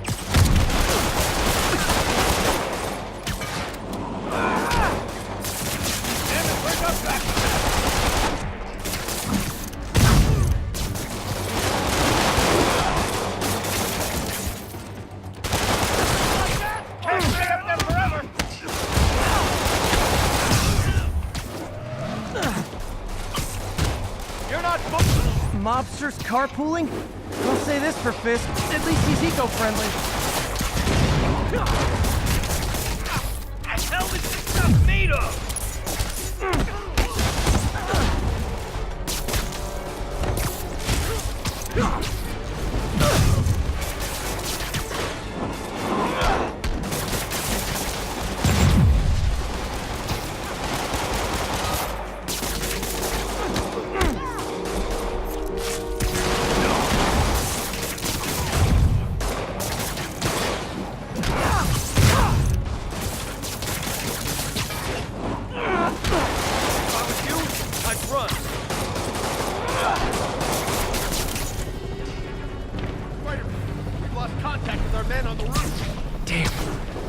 Mobsters carpooling? I'll say this for Fisk, at least he's eco-friendly. The hell is this stuff made of?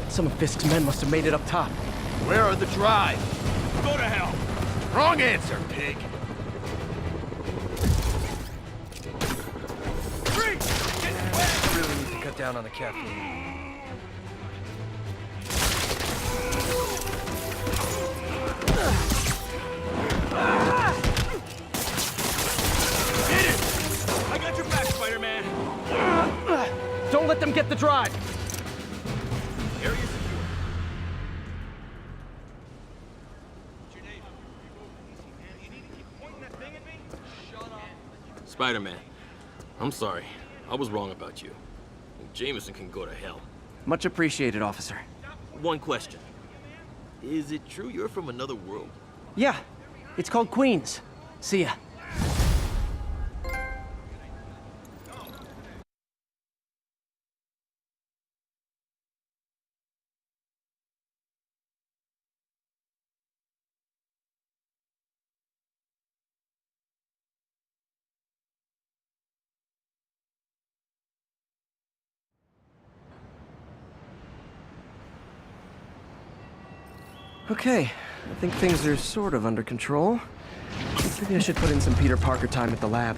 Some of Fisk's men must have made it up top. Where are the drives? Go to hell. Wrong answer, pig. I really need to cut down on the caffeine. Hit it! I got your back, Spider-Man. Don't let them get the drive! Area secure. Spider-Man, I'm sorry. I was wrong about you. Jameson can go to hell. Much appreciated, officer. One question. Is it true you're from another world? Yeah, it's called Queens. See ya. Okay, I think things are sort of under control. Maybe I should put in some Peter Parker time at the lab.